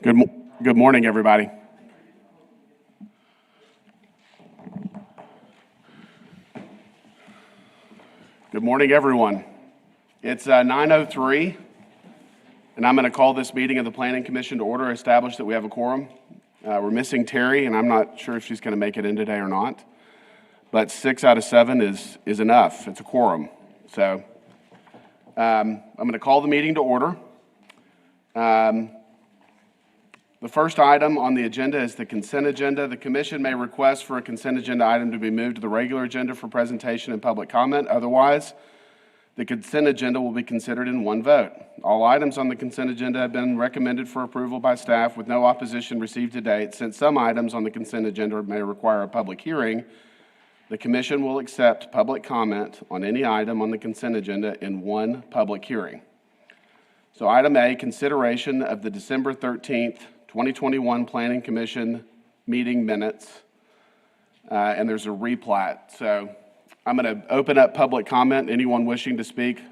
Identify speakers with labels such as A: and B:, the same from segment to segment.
A: Good morning, everybody. Good morning, everyone. It's 9:03, and I'm going to call this meeting of the Planning Commission to order, establish that we have a quorum. We're missing Terry, and I'm not sure if she's going to make it in today or not, but 6 out of 7 is enough. It's a quorum. So I'm going to call the meeting to order. The first item on the agenda is the consent agenda. The commission may request for a consent agenda item to be moved to the regular agenda for presentation and public comment. Otherwise, the consent agenda will be considered in one vote. All items on the consent agenda have been recommended for approval by staff with no opposition received to date. Since some items on the consent agenda may require a public hearing, the commission will accept public comment on any item on the consent agenda in one public hearing. So item A, consideration of the December 13th, 2021 Planning Commission meeting minutes, and there's a replat. So I'm going to open up public comment. Anyone wishing to speak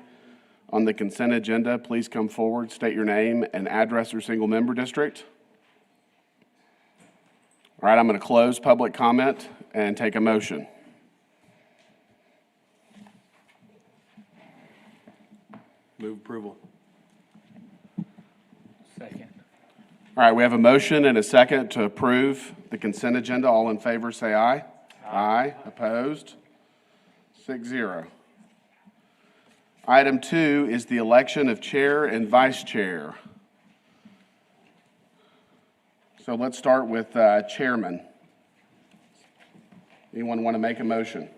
A: on the consent agenda, please come forward, state your name and address or single member district. All right, I'm going to close public comment and take a motion.
B: Move approval.
C: Second.
A: All right, we have a motion and a second to approve the consent agenda. All in favor, say aye. Aye. Opposed? 6-0. Item 2 is the election of chair and vice chair. So let's start with chairman. Anyone want to make a motion?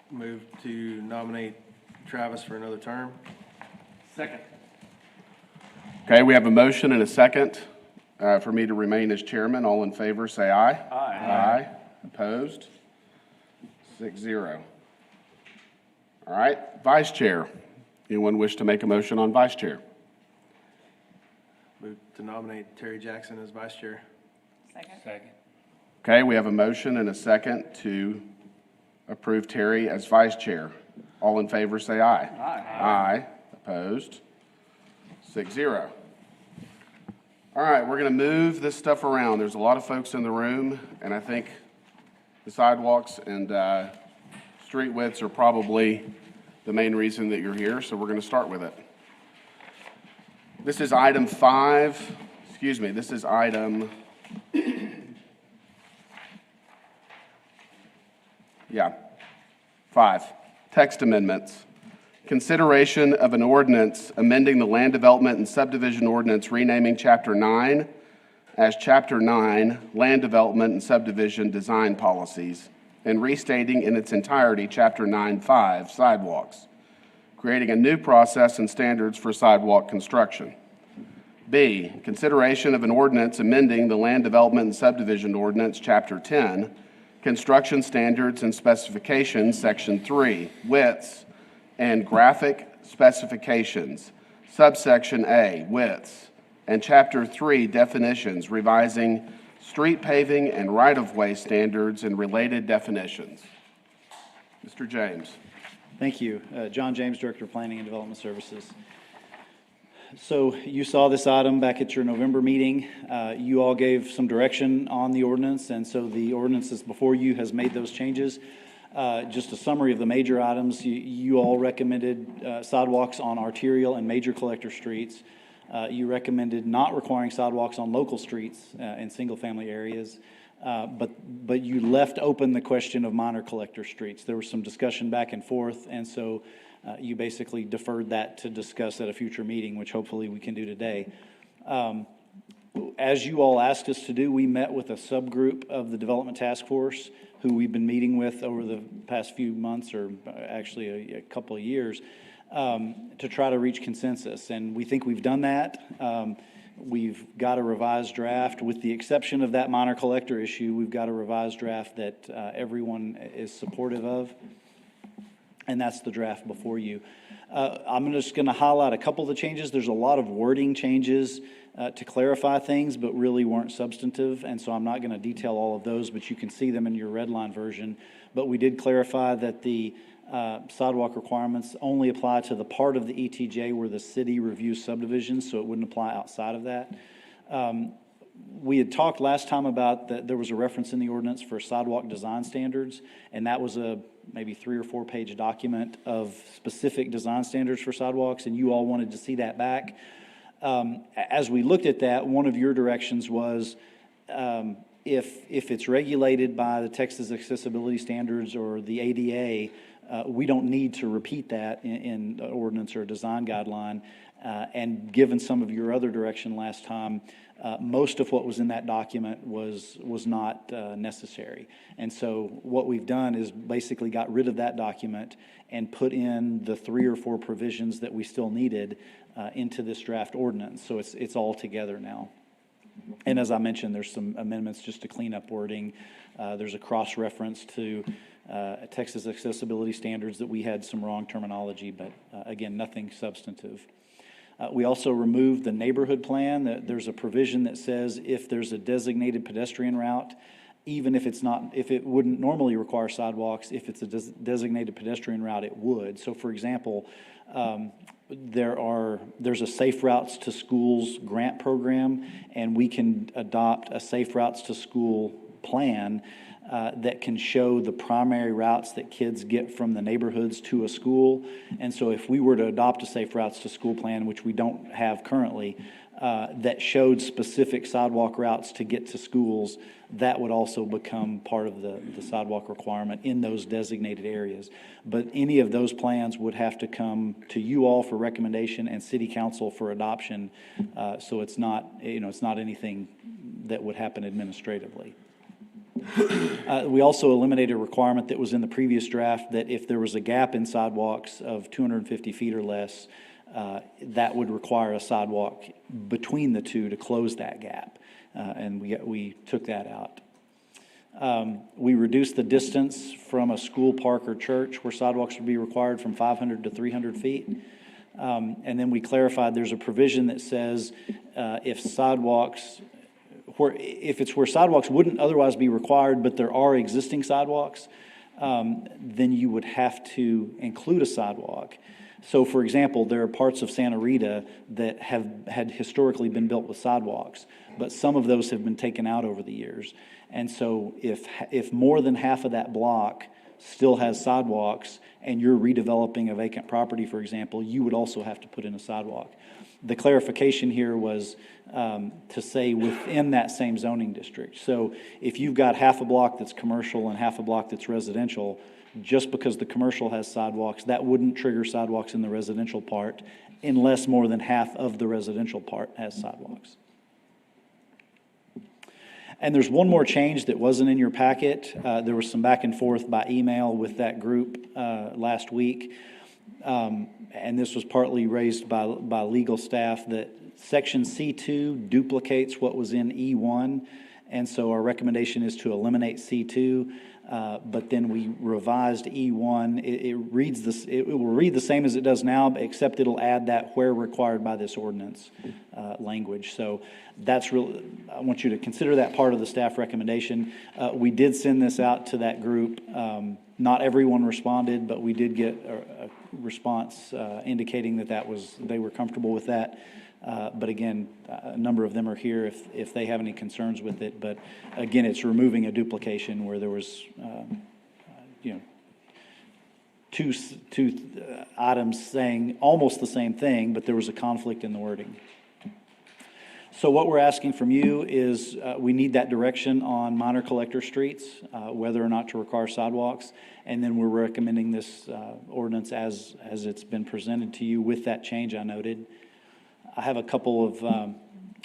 B: Move to nominate Travis for another term.
C: Second.
A: Okay, we have a motion and a second for me to remain as chairman. All in favor, say aye.
C: Aye.
A: Aye. Opposed? 6-0. All right, vice chair. Anyone wish to make a motion on vice chair?
B: Move to nominate Terry Jackson as vice chair.
C: Second.
A: Okay, we have a motion and a second to approve Terry as vice chair. All in favor, say aye.
C: Aye.
A: Aye. Opposed? 6-0. All right, we're going to move this stuff around. There's a lot of folks in the room, and I think the sidewalks and street widths are probably the main reason that you're here, so we're going to start with it. This is item 5. This is item... Yeah, 5. Text amendments. Consideration of an ordinance amending the Land Development and Subdivision Ordinance, renaming Chapter 9 as Chapter 9, Land Development and Subdivision Design Policies, and restating in its entirety Chapter 9.5, Sidewalks, creating a new process and standards for sidewalk construction. B, consideration of an ordinance amending the Land Development and Subdivision Ordinance, Chapter 10, Construction Standards and Specifications, Section 3, Widths and Graphic Specifications, Subsection A, Widths, and Chapter 3, Definitions, revising street paving and right-of-way standards and related definitions. Mr. James.
D: Thank you. John James, Director of Planning and Development Services. So you saw this item back at your November meeting. You all gave some direction on the ordinance, and so the ordinance that's before you has made those changes. Just a summary of the major items. You all recommended sidewalks on arterial and major collector streets. You recommended not requiring sidewalks on local streets in single-family areas, but you left open the question of minor collector streets. There was some discussion back and forth, and so you basically deferred that to discuss at a future meeting, which hopefully we can do today. As you all asked us to do, we met with a subgroup of the Development Task Force who we've been meeting with over the past few months, or actually a couple of years, to try to reach consensus. And we think we've done that. We've got a revised draft. With the exception of that minor collector issue, we've got a revised draft that everyone is supportive of. And that's the draft before you. I'm just going to highlight a couple of the changes. There's a lot of wording changes to clarify things, but really weren't substantive, and so I'm not going to detail all of those, but you can see them in your red line version. But we did clarify that the sidewalk requirements only apply to the part of the ETJ where the city reviews subdivisions, so it wouldn't apply outside of that. We had talked last time about that there was a reference in the ordinance for sidewalk design standards, and that was a maybe 3 or 4 page document of specific design standards for sidewalks, and you all wanted to see that back. As we looked at that, one of your directions was if it's regulated by the Texas accessibility standards or the ADA, we don't need to repeat that in an ordinance or a design guideline. And given some of your other direction last time, most of what was in that document was not necessary. And so what we've done is basically got rid of that document and put in the 3 or 4 provisions that we still needed into this draft ordinance. So it's all together now. And as I mentioned, there's some amendments just to clean up wording. There's a cross-reference to Texas accessibility standards that we had some wrong terminology, but again, nothing substantive. We also removed the neighborhood plan. There's a provision that says if there's a designated pedestrian route, even if it wouldn't normally require sidewalks, if it's a designated pedestrian route, it would. So for example, there's a Safe Routes to Schools grant program, and we can adopt a Safe Routes to School plan that can show the primary routes that kids get from the neighborhoods to a school. And so if we were to adopt a Safe Routes to School plan, which we don't have currently, that showed specific sidewalk routes to get to schools, that would also become part of the sidewalk requirement in those designated areas. But any of those plans would have to come to you all for recommendation and City Council for adoption. So it's not anything that would happen administratively. We also eliminated a requirement that was in the previous draft that if there was a gap in sidewalks of 250 feet or less, that would require a sidewalk between the two to close that gap, and we took that out. We reduced the distance from a school, park, or church where sidewalks would be required from 500 to 300 feet. And then we clarified there's a provision that says if it's where sidewalks wouldn't otherwise be required, but there are existing sidewalks, then you would have to include a sidewalk. So, for example, there are parts of Santa Rita that had historically been built with sidewalks, but some of those have been taken out over the years. And so if more than half of that block still has sidewalks and you're redeveloping a vacant property, for example, you would also have to put in a sidewalk. The clarification here was to say within that same zoning district. So if you've got half a block that's commercial and half a block that's residential, just because the commercial has sidewalks, that wouldn't trigger sidewalks in the residential part unless more than half of the residential part has sidewalks. And there's one more change that wasn't in your packet. There was some back and forth by email with that group last week. And this was partly raised by legal staff that Section C2 duplicates what was in E1. And so our recommendation is to eliminate C2. But then we revised E1. It will read the same as it does now, except it'll add that where required by this ordinance language. So that's really, I want you to consider that part of the staff recommendation. We did send this out to that group. Not everyone responded, but we did get a response indicating that they were comfortable with that. But again, a number of them are here if they have any concerns with it. But again, it's removing a duplication where there was, two items saying almost the same thing, but there was a conflict in the wording. So what we're asking from you is we need that direction on minor collector streets, whether or not to require sidewalks. And then we're recommending this ordinance as it's been presented to you with that change I noted. I have a couple of,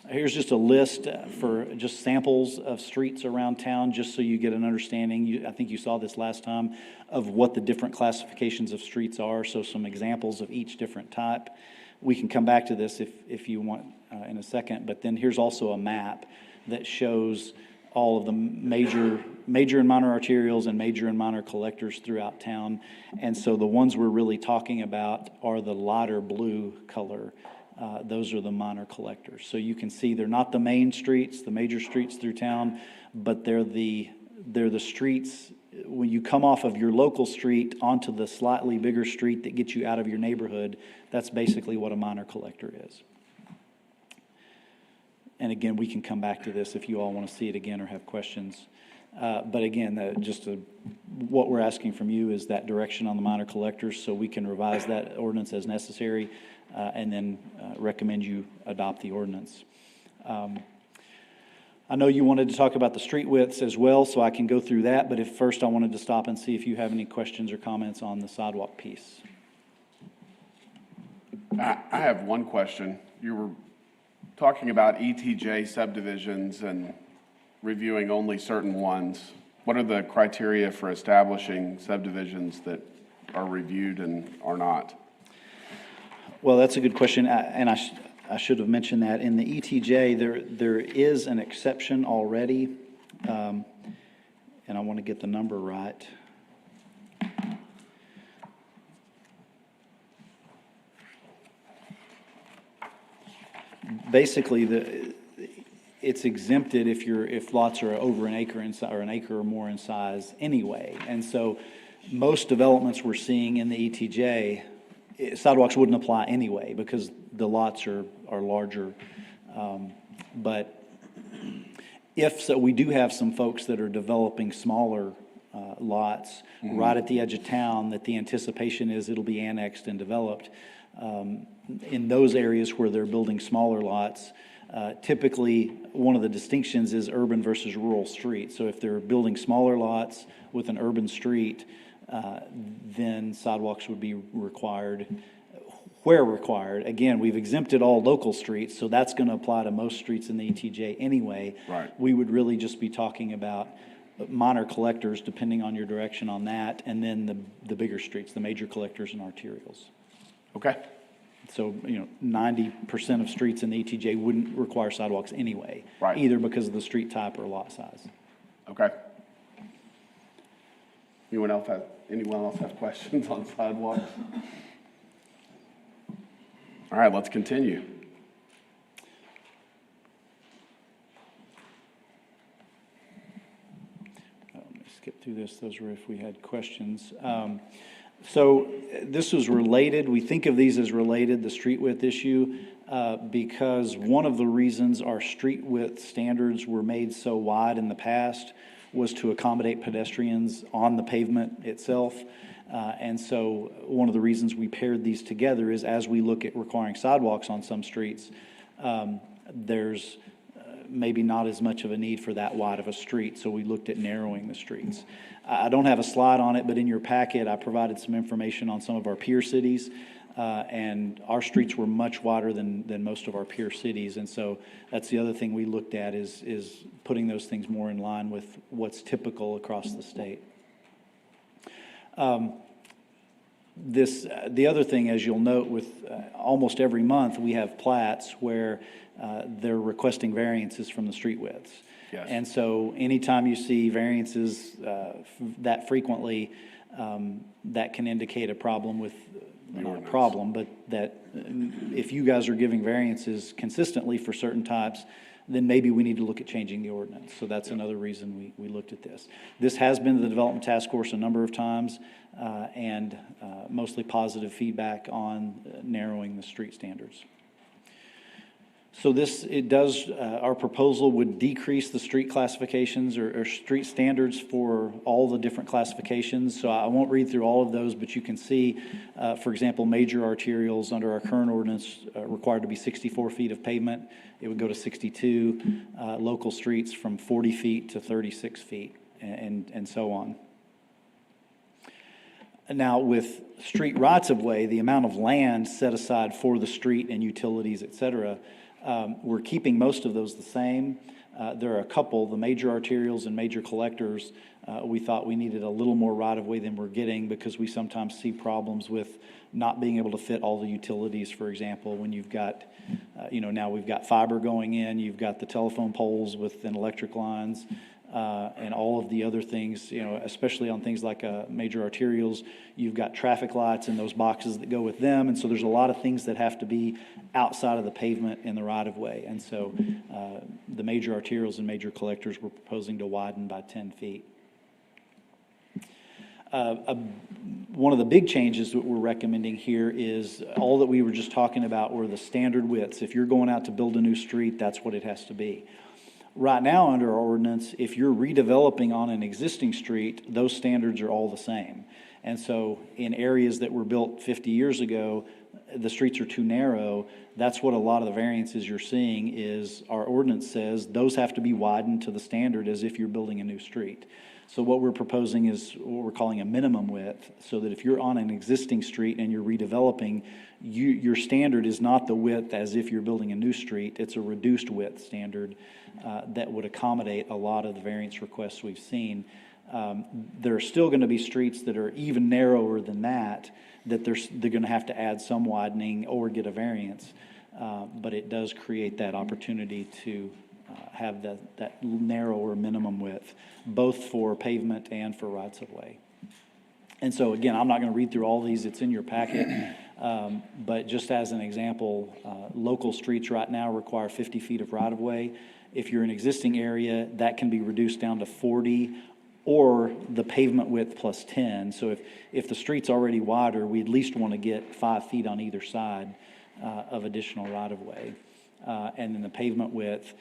D: here's just a list for just samples of streets around town, just so you get an understanding. I think you saw this last time of what the different classifications of streets are, so some examples of each different type. We can come back to this if you want in a second, but then here's also a map that shows all of the major and minor arterials and major and minor collectors throughout town. And so the ones we're really talking about are the lighter blue color. those are the minor collectors. So you can see they're not the main streets, the major streets through town, but they're the streets, when you come off of your local street onto the slightly bigger street that gets you out of your neighborhood, that's basically what a minor collector is. And again, we can come back to this if you all want to see it again or have questions. But again, what we're asking from you is that direction on the minor collectors so we can revise that ordinance as necessary and then recommend you adopt the ordinance. I know you wanted to talk about the street widths as well, so I can go through that, but first I wanted to stop and see if you have any questions or comments on the sidewalk piece.
A: I have one question. You were talking about ETJ subdivisions and reviewing only certain ones. What are the criteria for establishing subdivisions that are reviewed and are not?
D: Well, that's a good question, and I should have mentioned that. In the ETJ, there is an exception already, and I want to get the number right. Basically, it's exempted if lots are over an acre in size, or an acre or more in size anyway. And so most developments we're seeing in the ETJ, sidewalks wouldn't apply anyway because the lots are larger. But if so, we do have some folks that are developing smaller lots right at the edge of town that the anticipation is it'll be annexed and developed. In those areas where they're building smaller lots, typically one of the distinctions is urban versus rural streets. So if they're building smaller lots with an urban street, then sidewalks would be required. Where required, again, we've exempted all local streets, so that's going to apply to most streets in the ETJ anyway.
A: Right.
D: We would really just be talking about minor collectors, depending on your direction on that, and then the bigger streets, the major collectors and arterials.
A: Okay.
D: So, 90% of streets in the ETJ wouldn't require sidewalks anyway.
A: Right.
D: Either because of the street type or lot size.
A: Okay. Anyone else have questions on sidewalks? All right, let's continue.
D: Let me skip through this. Those were if we had questions. So this was related. We think of these as related, the street width issue, because one of the reasons our street width standards were made so wide in the past was to accommodate pedestrians on the pavement itself. And so one of the reasons we paired these together is as we look at requiring sidewalks on some streets, there's maybe not as much of a need for that wide of a street, so we looked at narrowing the streets. I don't have a slide on it, but in your packet, I provided some information on some of our peer cities, and our streets were much wider than most of our peer cities, and so that's the other thing we looked at is putting those things more in line with what's typical across the state. The other thing, as you'll note, with almost every month, we have plats where they're requesting variances from the street widths.
A: Yes.
D: And so anytime you see variances that frequently, that can indicate a problem with, not a problem, but that if you guys are giving variances consistently for certain types, then maybe we need to look at changing the ordinance. So that's another reason we looked at this. This has been to the Development Task Force a number of times, and mostly positive feedback on narrowing the street standards. So our proposal would decrease the street classifications or street standards for all the different classifications. So I won't read through all of those, but you can see, for example, major arterials under our current ordinance required to be 64 feet of pavement. It would go to 62. Local streets from 40 feet to 36 feet and so on. Now, with street rights-of-way, the amount of land set aside for the street and utilities, et cetera, we're keeping most of those the same. There are a couple, the major arterials and major collectors, we thought we needed a little more right-of-way than we're getting because we sometimes see problems with not being able to fit all the utilities, for example, when you've got, now we've got fiber going in, you've got the telephone poles with electric lines, and all of the other things, especially on things like major arterials, you've got traffic lights and those boxes that go with them. And so there's a lot of things that have to be outside of the pavement in the right-of-way. And so the major arterials and major collectors we're proposing to widen by 10 feet. One of the big changes that we're recommending here is all that we were just talking about were the standard widths. If you're going out to build a new street, that's what it has to be. Right now, under our ordinance, if you're redeveloping on an existing street, those standards are all the same. And so in areas that were built 50 years ago, the streets are too narrow. That's what a lot of the variances you're seeing is our ordinance says those have to be widened to the standard as if you're building a new street. So what we're proposing is what we're calling a minimum width, so that if you're on an existing street and you're redeveloping, your standard is not the width as if you're building a new street. It's a reduced width standard that would accommodate a lot of the variance requests we've seen. There are still going to be streets that are even narrower than that they're going to have to add some widening or get a variance. But it does create that opportunity to have that narrower minimum width, both for pavement and for rights-of-way. And so, again, I'm not going to read through all these. It's in your packet. But just as an example, local streets right now require 50 feet of right-of-way. If you're in an existing area, that can be reduced down to 40 or the pavement width plus 10. So if the street's already wider, we at least want to get 5 feet on either side of additional right-of-way. And then the pavement width,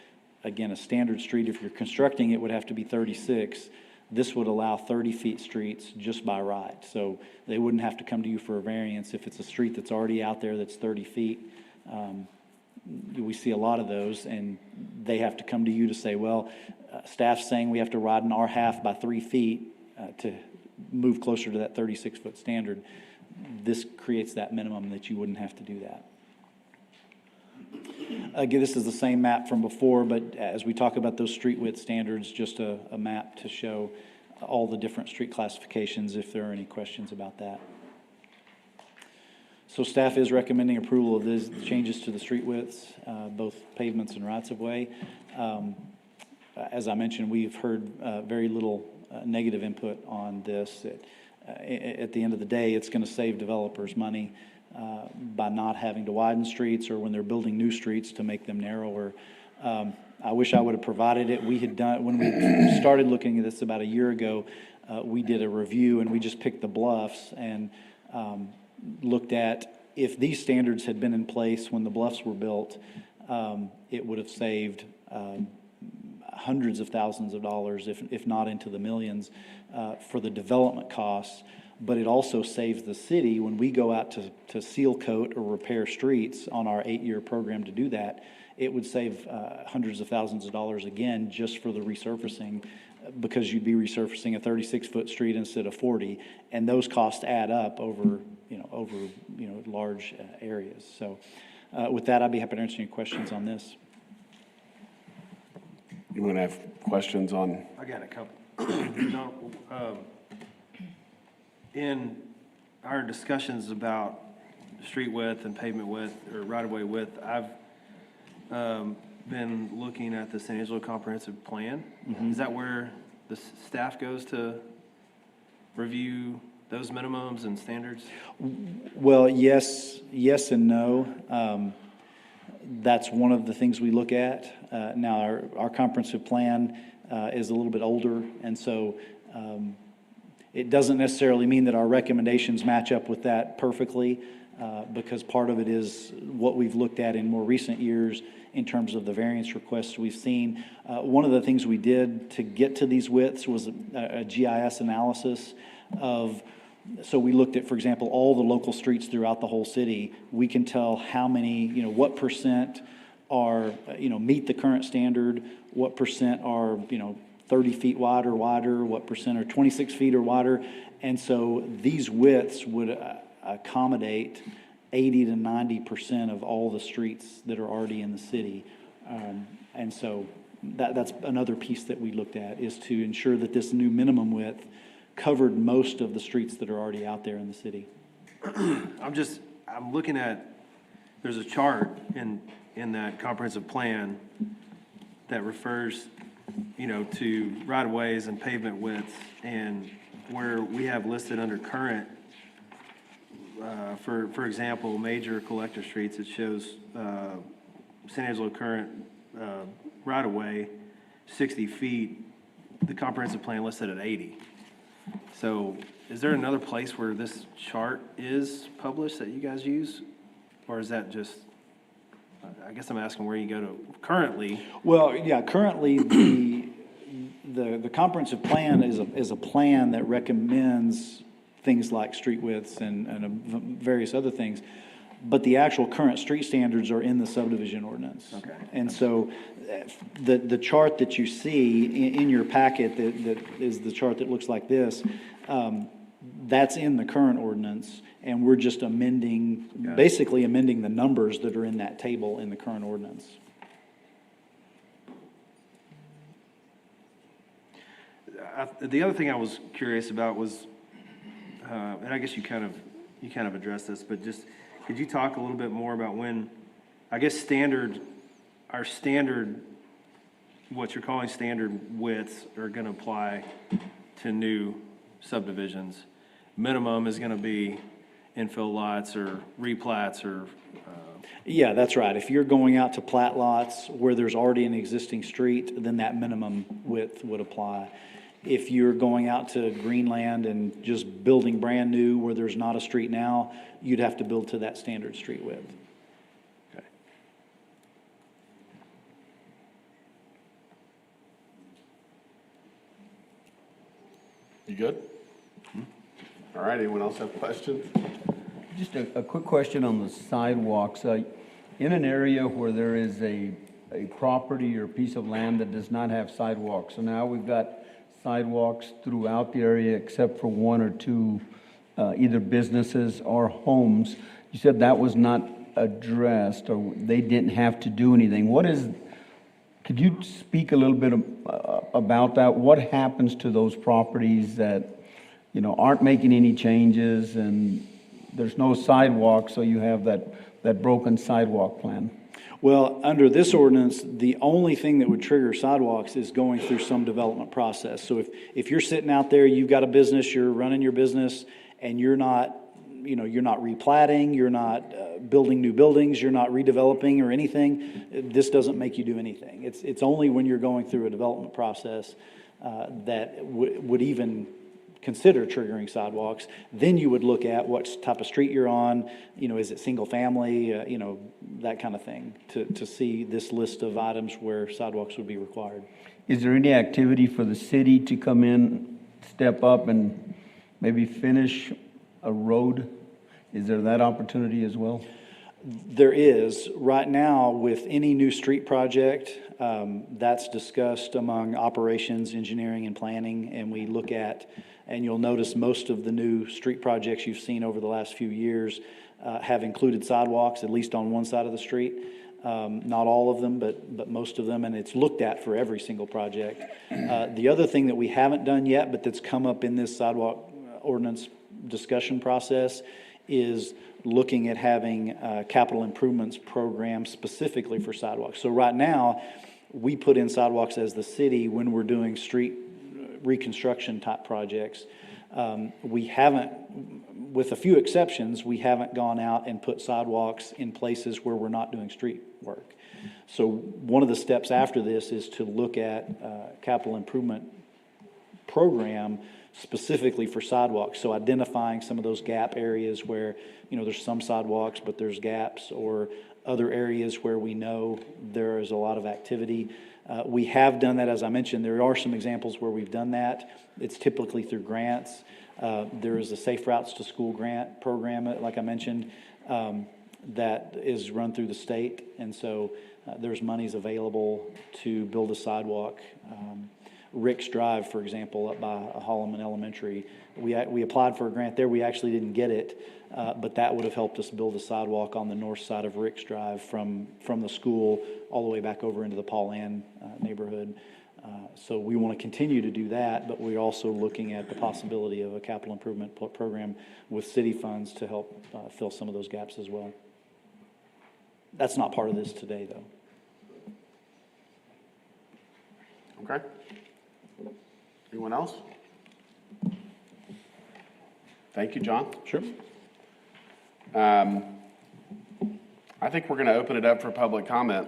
D: again, a standard street, if you're constructing it, would have to be 36. This would allow 30 feet streets just by right. So they wouldn't have to come to you for a variance if it's a street that's already out there that's 30 feet. We see a lot of those, and they have to come to you to say, well, staff's saying we have to widen our half by 3 feet to move closer to that 36-foot standard. This creates that minimum that you wouldn't have to do that. Again, this is the same map from before, but as we talk about those street width standards, just a map to show all the different street classifications if there are any questions about that. So staff is recommending approval of these changes to the street widths, both pavements and rights-of-way. As I mentioned, we've heard very little negative input on this. At the end of the day, it's going to save developers money by not having to widen streets or when they're building new streets to make them narrower. I wish I would have provided it. We had done, when we started looking at this about a year ago, we did a review and we just picked the bluffs and looked at if these standards had been in place when the bluffs were built, it would have saved hundreds of thousands of dollars, if not into the millions, for the development costs. But it also saves the city when we go out to seal coat or repair streets on our 8-year program to do that. It would save hundreds of thousands of dollars again just for the resurfacing, because you'd be resurfacing a 36-foot street instead of 40, and those costs add up over large areas. So, with that, I'd be happy to answer any questions on this.
A: You want to have questions on?
B: I got a couple. No, in our discussions about street width and pavement width or right-of-way width, I've been looking at the San Angelo Comprehensive Plan. Mm-hmm. Is that where the staff goes to review those minimums and standards?
D: Well, yes and no. That's one of the things we look at. Now, our comprehensive plan is a little bit older, and so it doesn't necessarily mean that our recommendations match up with that perfectly, because part of it is what we've looked at in more recent years in terms of the variance requests we've seen. One of the things we did to get to these widths was a GIS analysis of, so we looked at, for example, all the local streets throughout the whole city. We can tell how many, what percent are, meet the current standard, what percent are, 30 feet wide or wider, what percent are 26 feet or wider. And so these widths would accommodate 80 to 90% of all the streets that are already in the city. And so that's another piece that we looked at, is to ensure that this new minimum width covered most of the streets that are already out there in the city.
B: I'm looking at, there's a chart in that comprehensive plan that refers to right-of-ways and pavement widths, and where we have listed under current, for example, major collector streets, it shows San Angelo current right-of-way, 60 feet, the comprehensive plan listed at 80. So is there another place where this chart is published that you guys use? Or is that just, I guess I'm asking where you go to currently?
D: Well, yeah, currently, the comprehensive plan is a plan that recommends things like street widths and various other things, but the actual current street standards are in the subdivision ordinance.
B: Okay.
D: And so the chart that you see in your packet that is the chart that looks like this, that's in the current ordinance, and we're just basically amending the numbers that are in that table in the current ordinance.
B: The other thing I was curious about was, and I guess you kind of addressed this, but just, could you talk a little bit more about when, I guess our standard, what you're calling standard widths are gonna apply to new subdivisions. Minimum is gonna be infill lots or replats or,
D: Yeah, that's right. If you're going out to plat lots where there's already an existing street, then that minimum width would apply. If you're going out to Greenland and just building brand new where there's not a street now, you'd have to build to that standard street width.
B: okay.
A: You good? All right, anyone else have questions?
E: Just a quick question on the sidewalks. In an area where there is a property or a piece of land that does not have sidewalks, so now we've got sidewalks throughout the area except for one or two, either businesses or homes. You said that was not addressed, or they didn't have to do anything. Could you speak a little bit about that? What happens to those properties that, aren't making any changes and there's no sidewalk, so you have that broken sidewalk plan?
D: Well, under this ordinance, the only thing that would trigger sidewalks is going through some development process. So if you're sitting out there, you've got a business, you're running your business, and you're not replatting, you're not building new buildings, you're not redeveloping or anything, this doesn't make you do anything. It's only when you're going through a development process that would even consider triggering sidewalks. Then you would look at what type of street you're on, is it single family, that kind of thing, to see this list of items where sidewalks would be required.
E: Is there any activity for the city to come in, step up, and maybe finish a road? Is there that opportunity as well?
D: There is. Right now, with any new street project, that's discussed among operations, engineering, and planning, and we look at, and you'll notice most of the new street projects you've seen over the last few years have included sidewalks, at least on one side of the street. Not all of them, but most of them, and it's looked at for every single project. The other thing that we haven't done yet, but that's come up in this sidewalk ordinance discussion process, is looking at having a capital improvements program specifically for sidewalks. So right now, we put in sidewalks as the city when we're doing street reconstruction type projects. We haven't, with a few exceptions, we haven't gone out and put sidewalks in places where we're not doing street work. So one of the steps after this is to look at capital improvement program specifically for sidewalks. So identifying some of those gap areas where, there's some sidewalks, but there's gaps, or other areas where we know there is a lot of activity. We have done that, as I mentioned. There are some examples where we've done that. It's typically through grants. There is a Safe Routes to School grant program, like I mentioned, that is run through the state. And so there's monies available to build a sidewalk. Rick's Drive, for example, up by Holloman Elementary. We applied for a grant there. We actually didn't get it, but that would have helped us build a sidewalk on the north side of Rick's Drive from the school all the way back over into the Paul Ann neighborhood. So we want to continue to do that, but we're also looking at the possibility of a capital improvement program with city funds to help fill some of those gaps as well. That's not part of this today, though.
A: Okay. Anyone else? Thank you, John.
D: Sure.
A: I think we're going to open it up for public comment.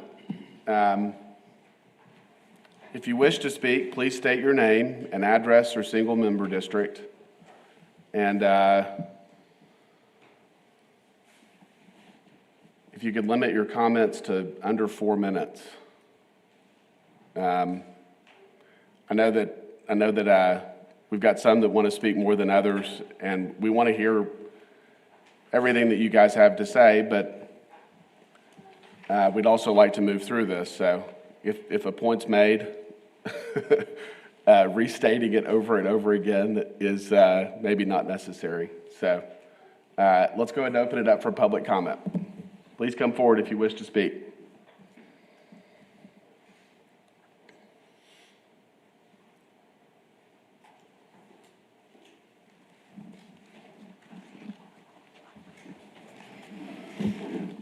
A: If you wish to speak, please state your name and address or single member district. And if you could limit your comments to under 4 minutes. I know that we've got some that want to speak more than others, and we want to hear everything that you guys have to say, but we'd also like to move through this. So if a point's made, restating it over and over again is maybe not necessary. So let's go ahead and open it up for public comment. Please come forward if you wish to speak.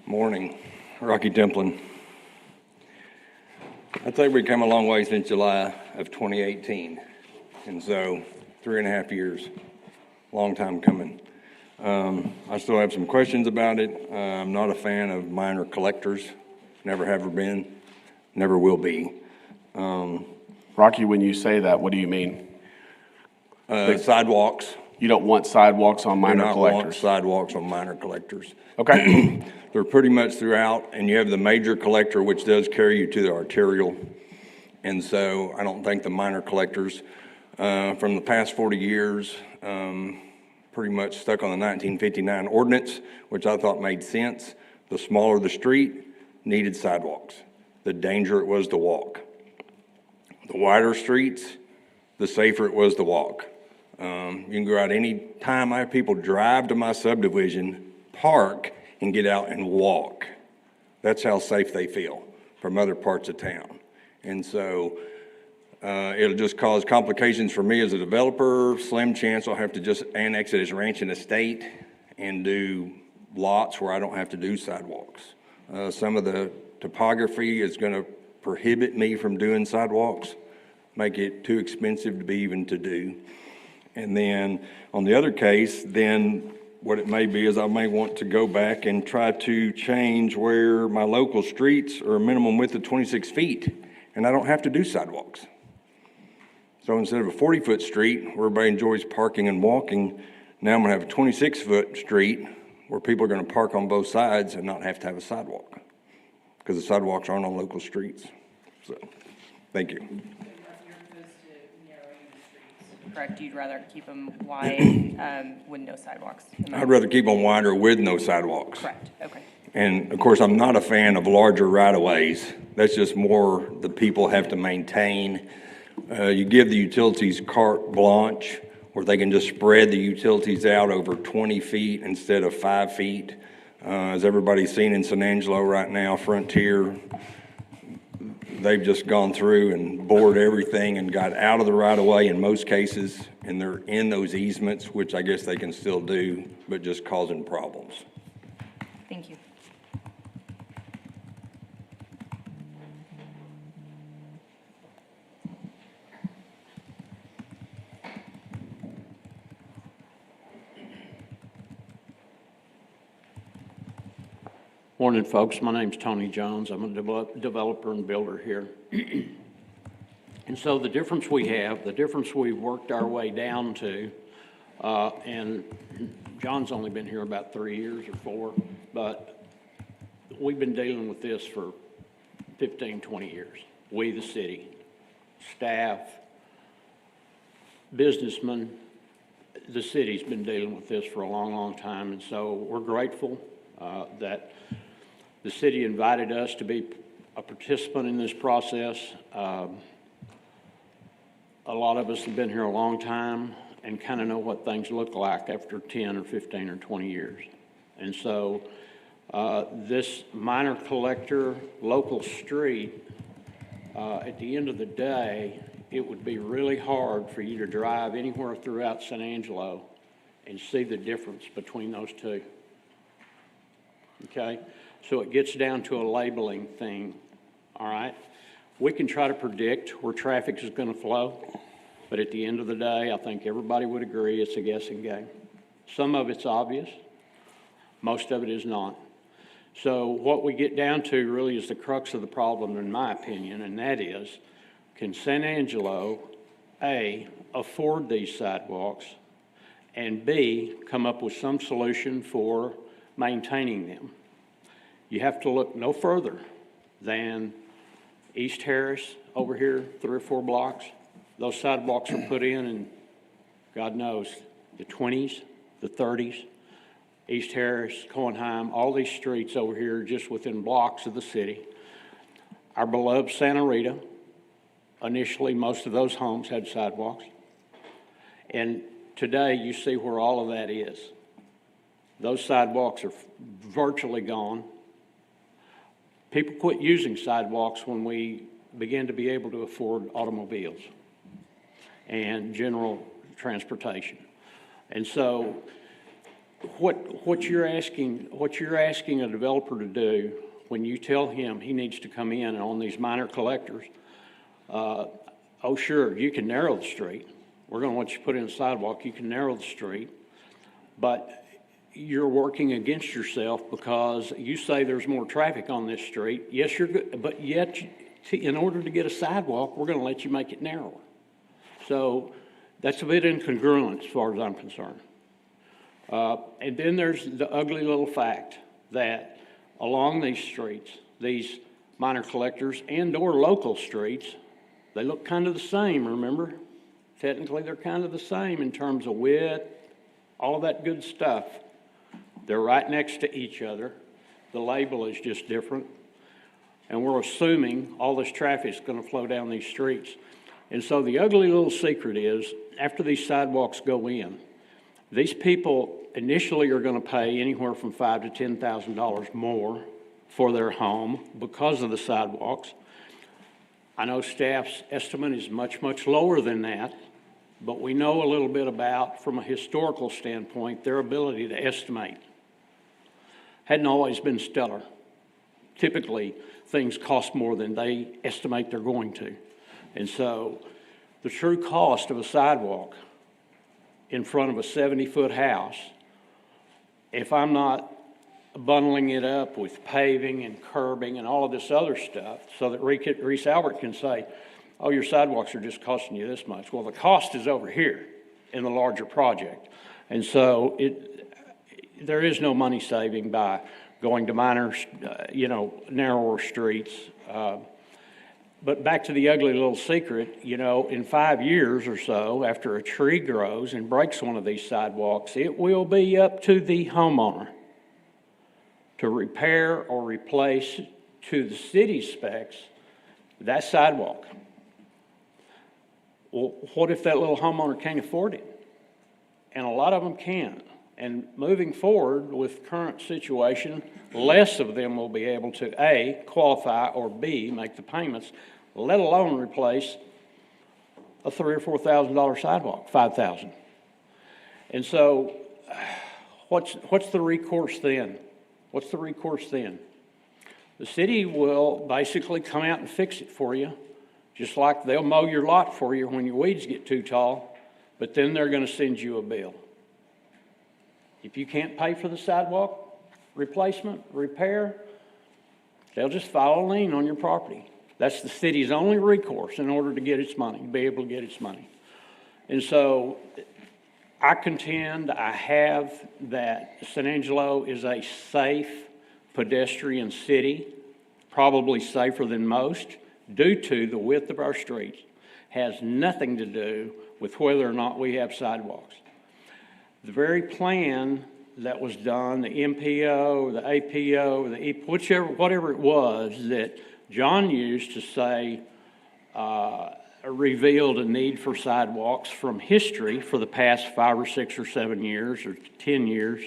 F: Morning, Rocky Templin. I'd say we've come a long way since July of 2018, and so 3.5 years, long time coming. I still have some questions about it. I'm not a fan of minor collectors, never have been, never will be.
A: Rocky, when you say that, what do you mean?
F: Sidewalks.
A: You don't want sidewalks on minor
F: Do not want
A: collectors?
F: sidewalks on minor collectors.
A: Okay.
F: They're pretty much throughout, and you have the major collector, which does carry you to the arterial. And so I don't think the minor collectors from the past 40 years pretty much stuck on the 1959 ordinance, which I thought made sense. The smaller the street, needed sidewalks. The danger it was to walk. The wider streets, the safer it was to walk. You can go out any time. I have people drive to my subdivision, park, and get out and walk. That's how safe they feel from other parts of town. And so it'll just cause complications for me as a developer. Slim chance I'll have to just annex it as ranch and estate and do lots where I don't have to do sidewalks. Some of the topography is going to prohibit me from doing sidewalks, make it too expensive to be even to do. And then on the other case, then what it may be is I may want to go back and try to change where my local streets are a minimum width of 26 feet, and I don't have to do sidewalks. So instead of a 40-foot street where everybody enjoys parking and walking, now I'm gonna have a 26-foot street where people are gonna park on both sides and not have to have a sidewalk, because the sidewalks aren't on local streets. So, thank you.
G: Correct, you'd rather keep them wide with no sidewalks?
F: I'd rather keep them wider with no sidewalks.
G: Correct, okay.
F: And of course, I'm not a fan of larger right-of-ways. That's just more the people have to maintain. You give the utilities carte blanche, where they can just spread the utilities out over 20 feet instead of 5 feet. As everybody's seen in San Angelo right now, Frontier, they've just gone through and bored everything and got out of the right-of-way in most cases, and they're in those easements, which I guess they can still do, but just causing problems.
G: Thank you.
C: Morning, folks. My name's Tony Jones. I'm a developer and builder here. And so the difference we've worked our way down to, and John's only been here about 3 years or 4, but we've been dealing with this for 15, 20 years. We, the city, staff, businessmen, the city's been dealing with this for a long, long time. And so we're grateful that the city invited us to be a participant in this process. A lot of us have been here a long time and kind of know what things look like after 10 or 15 or 20 years. And so this minor collector local street, at the end of the day, it would be really hard for you to drive anywhere throughout San Angelo and see the difference between those two. Okay? So it gets down to a labeling thing, all right? We can try to predict where traffic is going to flow, but at the end of the day, I think everybody would agree it's a guessing game. Some of it's obvious, most of it is not. So what we get down to really is the crux of the problem, in my opinion, and that is, can San Angelo, A, afford these sidewalks, and B, come up with some solution for maintaining them? You have to look no further than East Harris over here, 3 or 4 blocks. Those sidewalks were put in, God knows, the 20s, the 30s. East Harris, Cohenheim, all these streets over here just within blocks of the city. Our beloved Santa Rita, initially most of those homes had sidewalks. And today you see where all of that is. Those sidewalks are virtually gone. People quit using sidewalks when we began to be able to afford automobiles and general transportation. And so what you're asking a developer to do when you tell him he needs to come in on these minor collectors, oh sure, you can narrow the street. We're going to let you put in a sidewalk. You can narrow the street, but you're working against yourself because you say there's more traffic on this street. Yes, you're good, but yet in order to get a sidewalk, we're going to let you make it narrower. So that's a bit incongruent as far as I'm concerned. And then there's the ugly little fact that along these streets, these minor collectors and/or local streets, they look kind of the same, remember? Technically, they're kind of the same in terms of width, all of that good stuff. They're right next to each other. The label is just different. And we're assuming all this traffic is going to flow down these streets. And so the ugly little secret is, after these sidewalks go in, these people initially are going to pay anywhere from $5,000 to $10,000 more for their home because of the sidewalks. I know staff's estimate is much, much lower than that, but we know a little bit about, from a historical standpoint, their ability to estimate. Hadn't always been stellar. Typically, things cost more than they estimate they're going to. And so the true cost of a sidewalk in front of a 70-foot house, if I'm not bundling it up with paving and curbing and all of this other stuff so that Reese Albert can say, oh, your sidewalks are just costing you this much. Well, the cost is over here in the larger project. And so there is no money saving by going to minor, narrower streets. But back to the ugly little secret, in 5 years or so, after a tree grows and breaks one of these sidewalks, it will be up to the homeowner to repair or replace to the city specs that sidewalk. Well, what if that little homeowner can't afford it? And a lot of them can. And moving forward with current situation, less of them will be able to A, qualify, or B, make the payments, let alone replace a $3,000 or $4,000 sidewalk, $5,000. And so what's the recourse then? What's the recourse then? The city will basically come out and fix it for you, just like they'll mow your lot for you when your weeds get too tall, but then they're going to send you a bill. If you can't pay for the sidewalk replacement, repair, they'll just file a lien on your property. That's the city's only recourse in order to get its money, be able to get its money. And so I contend, I have, that San Angelo is a safe pedestrian city, probably safer than most, due to the width of our streets. Has nothing to do with whether or not we have sidewalks. The very plan that was done, the MPO, the APO, whatever it was that John used to say revealed a need for sidewalks from history for the past 5 or 6 or 7 years or 10 years.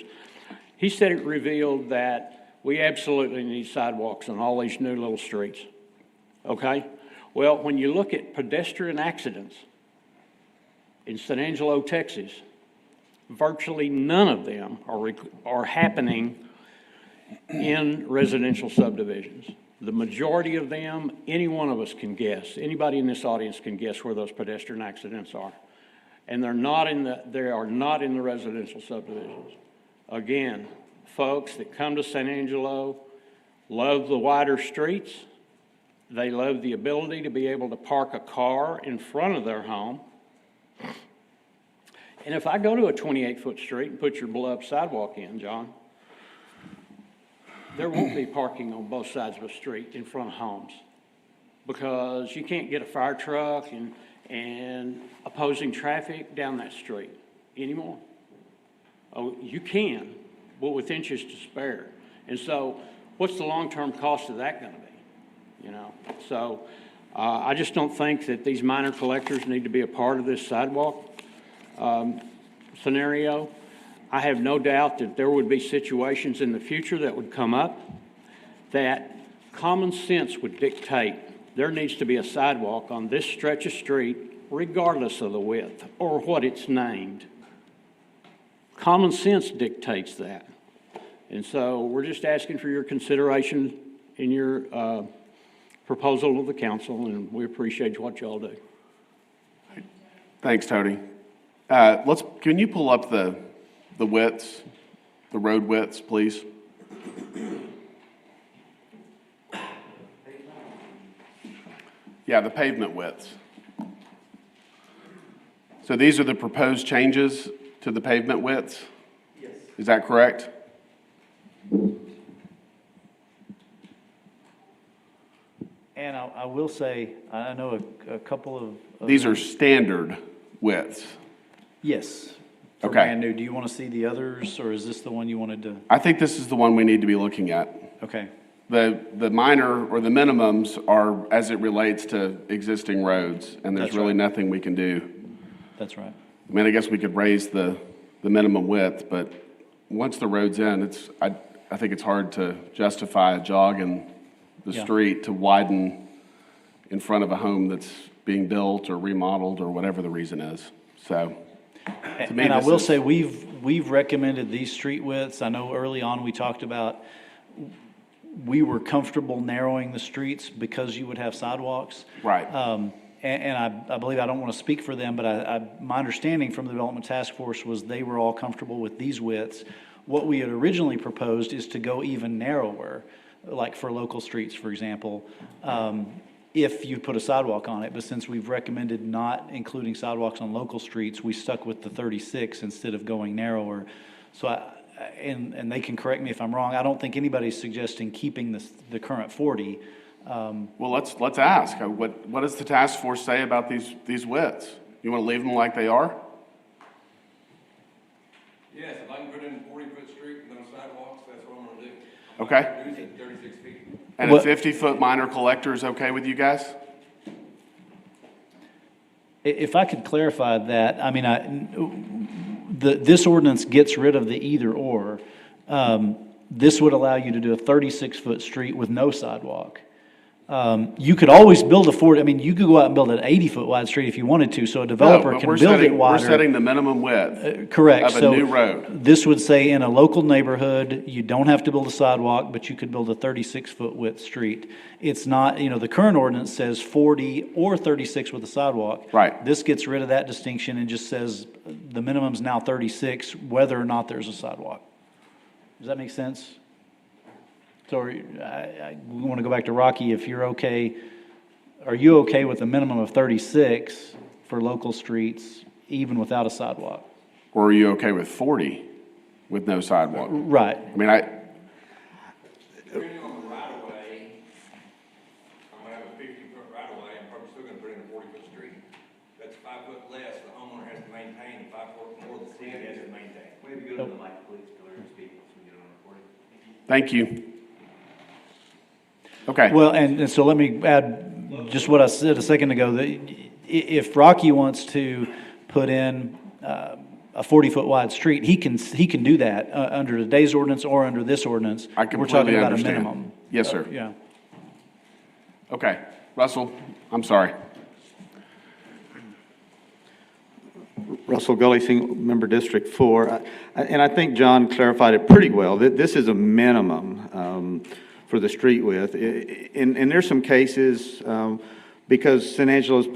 C: He said it revealed that we absolutely need sidewalks on all these new little streets. Okay? Well, when you look at pedestrian accidents in San Angelo, Texas, virtually none of them are happening in residential subdivisions. The majority of them, any one of us can guess, anybody in this audience can guess where those pedestrian accidents are. And they are not in the residential subdivisions. Again, folks that come to San Angelo love the wider streets. They love the ability to be able to park a car in front of their home. And if I go to a 28-foot street and put your beloved sidewalk in, John, there won't be parking on both sides of a street in front of homes because you can't get a fire truck and opposing traffic down that street anymore. Oh, you can, but with inches to spare. And so what's the long-term cost of that going to be? You know, so I just don't think that these minor collectors need to be a part of this sidewalk scenario. I have no doubt that there would be situations in the future that would come up that common sense would dictate there needs to be a sidewalk on this stretch of street regardless of the width or what it's named. Common sense dictates that. And so we're just asking for your consideration in your proposal to the council, and we appreciate what y'all do.
A: Thanks, Tony. Can you pull up the widths, the road widths, please? Yeah, the pavement widths. So these are the proposed changes to the pavement widths? Yes. Is that correct?
D: And I will say, I know a couple of.
A: These are standard widths.
D: Yes. For
A: Okay.
D: brand new. Do you want to see the others, or is this the one you wanted to?
A: I think this is the one we need to be looking at.
D: Okay.
A: The minor or the minimums are as it relates to existing roads, and there's
D: That's
A: really
D: right.
A: nothing we can do.
D: That's right.
A: I mean, I guess we could raise the minimum width, but once the road's in, I think it's hard to justify a jog in the
D: Yeah.
A: street to widen in front of a home that's being built or remodeled or whatever the reason is. So, to me,
D: And I
A: this
D: will
A: is-
D: say, we've recommended these street widths. I know early on we talked about, we were comfortable narrowing the streets because you would have sidewalks.
A: Right.
D: And I believe, I don't want to speak for them, but my understanding from the Development Task Force was they were all comfortable with these widths. What we had originally proposed is to go even narrower, like for local streets, for example, if you put a sidewalk on it. But since we've recommended not including sidewalks on local streets, we stuck with the 36 instead of going narrower. So and they can correct me if I'm wrong, I don't think anybody's suggesting keeping the current 40.
A: Well, let's ask. What does the task force say about these widths? You want to leave them like they are?
F: Yes, if I can put in a 40-foot street with no sidewalks, that's what I'm gonna do.
A: Okay.
F: Reduce it 36 feet.
A: And a
D: What-
A: 50-foot minor collector is okay with you guys?
D: If I could clarify that, I mean, this ordinance gets rid of the either or. This would allow you to do a 36-foot street with no sidewalk. You could always build a 40, I mean, you could go out and build an 80-foot wide street if you wanted to, so a developer
A: No, but
D: can build it wider.
A: We're setting the minimum width
D: Correct.
A: of a
D: So
A: new road.
D: this would say in a local neighborhood, you don't have to build a sidewalk, but you could build a 36-foot width street. It's not, the current ordinance says 40 or 36 with a sidewalk.
A: Right.
D: This gets rid of that distinction and just says the minimum's now 36, whether or not there's a sidewalk. Does that make sense? So I want to go back to Rocky, if you're okay, are you okay with a minimum of 36 for local streets, even without a sidewalk?
A: Or are you okay with 40 with no sidewalk?
D: Right.
A: I mean,
F: Depending on the right-of-way, I'm gonna have a 50-foot right-of-way, I'm probably still gonna put in a 40-foot street. That's 5 foot less, the homeowner has to maintain, and 5 foot more, the city has to maintain.
H: Maybe go to the mic, please, to clear and speak, so we get it on recording.
A: thank you. Okay.
D: Well, and so let me add just what I said a second ago, that if Rocky wants to put in a 40-foot wide street, he can do that under today's ordinance or under this ordinance.
A: I
D: We're
A: completely
D: talking about a
A: understand.
D: minimum.
A: Yes, sir.
D: Yeah.
A: Okay. Russell, I'm sorry.
I: Russell Gully, single member District 4. And I think John clarified it pretty well. This is a minimum for the street width. And there's some cases, because San Angelo's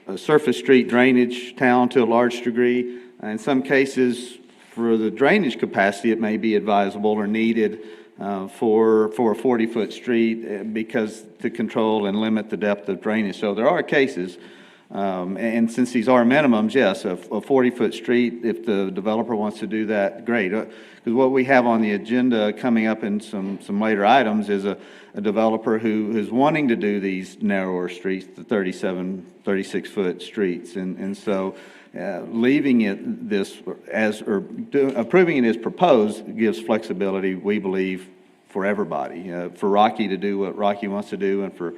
I: a surface street drainage town to a large degree, in some cases, for the drainage capacity, it may be advisable or needed for a 40-foot street because to control and limit the depth of drainage. So there are cases, and since these are minimums, yes, a 40-foot street, if the developer wants to do that, great. Because what we have on the agenda coming up in some later items is a developer who is wanting to do these narrower streets, the 36-foot streets. And so leaving it this as, or approving it as proposed gives flexibility, we believe, for everybody. For Rocky to do what Rocky wants to do, and for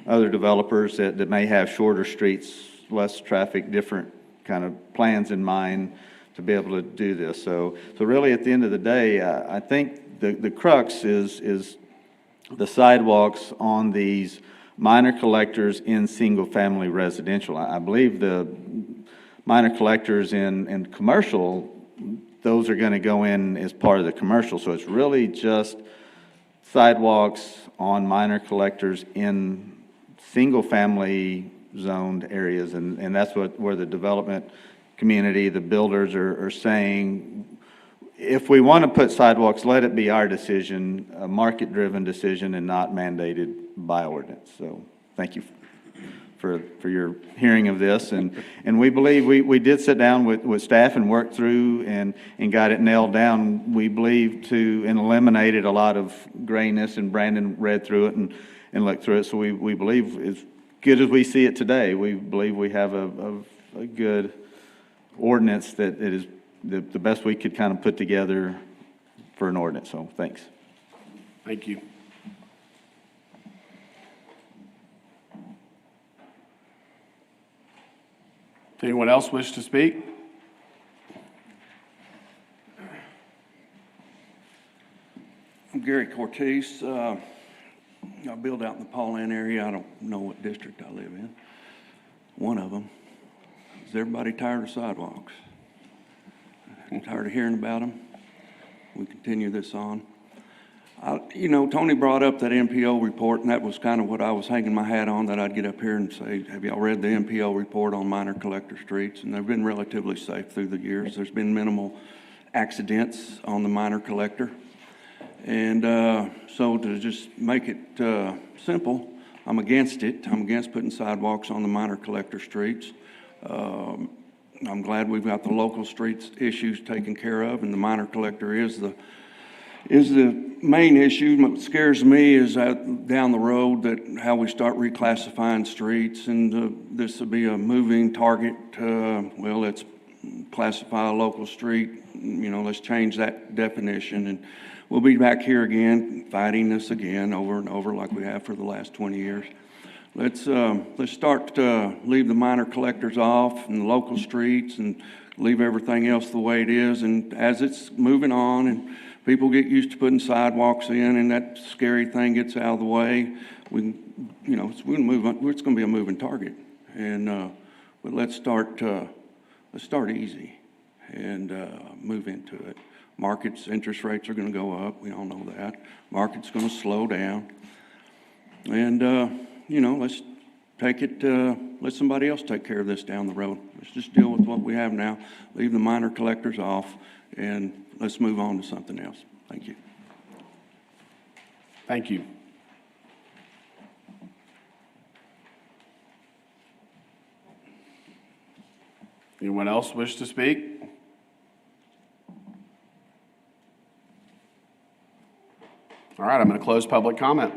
I: other developers that may have shorter streets, less traffic, different kind of plans in mind to be able to do this. So really, at the end of the day, I think the crux is the sidewalks on these minor collectors in single-family residential. I believe the minor collectors in commercial, those are going to go in as part of the commercial. So it's really just sidewalks on minor collectors in single-family zoned areas. And that's where the development community, the builders are saying, if we want to put sidewalks, let it be our decision, a market-driven decision, and not mandated by ordinance. So thank you for your hearing of this. And we believe we did sit down with staff and work through and got it nailed down, we believe, and eliminated a lot of grayness, and Brandon read through it and looked through it. So we believe, as good as we see it today, we believe we have a good ordinance that it is the best we could kind of put together for an ordinance. So thanks.
A: Thank you. Does anyone else wish to speak?
J: I'm Gary Cortez. I build out in the Pauline area. I don't know what district I live in. One of them. Is everybody tired of sidewalks? Tired of hearing about them? We continue this on. Tony brought up that MPO report, and that was kind of what I was hanging my hat on, that I'd get up here and say, have y'all read the MPO report on minor collector streets? And they've been relatively safe through the years. There's been minimal accidents on the minor collector. And so to just make it simple, I'm against it. I'm against putting sidewalks on the minor collector streets. I'm glad we've got the local streets issues taken care of, and the minor collector is the main issue. What scares me is that down the road, that how we start reclassifying streets, and this will be a moving target. Well, let's classify a local street. Let's change that definition, and we'll be back here again, fighting this again over and over like we have for the last 20 years. Let's start to leave the minor collectors off and the local streets and leave everything else the way it is. And as it's moving on and people get used to putting sidewalks in and that scary thing gets out of the way, we can move on. It's going to be a moving target. And but let's start easy and move into it. Markets, interest rates are going to go up. We all know that. Market's going to slow down. And let's take it, let somebody else take care of this down the road. Let's just deal with what we have now, leave the minor collectors off, and let's move on to something else. Thank you.
A: Thank you. Anyone else wish to speak? All right, I'm going to close public comment.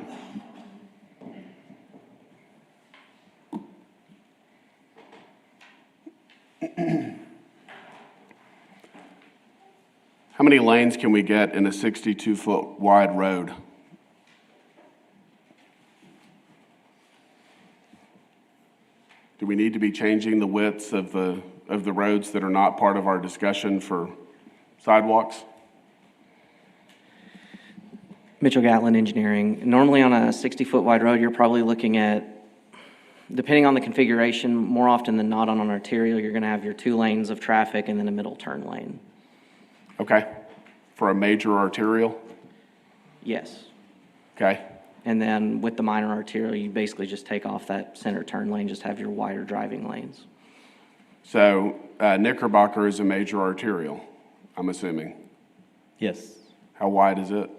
A: How many lanes can we get in a 62-foot wide road? Do we need to be changing the widths of the roads that are not part of our discussion for sidewalks?
K: Mitchell Gatlin Engineering. Normally on a 60-foot wide road, you're probably looking at, depending on the configuration, more often than not on an arterial, you're going to have your 2 lanes of traffic and then a middle turn lane.
A: Okay. For a major arterial?
K: Yes.
A: Okay,
K: And then with the minor arterial, you basically just take off that center turn lane, just have your wider driving lanes.
A: so Knickerbocker is a major arterial, I'm assuming.
D: Yes.
A: How wide is it?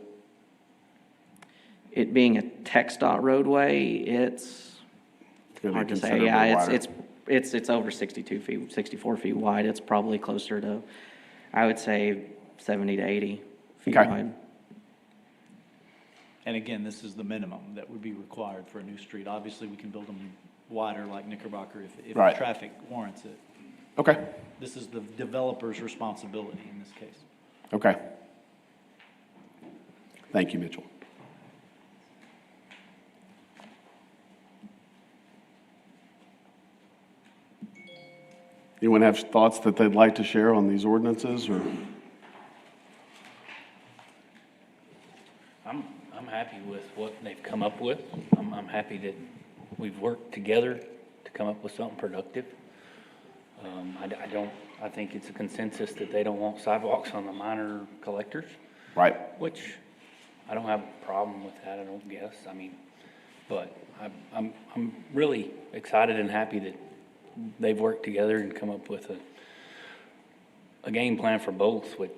K: It being a TxDOT roadway, it's
A: Gonna be
K: hard to say.
A: considerably
K: Yeah,
A: wider.
K: it's over 62 feet, 64 feet wide. It's probably closer to, I would say, 70 to 80 feet
A: Okay.
K: wide.
D: And again, this is the minimum that would be required for a new street. Obviously, we can build them wider like Knickerbocker if
A: Right.
D: traffic warrants it.
A: Okay,
D: This is the developer's responsibility in this case.
A: okay. Thank you, Mitchell. Anyone have thoughts that they'd like to share on these ordinances, or?
H: I'm happy with what they've come up with. I'm happy that we've worked together to come up with something productive. I think it's a consensus that they don't want sidewalks on the minor collectors,
A: Right,
H: which I don't have a problem with that, I don't guess. I mean, but I'm really excited and happy that they've worked together and come up with a game plan for both, which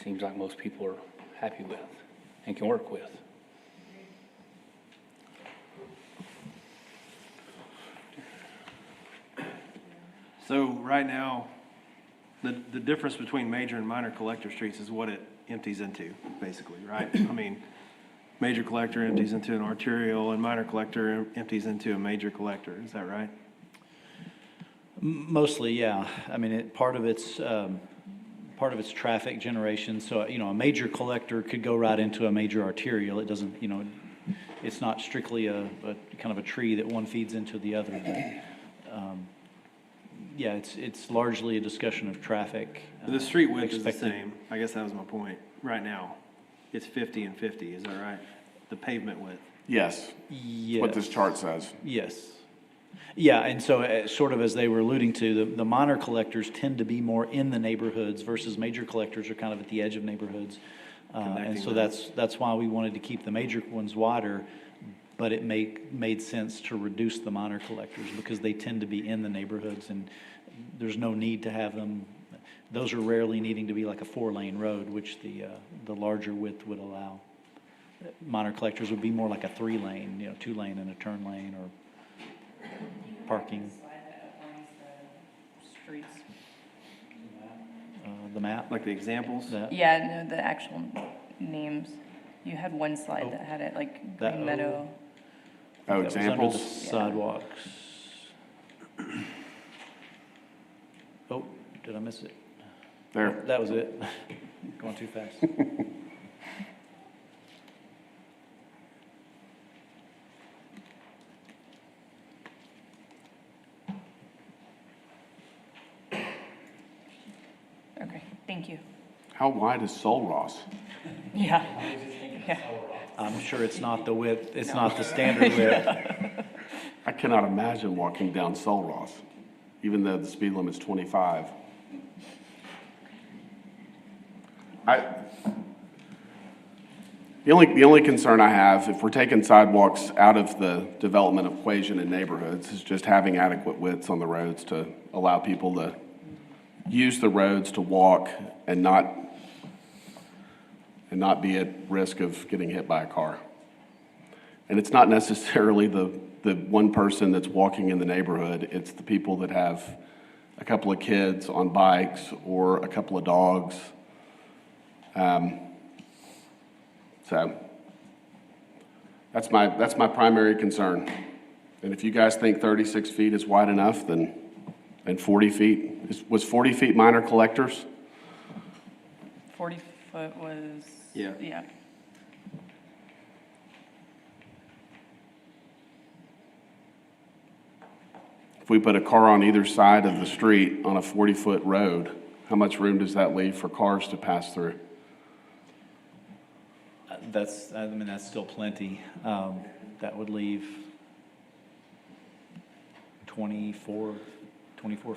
H: seems like most people are happy with and can work with.
B: So right now, the difference between major and minor collector streets is what it empties into, basically, right? I mean, major collector empties into an arterial and minor collector empties into a major collector, is that right?
D: Mostly, yeah. I mean, part of it's traffic generation. So, a major collector could go right into a major arterial. It doesn't, it's not strictly a kind of a tree that one feeds into the other. But, yeah, it's largely a discussion of traffic.
B: The street width is the
D: expected.
B: same, I guess that was my point, right now. It's 50 and 50, is that right? The pavement width.
A: yes,
D: Yes.
A: what this chart says.
D: Yes. Yeah, and so sort of as they were alluding to, the minor collectors tend to be more in the neighborhoods versus major collectors are kind of at the edge of neighborhoods. And
B: Connecting
D: so
B: them.
D: that's why we wanted to keep the major ones wider, but it made sense to reduce the minor collectors because they tend to be in the neighborhoods and there's no need to have them. Those are rarely needing to be like a 4-lane road, which the larger width would allow. Minor collectors would be more like a 3-lane, 2-lane and a turn lane or parking.
G: Streets.
D: The map?
B: Like the examples?
D: That-
G: Yeah, no, the actual names. You had one slide that had it, like
D: That-
G: Green Meadow.
A: Oh,
D: that was under the
A: examples?
D: sidewalks. Oh, did I miss it?
A: There,
D: That was it. Going too fast.
G: Okay, thank you.
A: how wide is Sol Ross?
G: Yeah. Yeah.
D: I'm sure it's not the width, it's not the standard width.
A: I cannot imagine walking down Sol Ross, even though the speed limit's 25. The only concern I have, if we're taking sidewalks out of the development equation in neighborhoods, is just having adequate widths on the roads to allow people to use the roads to walk and not be at risk of getting hit by a car. And it's not necessarily the one person that's walking in the neighborhood, it's the people that have a couple of kids on bikes or a couple of dogs. So that's my primary concern. And if you guys think 36 feet is wide enough, then, and 40 feet, was 40 feet minor collectors?
G: 40-foot was.
B: Yeah.
G: Yeah.
A: If we put a car on either side of the street on a 40-foot road, how much room does that leave for cars to pass through?
D: That's still plenty. That would leave 24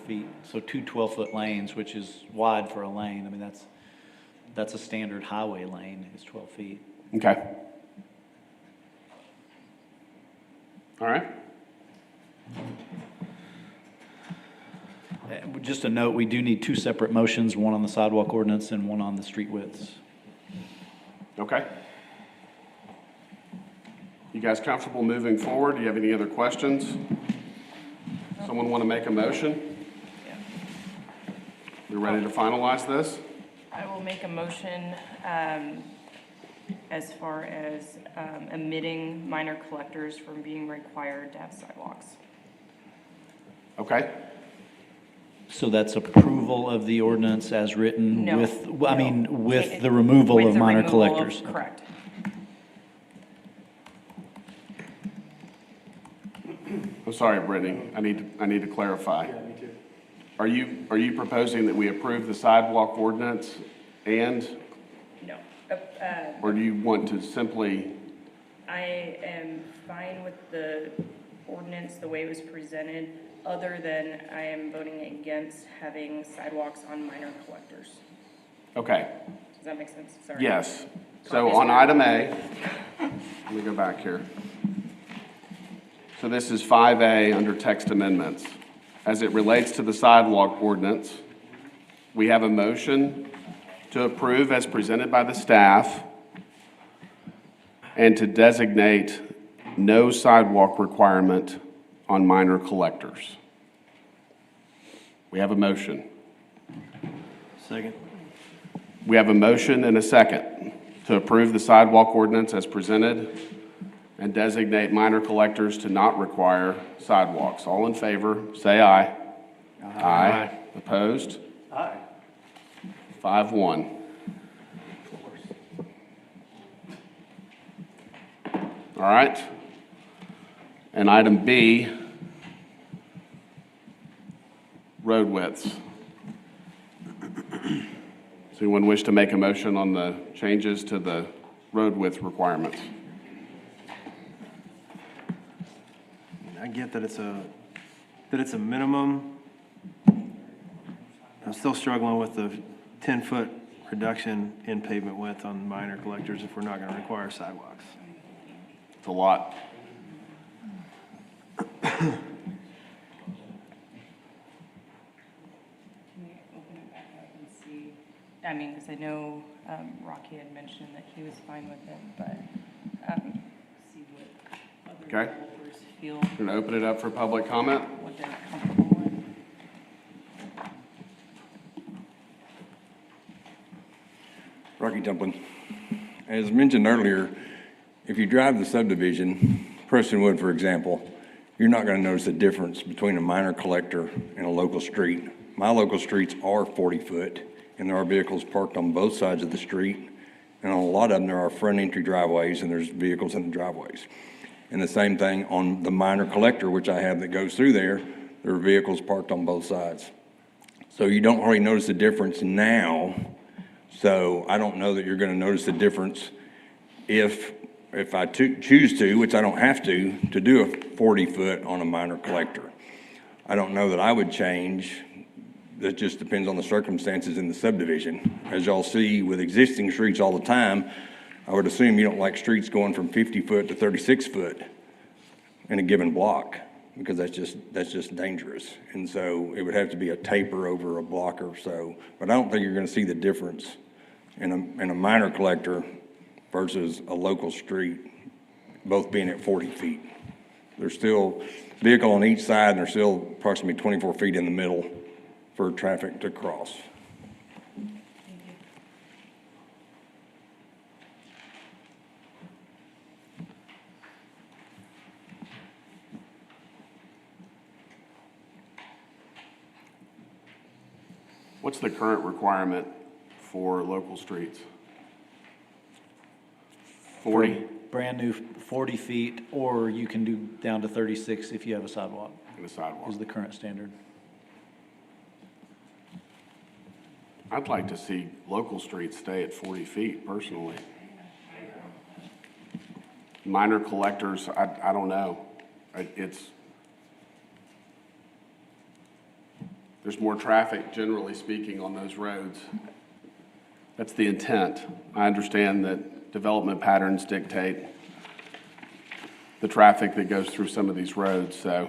D: feet. So two 12-foot lanes, which is wide for a lane. I mean, that's a standard highway lane, is 12 feet.
A: Okay. All right?
D: Just a note, we do need two separate motions, one on the sidewalk ordinance and one on the street widths.
A: Okay. You guys comfortable moving forward? Do you have any other questions? Someone want to make a motion? We ready to finalize this?
G: I will make a motion as far as omitting minor collectors from being required to have sidewalks.
A: Okay.
D: So that's approval of the ordinance as written
G: No,
D: with,
G: no.
D: I mean, with the removal
G: With
D: of
G: the
D: minor
G: removal of-
D: collectors.
G: Correct.
A: I'm sorry, Brittany, I need to clarify. Yeah, me too. Are you proposing that we approve the sidewalk ordinance and,
G: No.
A: or do you want to simply,
G: I am fine with the ordinance the way it was presented, other than I am voting against having sidewalks on minor collectors.
A: okay,
G: Does that make sense? Sorry.
A: yes. So on item A, let me go back here. So this is 5A under text amendments. As it relates to the sidewalk ordinance, we have a motion to approve as presented by the staff and to designate no sidewalk requirement on minor collectors. We have a motion.
B: Second.
A: We have a motion and a second to approve the sidewalk ordinance as presented and designate minor collectors to not require sidewalks. All in favor, say aye. Aye. Opposed?
B: Aye.
A: 5-1. All right. And item B, road widths. Does anyone wish to make a motion on the changes to the road width requirements?
B: I get that it's a minimum. I'm still struggling with the 10-foot reduction in pavement width on minor collectors if we're not gonna require sidewalks.
A: It's a lot.
G: Can we open it back up and see? I mean, because I know Rocky had mentioned that he was fine with it, but see what other
A: Okay.
G: developers feel,
A: Going to open it up for public comment.
G: what they're comfortable with.
F: Rocky Dumpling. As mentioned earlier, if you drive the subdivision, Prestonwood, for example, you're not going to notice a difference between a minor collector and a local street. My local streets are 40 foot, and there are vehicles parked on both sides of the street. And on a lot of them, there are front entry driveways, and there's vehicles in the driveways. And the same thing on the minor collector, which I have that goes through there, there are vehicles parked on both sides. So you don't really notice a difference now. So I don't know that you're gonna notice the difference if I choose to, which I don't have to do a 40-foot on a minor collector. I don't know that I would change. That just depends on the circumstances in the subdivision. As y'all see with existing streets all the time, I would assume you don't like streets going from 50 foot to 36 foot in a given block, because that's just dangerous. And so it would have to be a taper over a block or so. But I don't think you're gonna see the difference in a minor collector versus a local street, both being at 40 feet. There's still vehicle on each side, and there's still approximately 24 feet in the middle for traffic to cross.
A: What's the current requirement for local streets? 40
D: Brand new 40 feet, or you can do down to 36 if you have a sidewalk,
A: in a sidewalk?
D: is the current standard.
A: I'd like to see local streets stay at 40 feet personally. Minor collectors, I don't know. There's more traffic, generally speaking, on those roads. That's the intent. I understand that development patterns dictate the traffic that goes through some of these roads, so.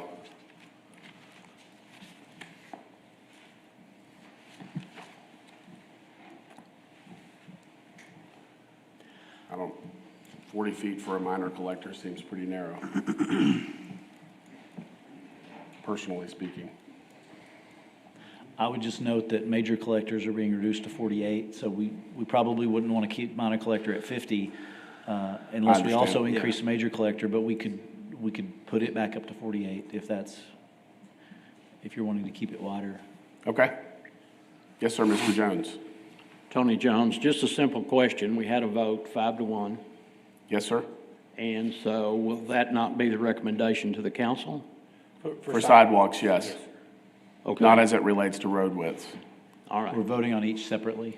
A: I don't, 40 feet for a minor collector seems pretty narrow, personally speaking.
D: I would just note that major collectors are being reduced to 48, so we probably wouldn't want to keep minor collector at 50 unless we also
A: understand,
D: increase major collector, but we could put it back up to 48 if you're wanting to keep it wider.
A: Okay. Yes, sir, Mr. Jones.
C: Tony Jones, just a simple question. We had a vote 5-1.
A: Yes, sir.
C: And so will that not be the recommendation to the council?
A: For sidewalks, yes.
C: Okay.
A: Not as it relates to road widths.
C: All right.
D: We're voting on each separately.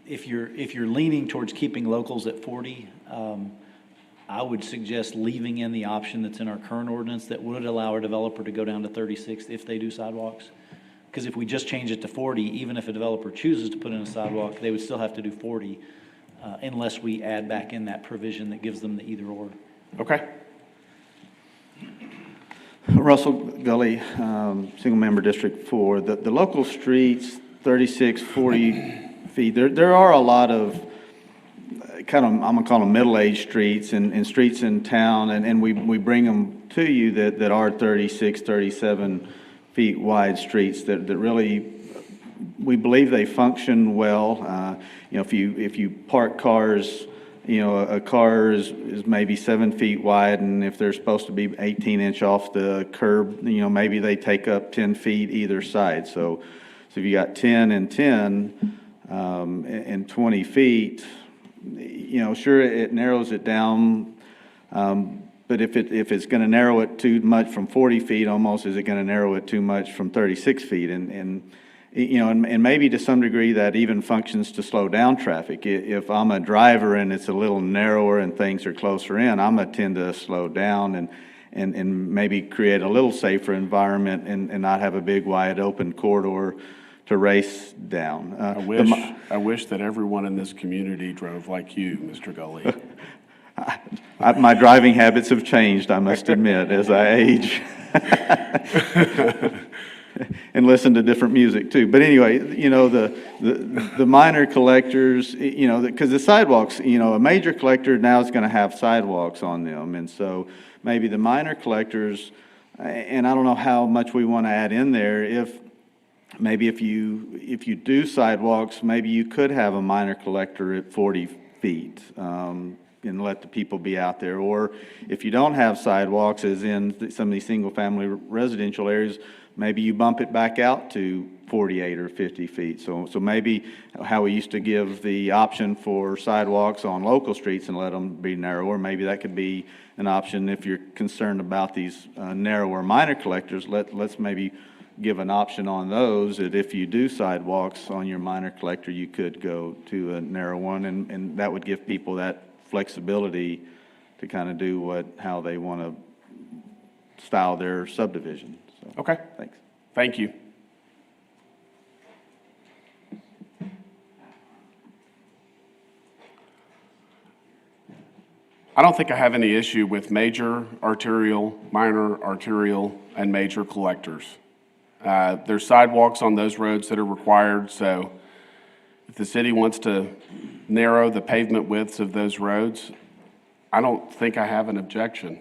D: If you're leaning towards keeping locals at 40, I would suggest leaving in the option that's in our current ordinance that would allow a developer to go down to 36 if they do sidewalks. Because if we just change it to 40, even if a developer chooses to put in a sidewalk, they would still have to do 40 unless we add back in that provision that gives them the either or.
A: Okay.
I: Russell Gully, single-member District 4. The local streets, 36, 40 feet, there are a lot of kind of, I'm going to call them middle-aged streets and streets in town, and we bring them to you that are 36, 37 feet wide streets that really, we believe they function well. You know, if you park cars, you know, a car is maybe 7 feet wide, and if they're supposed to be 18-inch off the curb, you know, maybe they take up 10 feet either side. So if you got 10 and 10 and 20 feet, you know, sure, it narrows it down. But if it's going to narrow it too much from 40 feet, almost, is it going to narrow it too much from 36 feet? And you know, and maybe to some degree that even functions to slow down traffic. If I'm a driver and it's a little narrower and things are closer in, I'm going to tend to slow down and maybe create a little safer environment and not have a big wide open corridor to race down.
A: I wish that everyone in this community drove like you, Mr. Gully.
I: My driving habits have changed, I must admit, as I age. And listen to different music too. But anyway, you know, the minor collectors, you know, because the sidewalks, you know, a major collector now is going to have sidewalks on them. And so maybe the minor collectors, and I don't know how much we want to add in there, if you do sidewalks, maybe you could have a minor collector at 40 feet. And let the people be out there. Or if you don't have sidewalks, as in some of these single-family residential areas, maybe you bump it back out to 48 or 50 feet. So maybe how we used to give the option for sidewalks on local streets and let them be narrower, maybe that could be an option if you're concerned about these narrower minor collectors. Let's maybe give an option on those, that if you do sidewalks on your minor collector, you could go to a narrow one, and that would give people that flexibility to kind of do how they want to style their subdivision. So,
A: Okay.
I: thanks.
A: Thank you. I don't think I have any issue with major arterial, minor arterial, and major collectors. There's sidewalks on those roads that are required, so if the city wants to narrow the pavement widths of those roads, I don't think I have an objection.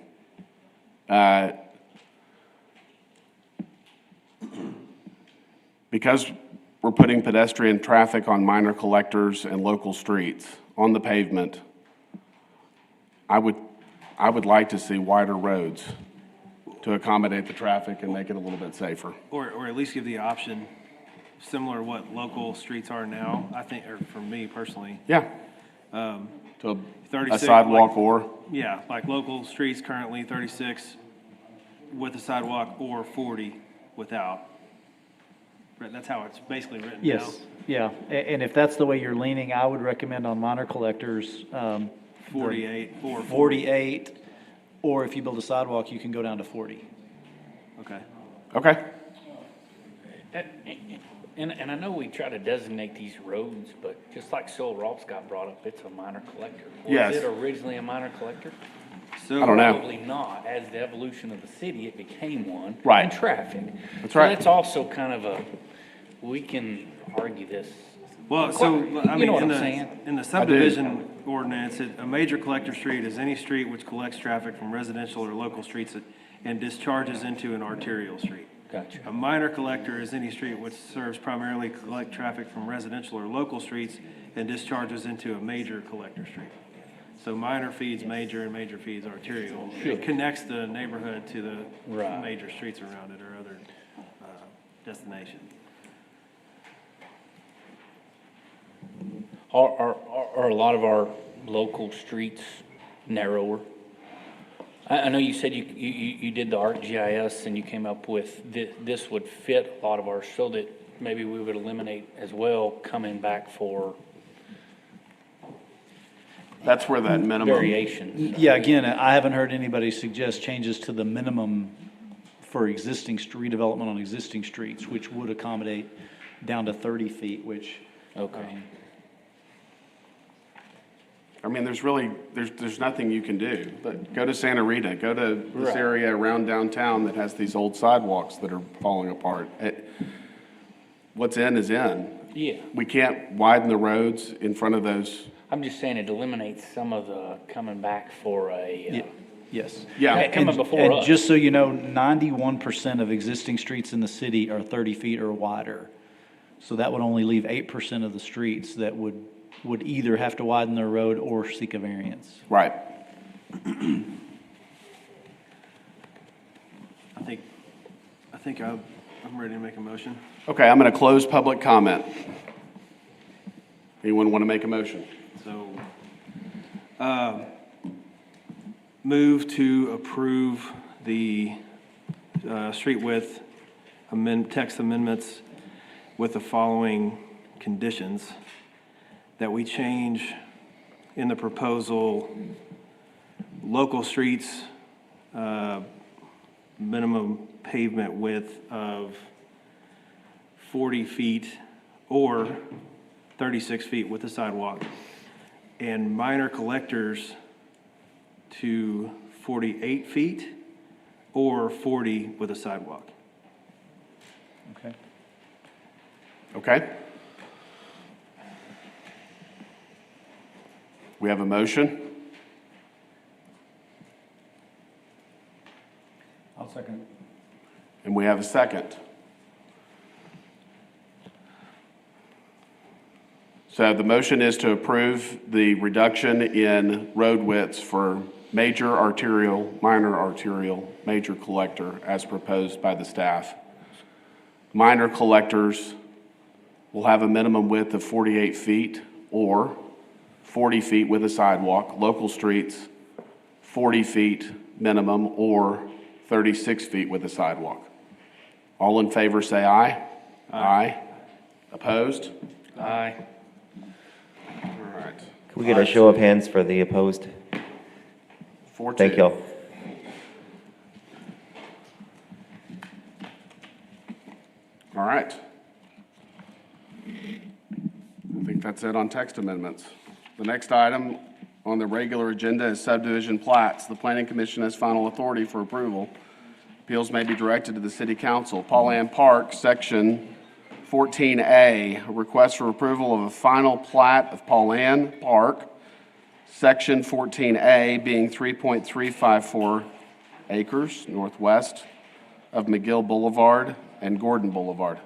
A: Because we're putting pedestrian traffic on minor collectors and local streets on the pavement, I would like to see wider roads to accommodate the traffic and make it a little bit safer.
B: Or at least give the option similar to what local streets are now, I think, or for me personally.
A: Yeah. To a
B: 36,
A: sidewalk
B: like,
A: or?
B: Yeah, like local streets currently 36 with a sidewalk or 40 without. Right, that's how it's basically written now.
D: Yes, yeah, and if that's the way you're leaning, I would recommend on minor collectors.
B: 48 or
D: 48, or if you build a sidewalk, you can go down to 40.
B: Okay.
A: Okay.
H: And I know we try to designate these roads, but just like Soul Ross got brought up, it's a minor collector.
A: Yes.
H: Was it originally a minor collector?
B: So
A: I don't know.
H: Probably not. As the evolution of the city, it became one.
A: Right.
H: And traffic.
A: That's
H: So
A: right.
H: that's also kind of we can argue this.
B: Well, so, I
H: You
B: mean,
H: know what
B: in
H: I'm
B: the,
H: saying?
B: in the subdivision ordinance, a major collector street is any street which collects traffic from residential or local streets and discharges into an arterial street.
H: Gotcha.
B: A minor collector is any street which serves primarily collect traffic from residential or local streets and discharges into a major collector street. So minor feeds major and major feeds arterial. It connects the neighborhood to the
H: Right.
B: major streets around it or other destination.
H: Are a lot of our local streets narrower? I know you said you did the ArcGIS and you came up with this would fit a lot of ours, so that maybe we would eliminate as well coming back for
A: That's where that minimum.
H: variations.
D: Yeah, again, I haven't heard anybody suggest changes to the minimum for existing redevelopment on existing streets, which would accommodate down to 30 feet, which.
H: Okay.
A: I mean, there's nothing you can do, but go to Santa Rita, go to this
H: Right.
A: area around downtown that has these old sidewalks that are falling apart. What's in is in.
H: Yeah,
A: We can't widen the roads in front of those.
H: I'm just saying it eliminates some of the coming back for a,
D: Yes.
A: Yeah.
H: coming before
D: And
H: us.
D: just so you know, 91% of existing streets in the city are 30 feet or wider. So that would only leave 8% of the streets that would either have to widen their road or seek a variance.
A: Right.
B: I think I'm ready to make a motion.
A: Okay, I'm going to close public comment. Anyone want to make a motion?
B: So, move to approve the street width text amendments with the following conditions. That we change in the proposal, local streets, minimum pavement width of 40 feet or 36 feet with a sidewalk, and minor collectors to 48 feet or 40 with a sidewalk.
D: Okay.
A: Okay. We have a motion.
E: I'll second.
A: And we have a second. So the motion is to approve the reduction in road widths for major arterial, minor arterial, major collector as proposed by the staff. Minor collectors will have a minimum width of 48 feet or 40 feet with a sidewalk. Local streets, 40 feet minimum or 36 feet with a sidewalk. All in favor say aye. Aye. Opposed?
H: Aye.
A: All right.
L: Can we get a show of hands for the opposed?
A: 4-2.
L: Thank you.
A: All right. I think that's it on text amendments. The next item on the regular agenda is subdivision plats. The Planning Commission has final authority for approval. Appeals may be directed to the City Council. Pauline Park, Section 14A, a request for approval of a final plat of Pauline Park, Section 14A being 3.354 acres northwest of McGill Boulevard and Gordon Boulevard.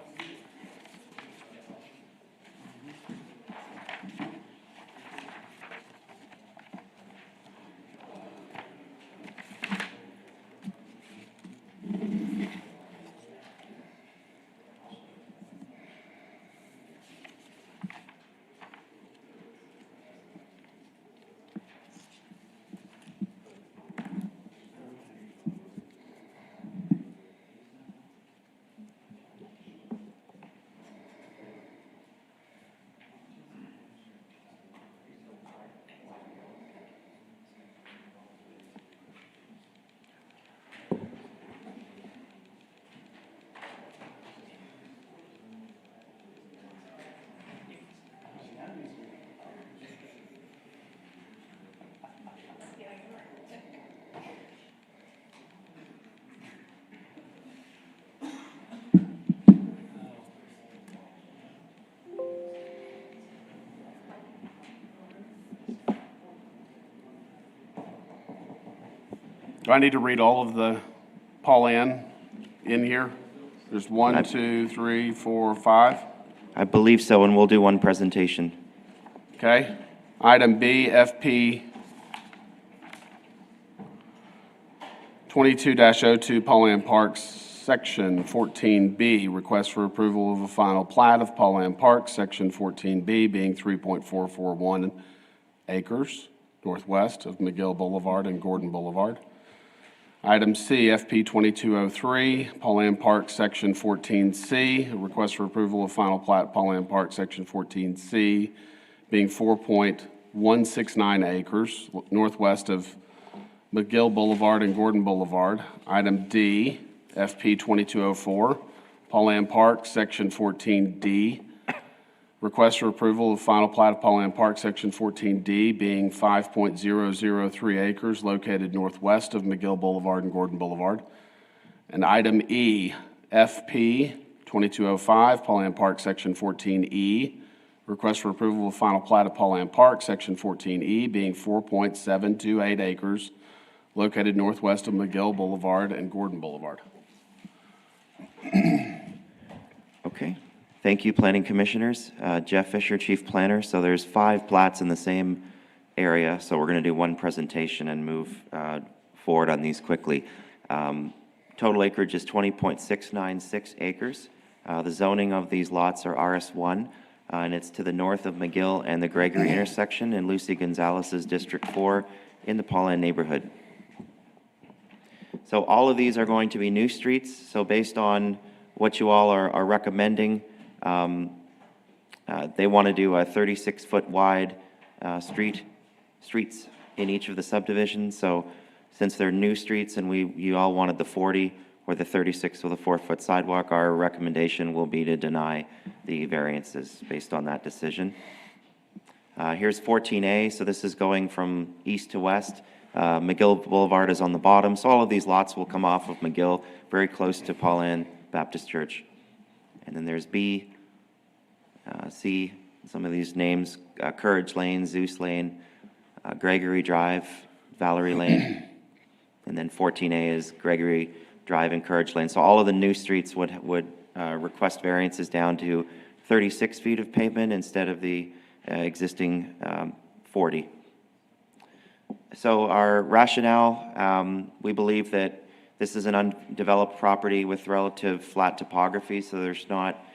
A: Do I need to read all of the Paul Ann in here? There's 1, 2, 3, 4, 5.
L: I believe so, and we'll do one presentation.
A: Okay. Item B, FP 22-02, Paul Ann Parks, Section 14B, request for approval of a final plat of Paul Ann Park, Section 14B, being 3.441 acres northwest of McGill Boulevard and Gordon Boulevard. Item C, FP 2203, Paul Ann Park, Section 14C, a request for approval of final plat, Paul Ann Park, Section 14C, being 4.169 acres northwest of McGill Boulevard and Gordon Boulevard. Item D, FP 2204, Paul Ann Park, Section 14D, request for approval of final plat of Paul Ann Park, Section 14D, being 5.003 acres located northwest of McGill Boulevard and Gordon Boulevard. And item E, FP 2205, Paul Ann Park, Section 14E, request for approval of final plat of Paul Ann Park, Section 14E, being 4.728 acres located northwest of McGill Boulevard and Gordon Boulevard.
L: Okay. Thank you, Planning Commissioners. Jeff Fisher, Chief Planner. So there's 5 plats in the same area, so we're going to do one presentation and move forward on these quickly. Total acreage is 20.696 acres. The zoning of these lots are RS1, and it's to the north of McGill and the Gregory intersection in Lucy Gonzalez's District 4 in the Paul Ann neighborhood. So all of these are going to be new streets. So based on what you all are recommending, they want to do a 36-foot wide streets in each of the subdivisions. So since they're new streets and you all wanted the 40 or the 36 with a 4-foot sidewalk, our recommendation will be to deny the variances based on that decision. Here's 14A. So this is going from east to west. McGill Boulevard is on the bottom. So all of these lots will come off of McGill, very close to Paul Ann Baptist Church. And then there's B, C, some of these names, Courage Lane, Zeus Lane, Gregory Drive, Valerie Lane, and then 14A is Gregory Drive and Courage Lane. So all of the new streets would request variances down to 36 feet of pavement instead of the existing 40. So our rationale, we believe that this is an undeveloped property with relative flat topography, so there's not,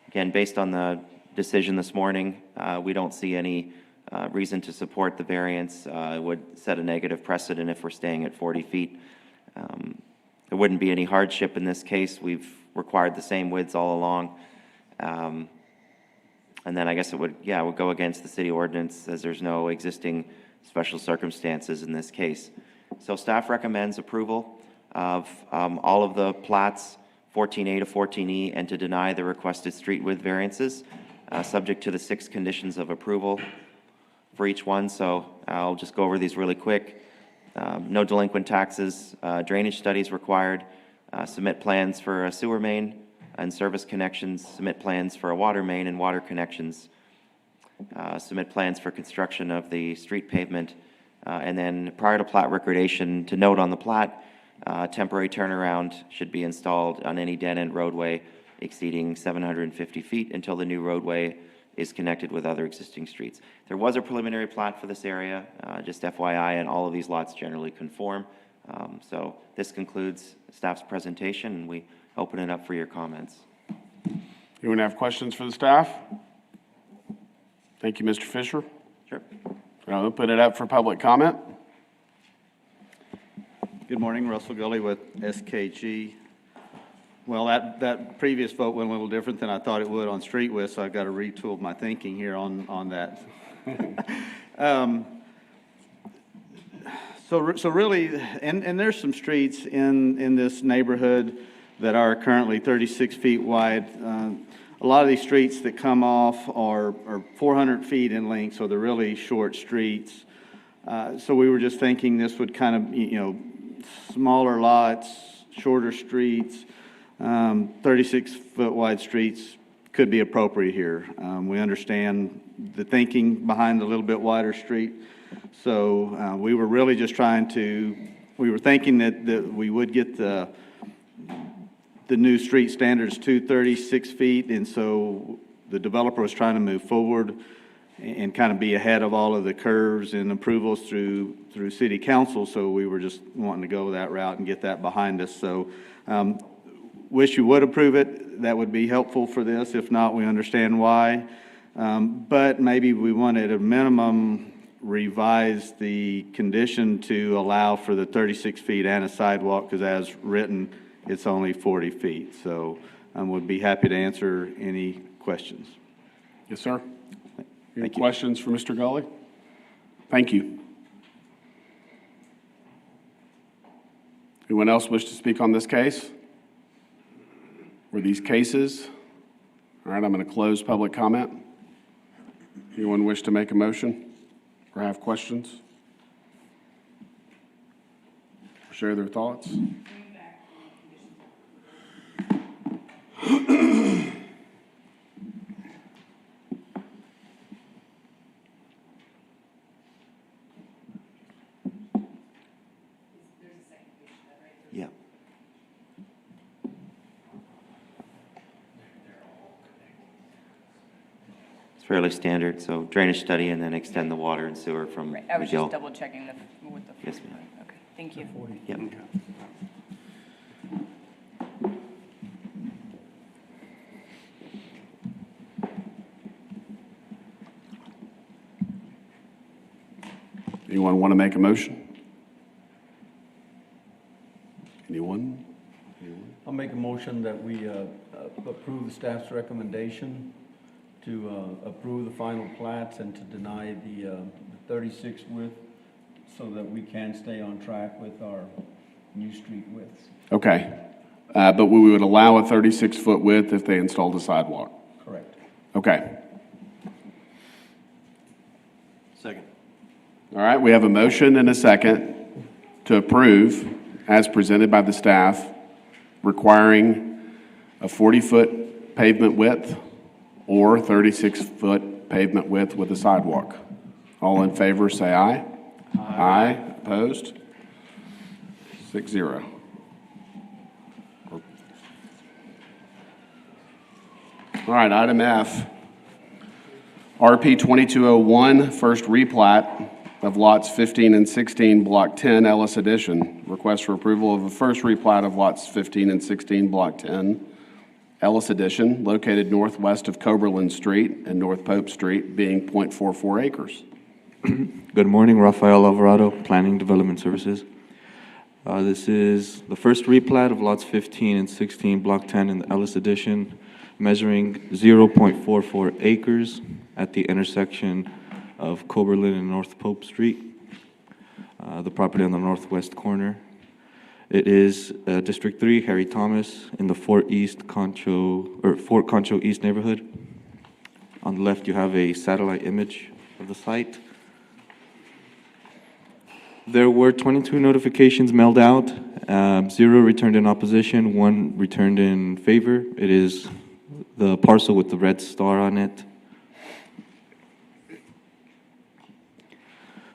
L: again, based on the decision this morning, we don't see any reason to support the variance. It would set a negative precedent if we're staying at 40 feet. There wouldn't be any hardship in this case. We've required the same widths all along. And then I guess it would go against the city ordinance as there's no existing special circumstances in this case. So staff recommends approval of all of the plats, 14A to 14E, and to deny the requested street width variances, subject to the 6 conditions of approval for each one. So I'll just go over these really quick. No delinquent taxes, drainage studies required, submit plans for a sewer main and service connections, submit plans for a water main and water connections, submit plans for construction of the street pavement, and then prior to plat recordation, to note on the plat, temporary turnaround should be installed on any dead-end roadway exceeding 750 feet until the new roadway is connected with other existing streets. There was a preliminary plat for this area, just FYI, and all of these lots generally conform. So this concludes staff's presentation, and we open it up for your comments.
A: Anyone have questions for the staff? Thank you, Mr. Fisher.
L: Sure.
A: I'll open it up for public comment.
I: Good morning, Russell Gully with SKG. Well, that previous vote went a little different than I thought it would on street width, so I've got to retool my thinking here on that. So really, and there's some streets in this neighborhood that are currently 36 feet wide. A lot of these streets that come off are 400 feet in length, so they're really short streets. So we were just thinking this would kind of, smaller lots, shorter streets, 36-foot wide streets could be appropriate here. We understand the thinking behind the little bit wider street. So we were really just trying to we were thinking that we would get the new street standards to 36 feet, and so the developer was trying to move forward and kind of be ahead of all of the curves and approvals through city council, so we were just wanting to go that route and get that behind us. So wish you would approve it. That would be helpful for this. If not, we understand why. But maybe we want at a minimum revise the condition to allow for the 36 feet and a sidewalk, because as written, it's only 40 feet. So I would be happy to answer any questions.
A: Yes, sir. Any
I: Thank you.
A: questions for Mr. Gully? Thank you. Anyone else wish to speak on this case? Or these cases? All right, I'm going to close public comment. Anyone wish to make a motion or have questions? Share their thoughts?
L: Yeah. It's fairly standard, so drainage study and then extend the water and sewer from
G: I was
L: McGill.
G: just double checking with the.
L: Yes, ma'am.
G: Okay, thank you.
L: Yep.
A: Anyone want to make a motion? Anyone?
E: I'll make a motion that we approve the staff's recommendation to approve the final plats and to deny the 36 width so that we can stay on track with our new street widths.
A: Okay. But we would allow a 36-foot width if they installed a sidewalk.
E: Correct.
A: Okay.
B: Second.
A: All right, we have a motion and a second to approve, as presented by the staff, requiring a 40-foot pavement width or 36-foot pavement width with a sidewalk. All in favor, say aye. Aye. Opposed? 6-0. All right, item F. RP 2201, first replat of lots 15 and 16, Block 10, Ellis Addition. Request for approval of a first replat of lots 15 and 16, Block 10, Ellis Addition, located northwest of Coberland Street and North Pope Street, being .44 acres.
M: Good morning, Rafael Alvarado, Planning Development Services. This is the first replat of lots 15 and 16, Block 10 in the Ellis Addition, measuring 0.44 acres at the intersection of Coberland and North Pope Street, the property on the northwest corner. It is District 3, Harry Thomas, in the Fort Concho East neighborhood. On the left, you have a satellite image of the site. There were 22 notifications mailed out, 0 returned in opposition, 1 returned in favor. It is the parcel with the red star on it.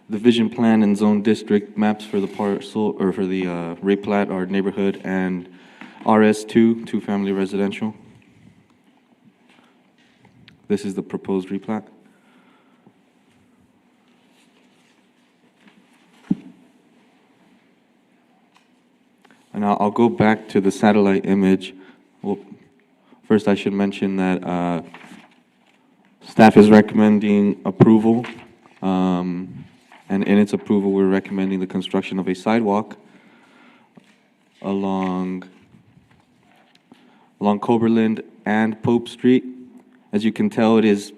M: The vision plan and zone district maps for the parcel, or for the replat, are neighborhood and RS2, two-family residential. This is the proposed replat. And I'll go back to the satellite image. Well, first I should mention that staff is recommending approval. And in its approval, we're recommending the construction of a sidewalk along Coberland and Pope Street. As you can tell, it is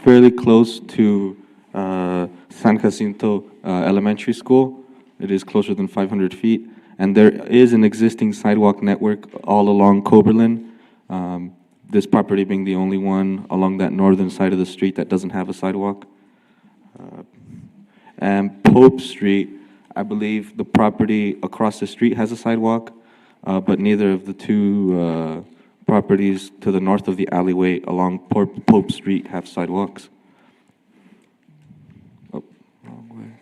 M: fairly close to San Jacinto Elementary School. It is closer than 500 feet. And there is an existing sidewalk network all along Coberland, this property being the only one along that northern side of the street that doesn't have a sidewalk. And Pope Street, I believe the property across the street has a sidewalk, but neither of the two properties to the north of the alleyway along Pope Street have sidewalks. Oh, wrong way.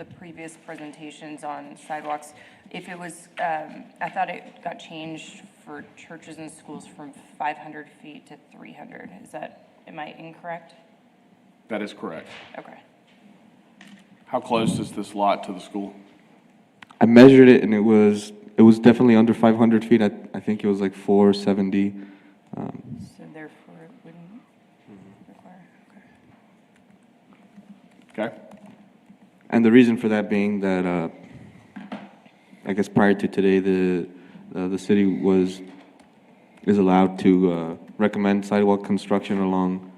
G: the previous presentations on sidewalks. If it was, I thought it got changed for churches and schools from 500 feet to 300. Am I incorrect?
A: That is correct.
G: Okay.
A: How close is this lot to the school?
M: I measured it and it was definitely under 500 feet. I think it was like 470.
G: So therefore it wouldn't require, okay.
A: Okay.
M: And the reason for that being that, I guess prior to today, the city is allowed to recommend sidewalk construction along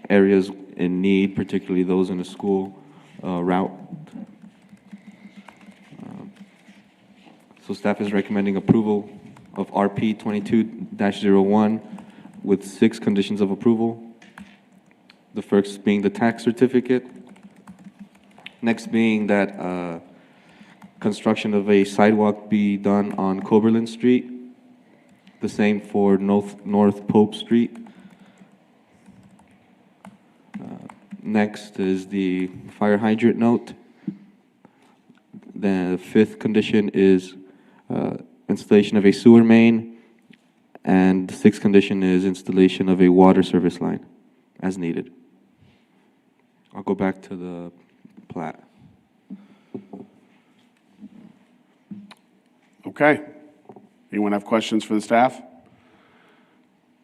M: areas in need, particularly those in a school route. So staff is recommending approval of RP 22-01 with 6 conditions of approval. The first being the tax certificate. Next being that construction of a sidewalk be done on Coberland Street. The same for North Pope Street. Next is the fire hydrant note. The 5th condition is installation of a sewer main. And the 6th condition is installation of a water service line as needed. I'll go back to the plat.
A: Okay. Anyone have questions for the staff?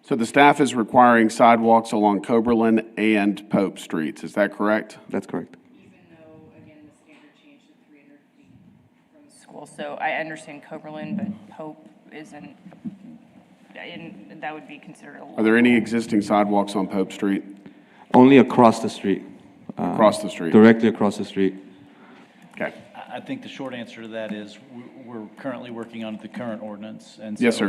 A: So the staff is requiring sidewalks along Coberland and Pope Streets. Is that correct?
M: That's correct.
G: Even though, again, the standard changed to 300 feet from the school. So I understand Coberland, but Pope isn't, and that would be considered a lot.
A: Are there any existing sidewalks on Pope Street?
M: Only across the street.
A: Across the street?
M: Directly across the street.
A: Okay.
D: I think the short answer to that is we're currently working on the current ordinance. And
A: Yes,
D: so,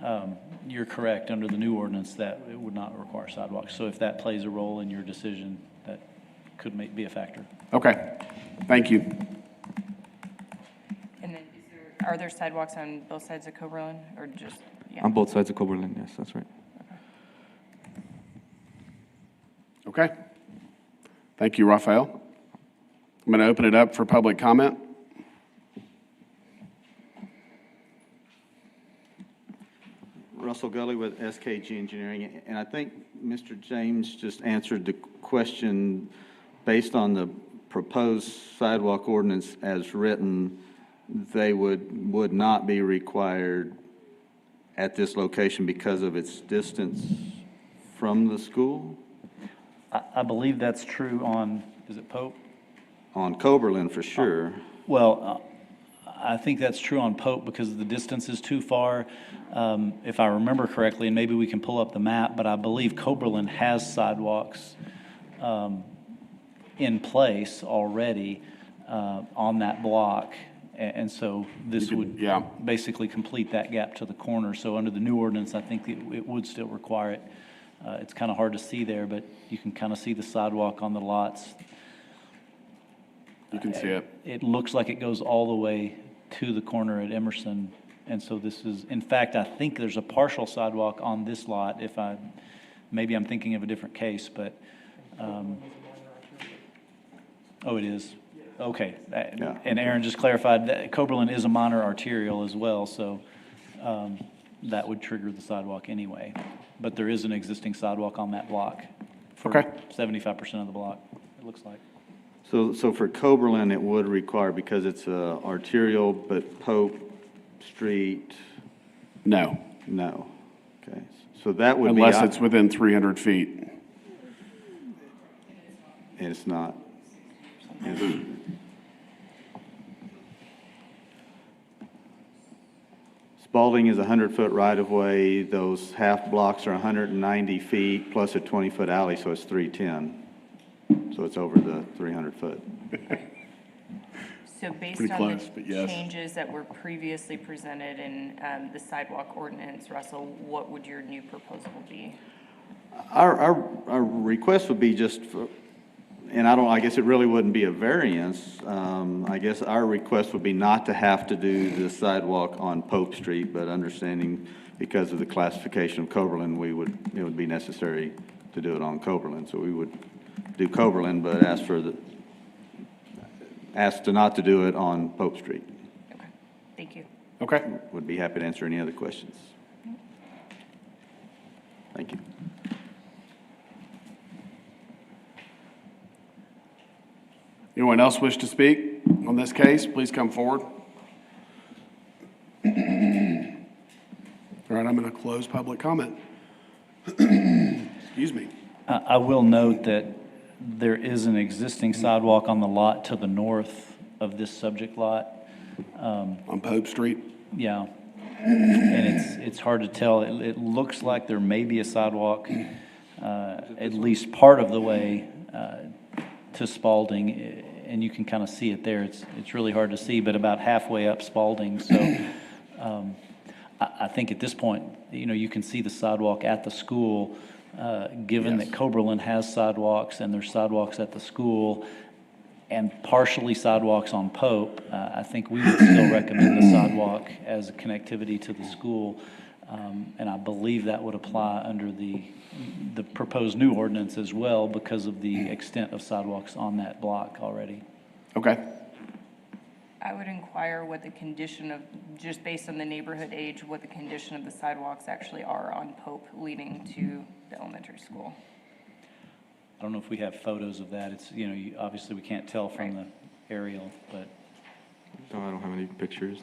A: sir.
D: You're correct, under the new ordinance, that it would not require sidewalks. So if that plays a role in your decision, that could be a factor.
A: Okay. Thank you.
G: And then are there sidewalks on both sides of Coberland or just, yeah?
M: On both sides of Coberland, yes, that's right.
A: Okay. Thank you, Raphael. I'm going to open it up for public comment.
I: Russell Gully with SKG Engineering, and I think Mr. James just answered the question based on the proposed sidewalk ordinance as written. They would not be required at this location because of its distance from the school?
D: I believe that's true on, is it Pope?
I: On Coberland, for sure.
D: Well, I think that's true on Pope because the distance is too far. If I remember correctly, and maybe we can pull up the map, but I believe Coberland has sidewalks in place already on that block. And so this would basically complete that gap to the corner. So under the new ordinance, I think it would still require it. It's kind of hard to see there, but you can kind of see the sidewalk on the lots.
A: You can see it.
D: It looks like it goes all the way to the corner at Emerson. And so this is, in fact, I think there's a partial sidewalk on this lot. Maybe I'm thinking of a different case, but, oh, it is. Okay. And Aaron just clarified that Coberland is a minor arterial as well, so that would trigger the sidewalk anyway. But there is an existing sidewalk on that block for 75% of the block, it looks like.
I: So for Coberland, it would require, because it's arterial, but Pope Street?
A: No.
I: No. Okay. So that would be...
A: Unless it's within 300 feet.
I: And it's not. Spalding is a 100-foot right-of-way. Those half blocks are 190 feet plus a 20-foot alley, so it's 310. So it's over the 300-foot.
G: So based
A: Pretty
G: on
A: close,
G: the
A: but yes.
G: changes that were previously presented in the sidewalk ordinance, Russell, what would your new proposal be?
I: Our request would be just for, and I guess it really wouldn't be a variance. I guess our request would be not to have to do the sidewalk on Pope Street, but understanding because of the classification of Coberland, it would be necessary to do it on Coberland. So we would do Coberland, but ask for asked to not to do it on Pope Street.
G: Okay, thank you.
A: Okay.
I: Would be happy to answer any other questions. Thank you.
A: Anyone else wish to speak on this case? Please come forward. All right, I'm going to close public comment. Excuse me.
D: I will note that there is an existing sidewalk on the lot to the north of this subject lot.
A: On Pope Street?
D: Yeah, and it's hard to tell. It looks like there may be a sidewalk, at least part of the way to Spalding, and you can kind of see it there. It's really hard to see, but about halfway up Spalding. So I think at this point, you can see the sidewalk at the school, given that Coberland has sidewalks and there's sidewalks at the school and partially sidewalks on Pope. I think we would still recommend the sidewalk as a connectivity to the school. And I believe that would apply under the proposed new ordinance as well because of the extent of sidewalks on that block already.
A: Okay.
G: I would inquire what the condition of, just based on the neighborhood age, what the condition of the sidewalks actually are on Pope leading to the elementary school.
D: I don't know if we have photos of that. It's, obviously we can't tell from the aerial, but.
M: No, I don't have any pictures.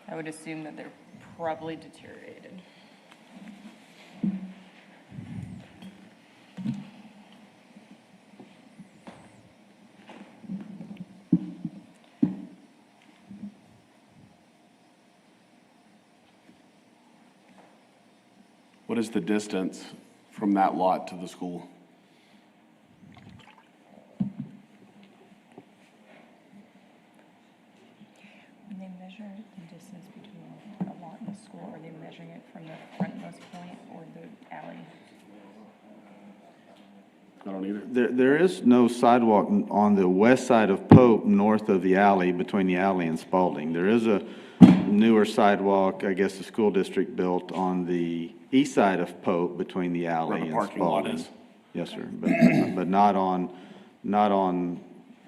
G: I would assume that they're probably deteriorated.
A: What is the distance from that lot to the school?
G: When they measure the distance between a lot and a school, are they measuring it from the frontmost point or the alley?
A: I don't either.
I: There is no sidewalk on the west side of Pope north of the alley, between the alley and Spalding. There is a newer sidewalk, I guess the school district built on the east side of Pope between the alley
A: Where the
I: and
A: parking lot
I: Spalding.
A: is.
I: Yes, sir, but not on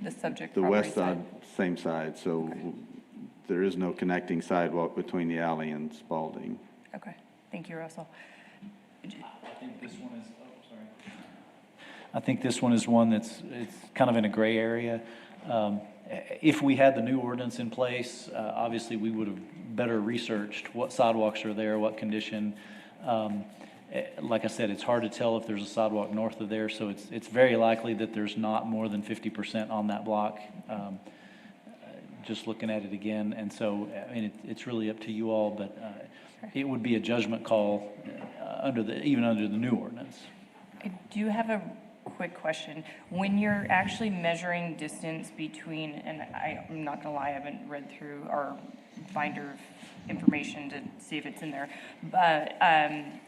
G: The subject
I: the
G: property
I: west side, same side. So there is no connecting sidewalk between the alley and Spalding.
G: Okay, thank you, Russell.
D: I think this one is, I think this one is one it's kind of in a gray area. If we had the new ordinance in place, obviously we would have better researched what sidewalks are there, what condition. Like I said, it's hard to tell if there's a sidewalk north of there, so it's very likely that there's not more than 50% on that block. Just looking at it again, and so I mean it's really up to you all, but it would be a judgment call even under the new ordinance.
G: I do have a quick question. When you're actually measuring distance between, and I'm not gonna lie, I haven't read through our binder of information to see if it's in there, but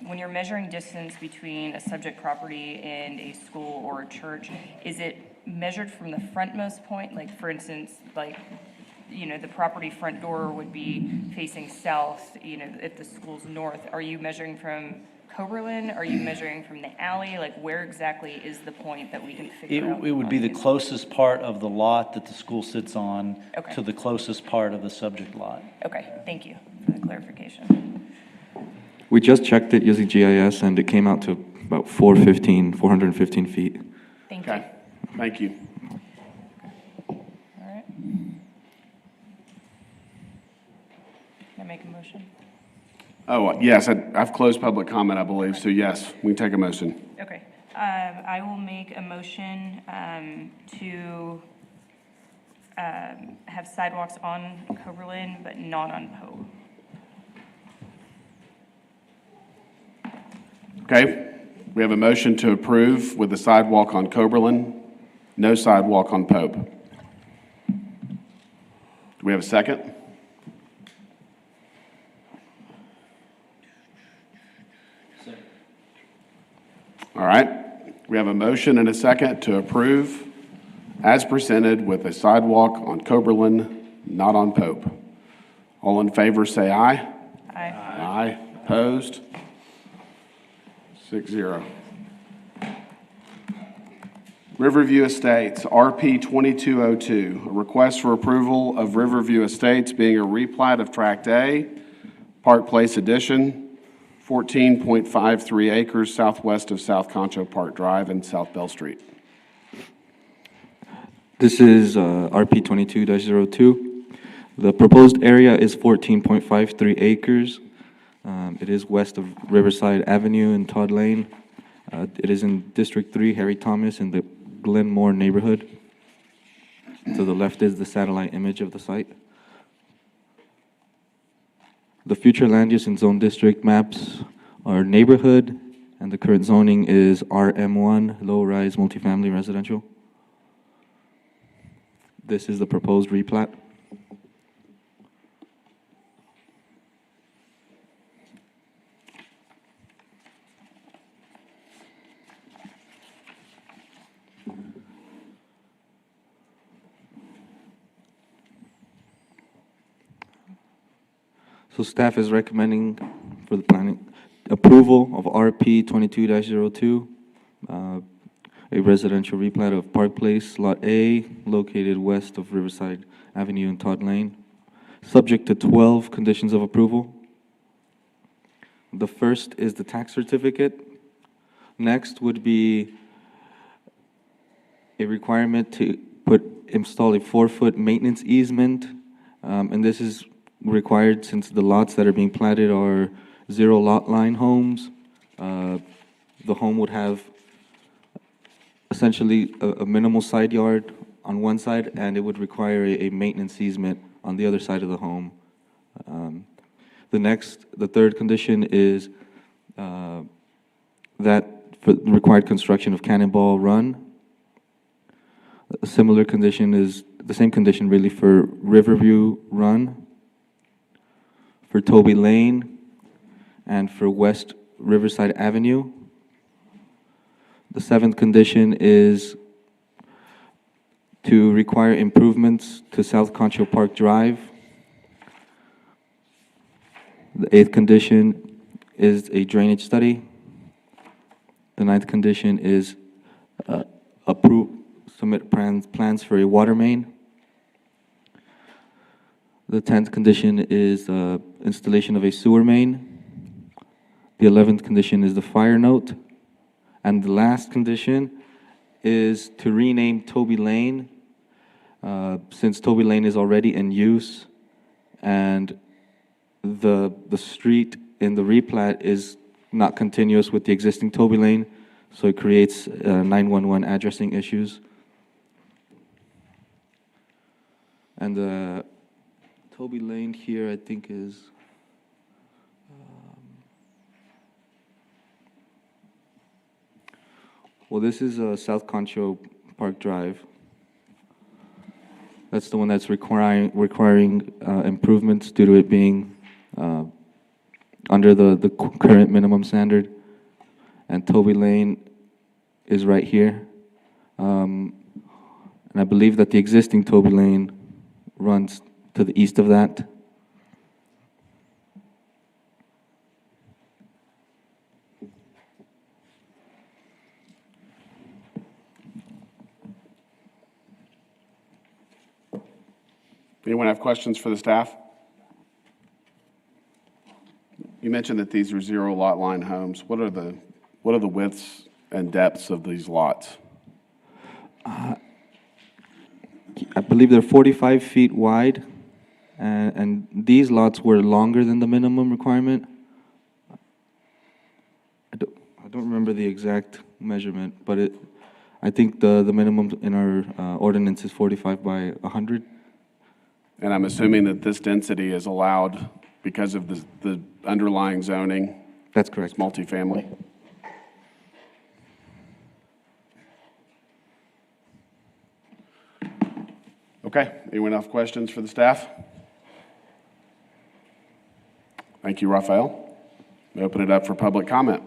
G: when you're measuring distance between a subject property and a school or a church, is it measured from the frontmost point? Like, for instance, the property front door would be facing south, if the school's north. Are you measuring from Coberland? Are you measuring from the alley? Like, where exactly is the point that we can figure out?
D: It would be the closest part of the lot that the school sits on
G: Okay.
D: to the closest part of the subject lot.
G: Okay, thank you for the clarification.
M: We just checked it using GIS and it came out to about 415 feet.
G: Thank you.
A: Okay, thank you.
G: All right. Can I make a motion?
A: Oh, yes, I've closed public comment, I believe, so yes, we can take a motion.
G: Okay. I will make a motion to have sidewalks on Coberland, but not on Pope.
A: Okay, we have a motion to approve with the sidewalk on Coberland, no sidewalk on Pope. Do we have a second? All right, we have a motion and a second to approve as presented with a sidewalk on Coberland, not on Pope. All in favor, say aye.
G: Aye.
A: Aye. Opposed? 6-0. Riverview Estates, RP 2202, a request for approval of Riverview Estates being a replat of Tract A, Park Place Addition, 14.53 acres southwest of South Concho Park Drive and South Bell Street.
M: This is RP 22-02. The proposed area is 14.53 acres. It is west of Riverside Avenue and Todd Lane. It is in District 3, Harry Thomas, in the Glenmore neighborhood. To the left is the satellite image of the site. The future land use and zone district maps are neighborhood, and the current zoning is RM1, low-rise multifamily residential. This is the proposed replat. So staff is recommending for the planning approval of RP 22-02, a residential replat of Park Place, Lot A, located west of Riverside Avenue and Todd Lane, subject to 12 conditions of approval. The first is the tax certificate. Next would be a requirement to install a 4-foot maintenance easement, and this is required since the lots that are being platted are 0 lot line homes. The home would have essentially a minimal side yard on one side, and it would require a maintenance easement on the other side of the home. The third condition is that for the required construction of Cannonball Run. A similar condition is the same condition really for Riverview Run, for Toby Lane, and for West Riverside Avenue. The 7th condition is to require improvements to South Concho Park Drive. The 8th condition is a drainage study. The 9th condition is submit plans for a water main. The 10th condition is installation of a sewer main. The 11th condition is the fire note. And the last condition is to rename Toby Lane, since Toby Lane is already in use, and the street in the replat is not continuous with the existing Toby Lane, so it creates 911 addressing issues. And the Toby Lane here, I think, is well, this is South Concho Park Drive. That's the one that's requiring improvements due to it being under the current minimum standard. And Toby Lane is right here. And I believe that the existing Toby Lane runs to the east of that.
A: Anyone have questions for the staff? You mentioned that these are 0 lot line homes. What are the widths and depths of these lots?
M: I believe they're 45 feet wide, and these lots were longer than the minimum requirement. I don't remember the exact measurement, but I think the minimum in our ordinance is 45 by 100.
A: And I'm assuming that this density is allowed because of the underlying zoning?
M: That's correct.
A: It's multifamily? Okay, anyone have questions for the staff? Thank you, Raphael. We open it up for public comment.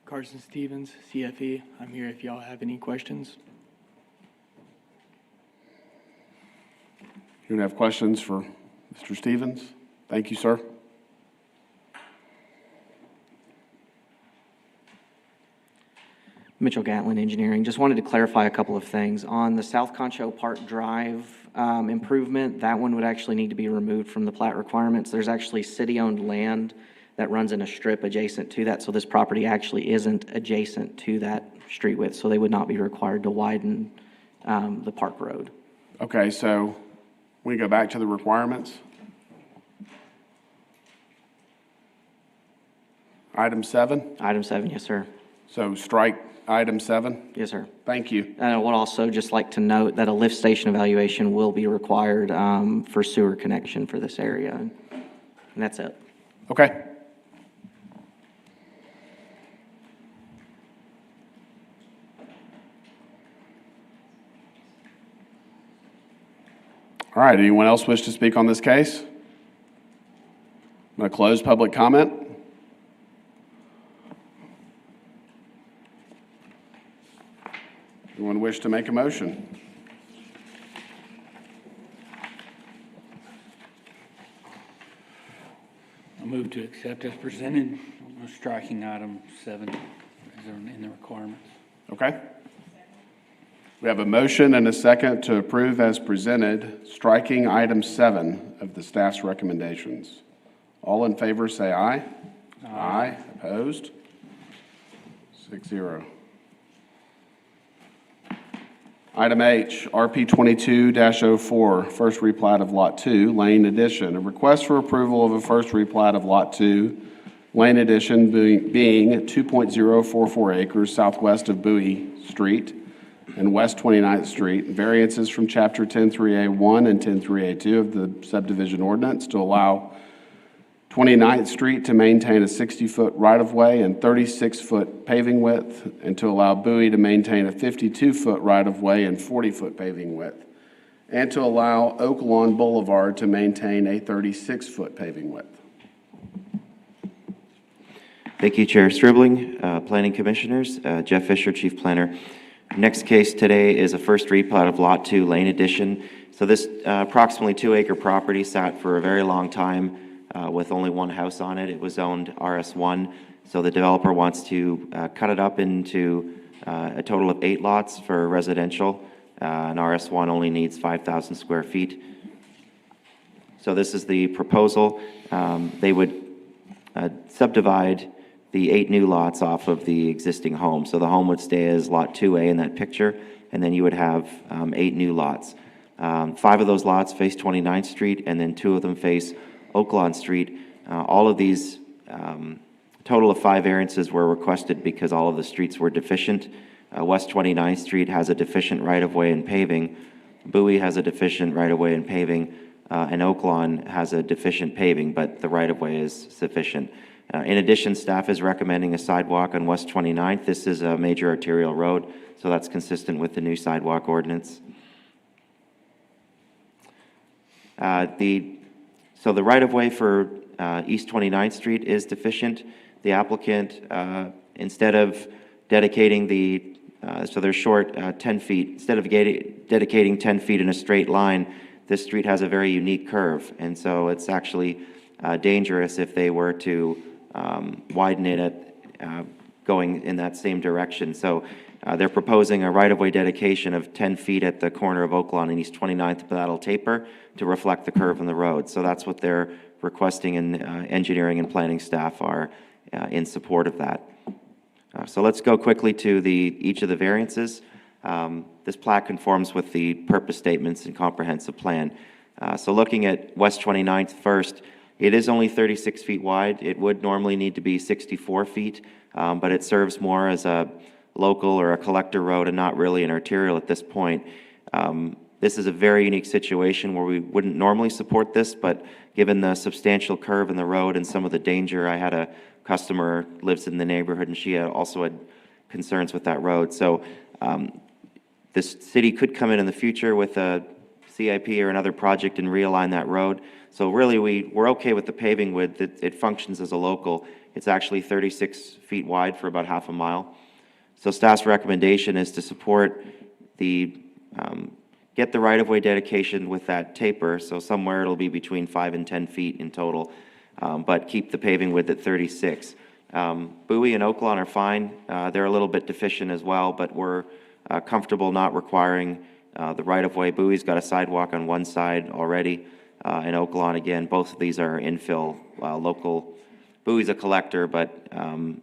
N: Carson Stevens, CFE. I'm here if y'all have any questions.
A: Anyone have questions for Mr. Stevens? Thank you, sir.
K: Mitchell Gatlin Engineering. Just wanted to clarify a couple of things. On the South Concho Park Drive improvement, that one would actually need to be removed from the plat requirements. There's actually city-owned land that runs in a strip adjacent to that, so this property actually isn't adjacent to that street width, so they would not be required to widen the park road.
A: Okay, so we go back to the requirements. Item 7?
K: Item 7, yes, sir.
A: So strike item 7?
K: Yes, sir.
A: Thank you.
K: And I would also just like to note that a lift station evaluation will be required for sewer connection for this area. And that's it.
A: Okay. All right, anyone else wish to speak on this case? I'm going to close public comment. Anyone wish to make a motion?
H: I move to accept as presented, striking item 7 in the requirements.
A: Okay. We have a motion and a second to approve as presented, striking item 7 of the staff's recommendations. All in favor, say aye. Aye. Opposed? 6-0. Item H, RP 22-04, first replat of Lot 2, Lane Addition. A request for approval of a first replat of Lot 2, Lane Addition being 2.044 acres southwest of Bowie Street and West 29th Street. Variances from Chapter 103A1 and 103A2 of the subdivision ordinance to allow 29th Street to maintain a 60-foot right-of-way and 36-foot paving width, and to allow Bowie to maintain a 52-foot right-of-way and 40-foot paving width, and to allow Oak Lawn Boulevard to maintain a 36-foot paving width.
L: Thank you, Chair Stribling, Planning Commissioners, Jeff Fisher, Chief Planner. Next case today is a first replat of Lot 2, Lane Addition. So this approximately 2-acre property sat for a very long time with only one house on it. It was zoned RS1, so the developer wants to cut it up into a total of 8 lots for residential. And RS1 only needs 5,000 square feet. So this is the proposal. They would subdivide the 8 new lots off of the existing home. So the home would stay as Lot 2A in that picture, and then you would have 8 new lots. 5 of those lots face 29th Street, and then 2 of them face Oak Lawn Street. All of these, total of 5 variances were requested because all of the streets were deficient. West 29th Street has a deficient right-of-way and paving. Bowie has a deficient right-of-way and paving, and Oak Lawn has a deficient paving, but the right-of-way is sufficient. In addition, staff is recommending a sidewalk on West 29th. This is a major arterial road, so that's consistent with the new sidewalk ordinance. So the right-of-way for East 29th Street is deficient. The applicant, instead of dedicating so they're short 10 feet, instead of dedicating 10 feet in a straight line, this street has a very unique curve, and so it's actually dangerous if they were to widen it going in that same direction. So they're proposing a right-of-way dedication of 10 feet at the corner of Oak Lawn and East 29th, but that'll taper to reflect the curve in the road. So that's what they're requesting, and engineering and planning staff are in support of that. So let's go quickly to each of the variances. This plat conforms with the purpose statements and comprehensive plan. So looking at West 29th first, it is only 36 feet wide. It would normally need to be 64 feet, but it serves more as a local or a collector road and not really an arterial at this point. This is a very unique situation where we wouldn't normally support this, but given the substantial curve in the road and some of the danger, I had a customer lives in the neighborhood, and she also had concerns with that road. So this city could come in the future with a CIP or another project and realign that road. So really, we're okay with the paving width. It functions as a local. It's actually 36 feet wide for about half a mile. So staff's recommendation is to support get the right-of-way dedication with that taper, so somewhere it'll be between 5 and 10 feet in total, but keep the paving width at 36. Bowie and Oaklawn are fine. They're a little bit deficient as well, but we're comfortable not requiring the right-of-way. Bowie's got a sidewalk on one side already, and Oaklawn, again, both of these are infill, local. Bowie's a collector, but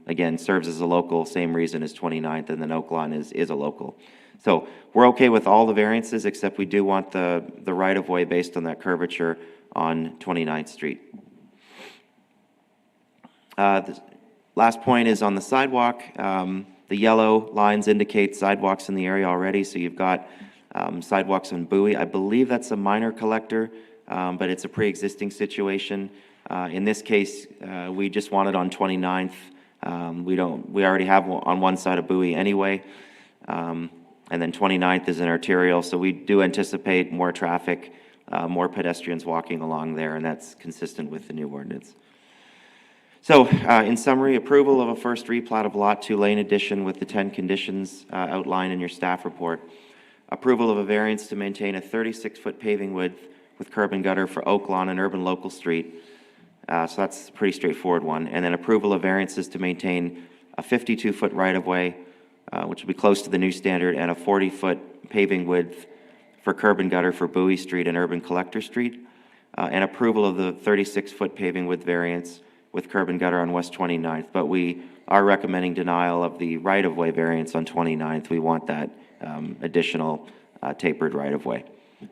L: again, serves as a local, same reason as 29th, and then Oaklawn is a local. So we're okay with all the variances, except we do want the right-of-way based on that curvature on 29th Street. The last point is on the sidewalk. The yellow lines indicate sidewalks in the area already, so you've got sidewalks on Bowie. I believe that's a minor collector, but it's a pre-existing situation. In this case, we just want it on 29th. We already have one on one side of Bowie anyway. And then 29th is an arterial, so we do anticipate more traffic, more pedestrians walking along there, and that's consistent with the new ordinance. So, in summary, approval of a first replat of Lot 2 lane addition with the 10 conditions outlined in your staff report. Approval of a variance to maintain a 36-foot paving width with curb and gutter for Oaklawn and Urban Local Street. So that's a pretty straightforward one. And then approval of variances to maintain a 52-foot right-of-way, which will be close to the new standard, and a 40-foot paving width for curb and gutter for Bowie Street and Urban Collector Street. And approval of the 36-foot paving width variance with curb and gutter on West 29th. But we are recommending denial of the right-of-way variance on 29th. We want that additional tapered right-of-way.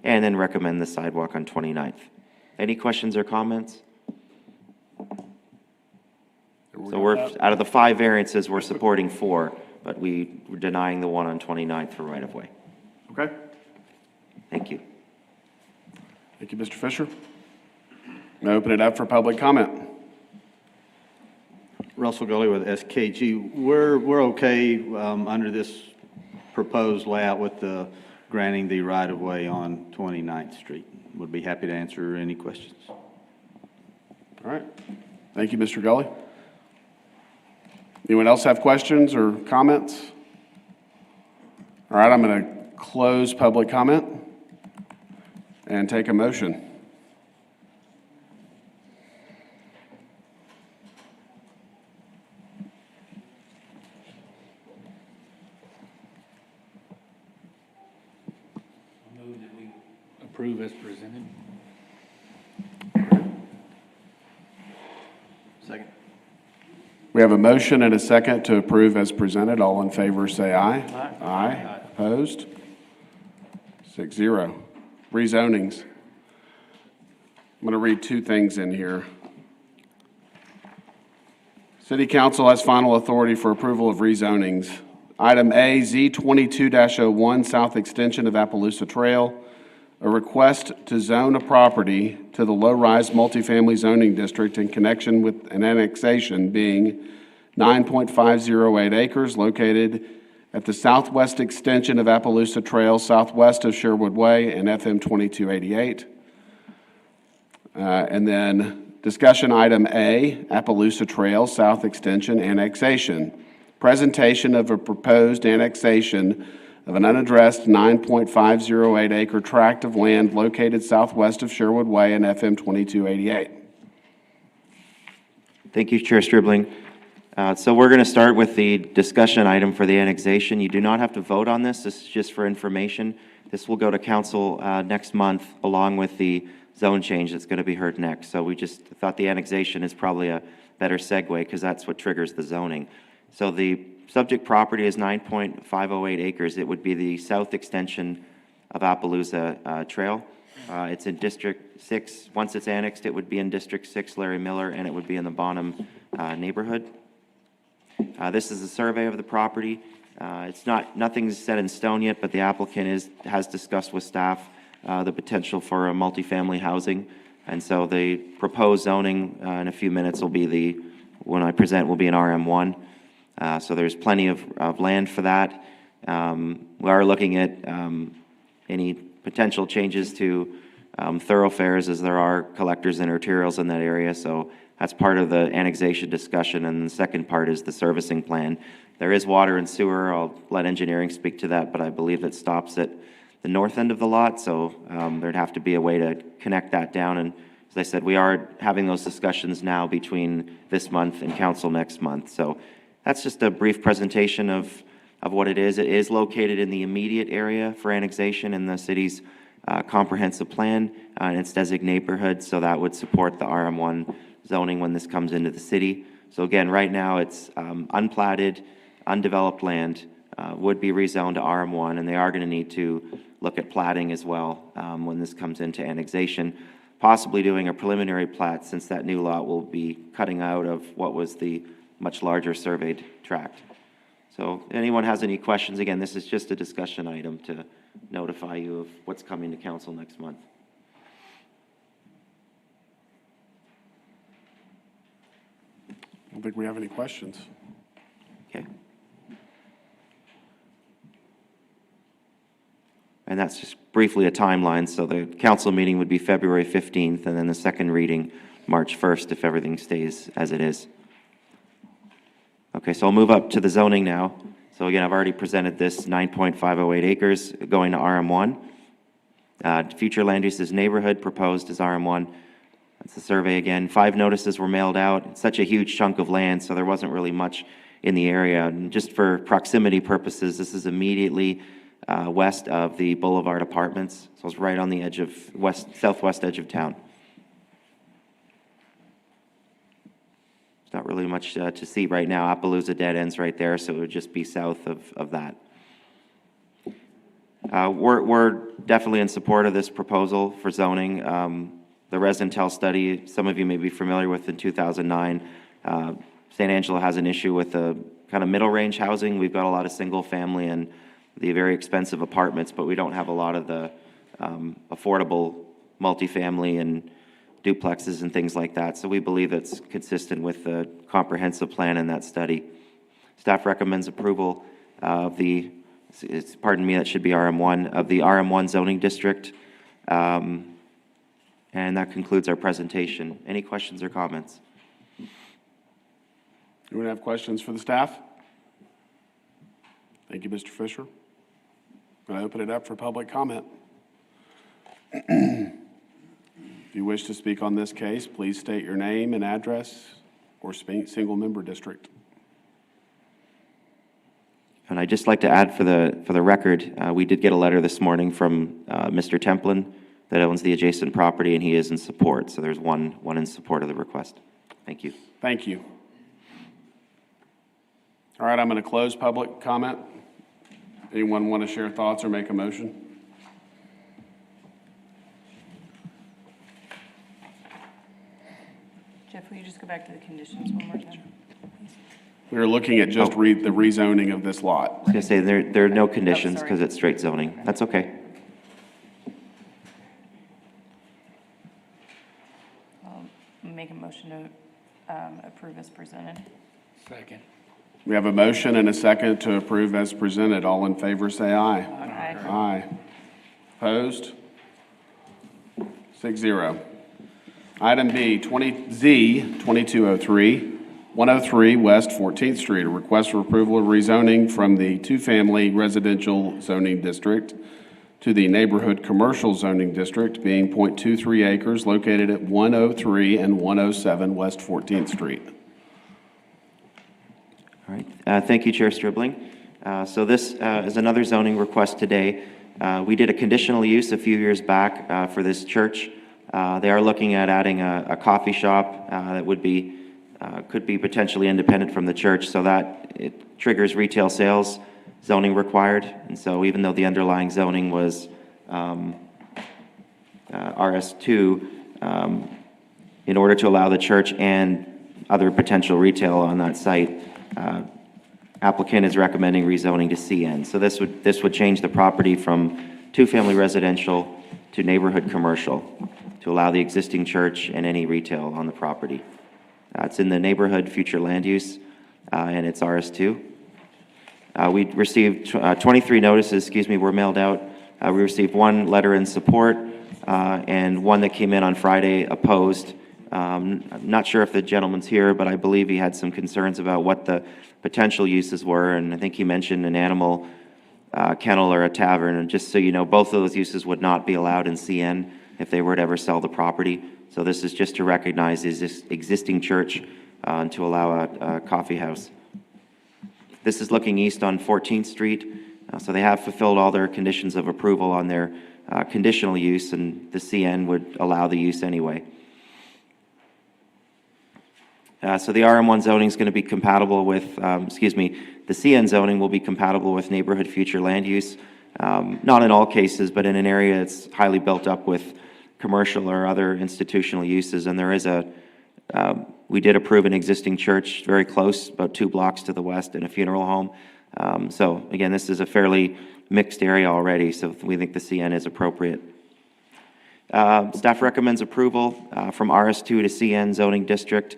L: And then recommend the sidewalk on 29th. Any questions or comments? So we're, out of the 5 variances, we're supporting 4, but we're denying the one on 29th for right-of-way.
A: Okay.
L: Thank you.
A: Thank you, Mr. Fisher. I'm going to open it up for public comment.
I: Russell Gully with SKG. We're okay under this proposed layout with the granting the right-of-way on 29th Street. Would be happy to answer any questions.
A: All right. Thank you, Mr. Gully. Anyone else have questions or comments? All right, I'm going to close public comment and take a motion.
H: Move that we approve as presented.
B: Second.
A: We have a motion and a second to approve as presented. All in favor, say aye.
B: Aye.
A: Aye. Opposed? 6-0. Rezonings. I'm going to read 2 things in here. City Council has final authority for approval of rezonings. Item A, Z22-01, South Extension of Appaloosa Trail. A request to zone a property to the low-rise multifamily zoning district in connection with an annexation being 9.508 acres located at the southwest extension of Appaloosa Trail, southwest of Sherwood Way and FM 2288. And then discussion item A, Appaloosa Trail, South Extension Annexation. Presentation of a proposed annexation of an unaddressed 9.508 acre tract of land located southwest of Sherwood Way and FM 2288.
L: Thank you, Chair Stribling. So we're going to start with the discussion item for the annexation. You do not have to vote on this. This is just for information. This will go to council next month along with the zone change that's going to be heard next. So we just thought the annexation is probably a better segue because that's what triggers the zoning. So the subject property is 9.508 acres. It would be the south extension of Appaloosa Trail. It's in District 6. Once it's annexed, it would be in District 6, Larry Miller, and it would be in the Bonham neighborhood. This is a survey of the property. Nothing's set in stone yet, but the applicant has discussed with staff the potential for a multifamily housing. And so the proposed zoning in a few minutes will be when I present, will be an RM1. So there's plenty of land for that. We are looking at any potential changes to thoroughfares, as there are collectors and arterials in that area. So that's part of the annexation discussion. And the second part is the servicing plan. There is water and sewer. I'll let engineering speak to that, but I believe it stops at the north end of the lot. So there'd have to be a way to connect that down. And as I said, we are having those discussions now between this month and council next month. So that's just a brief presentation of what it is. It is located in the immediate area for annexation in the city's comprehensive plan, and its designated neighborhood, so that would support the RM1 zoning when this comes into the city. So again, right now, it's unplatted, undeveloped land, would be rezoned to RM1, and they are going to need to look at platting as well when this comes into annexation, possibly doing a preliminary plat, since that new lot will be cutting out of what was the much larger surveyed tract. So if anyone has any questions, again, this is just a discussion item to notify you of what's coming to council next month.
A: I don't think we have any questions.
L: Okay. And that's just briefly a timeline. So the council meeting would be February 15th, and then the second reading, March 1st, if everything stays as it is. Okay, so I'll move up to the zoning now. So again, I've already presented this 9.508 acres going to RM1. Future land uses neighborhood proposed as RM1. That's the survey again. 5 notices were mailed out. It's such a huge chunk of land, so there wasn't really much in the area. And just for proximity purposes, this is immediately west of the Boulevard Apartments. So it's right on the edge of southwest edge of town. Not really much to see right now. Appaloosa dead ends right there, so it would just be south of that. We're definitely in support of this proposal for zoning. The Resentel study, some of you may be familiar with in 2009, San Angelo has an issue with the kind of middle range housing. We've got a lot of single family and the very expensive apartments, but we don't have a lot of the affordable multifamily and duplexes and things like that. So we believe it's consistent with the comprehensive plan in that study. Staff recommends approval of the, pardon me, that should be RM1, of the RM1 zoning district. And that concludes our presentation. Any questions or comments?
A: Anyone have questions for the staff? Thank you, Mr. Fisher. I'm going to open it up for public comment. If you wish to speak on this case, please state your name and address or single member district.
L: And I'd just like to add for the record, we did get a letter this morning from Mr. Templin that owns the adjacent property, and he is in support. So there's one in support of the request. Thank you.
A: Thank you. All right, I'm going to close public comment. Anyone want to share thoughts or make a motion?
G: Jeff, will you just go back to the conditions one more time?
A: We were looking at just the rezoning of this lot.
L: I was going to say there are no conditions because it's straight zoning. That's okay.
G: I'll make a motion to approve as presented.
H: Second.
A: We have a motion and a second to approve as presented. All in favor, say aye.
G: Aye.
A: Aye. Opposed? 6-0. Item B, Z 2203, 103 West 14th Street, a request for approval of rezoning from the two-family residential zoning district to the neighborhood commercial zoning district, being .23 acres located at 103 and 107 West 14th Street.
L: All right. Thank you, Chair Stribling. So this is another zoning request today. We did a conditional use a few years back for this church. They are looking at adding a coffee shop that would be, could be potentially independent from the church, so that it triggers retail sales zoning required. And so even though the underlying zoning was RS2, in order to allow the church and other potential retail on that site, applicant is recommending rezoning to CN. So this would change the property from two-family residential to neighborhood commercial to allow the existing church and any retail on the property. It's in the neighborhood future land use, and it's RS2. We received 23 notices, were mailed out. We received 1 letter in support and 1 that came in on Friday opposed. I'm not sure if the gentleman's here, but I believe he had some concerns about what the potential uses were, and I think he mentioned an animal kennel or a tavern. And just so you know, both of those uses would not be allowed in CN. if they were to ever sell the property. So this is just to recognize this existing church and to allow a coffee house. This is looking east on 14th Street. So they have fulfilled all their conditions of approval on their conditional use, and the CN would allow the use anyway. So the RM1 zoning is going to be compatible with, the CN zoning will be compatible with neighborhood future land use. Not in all cases, but in an area that's highly built up with commercial or other institutional uses. And there is we did approve an existing church very close, about 2 blocks to the west, and a funeral home. So again, this is a fairly mixed area already, so we think the CN is appropriate. Staff recommends approval from RS2 to CN zoning district.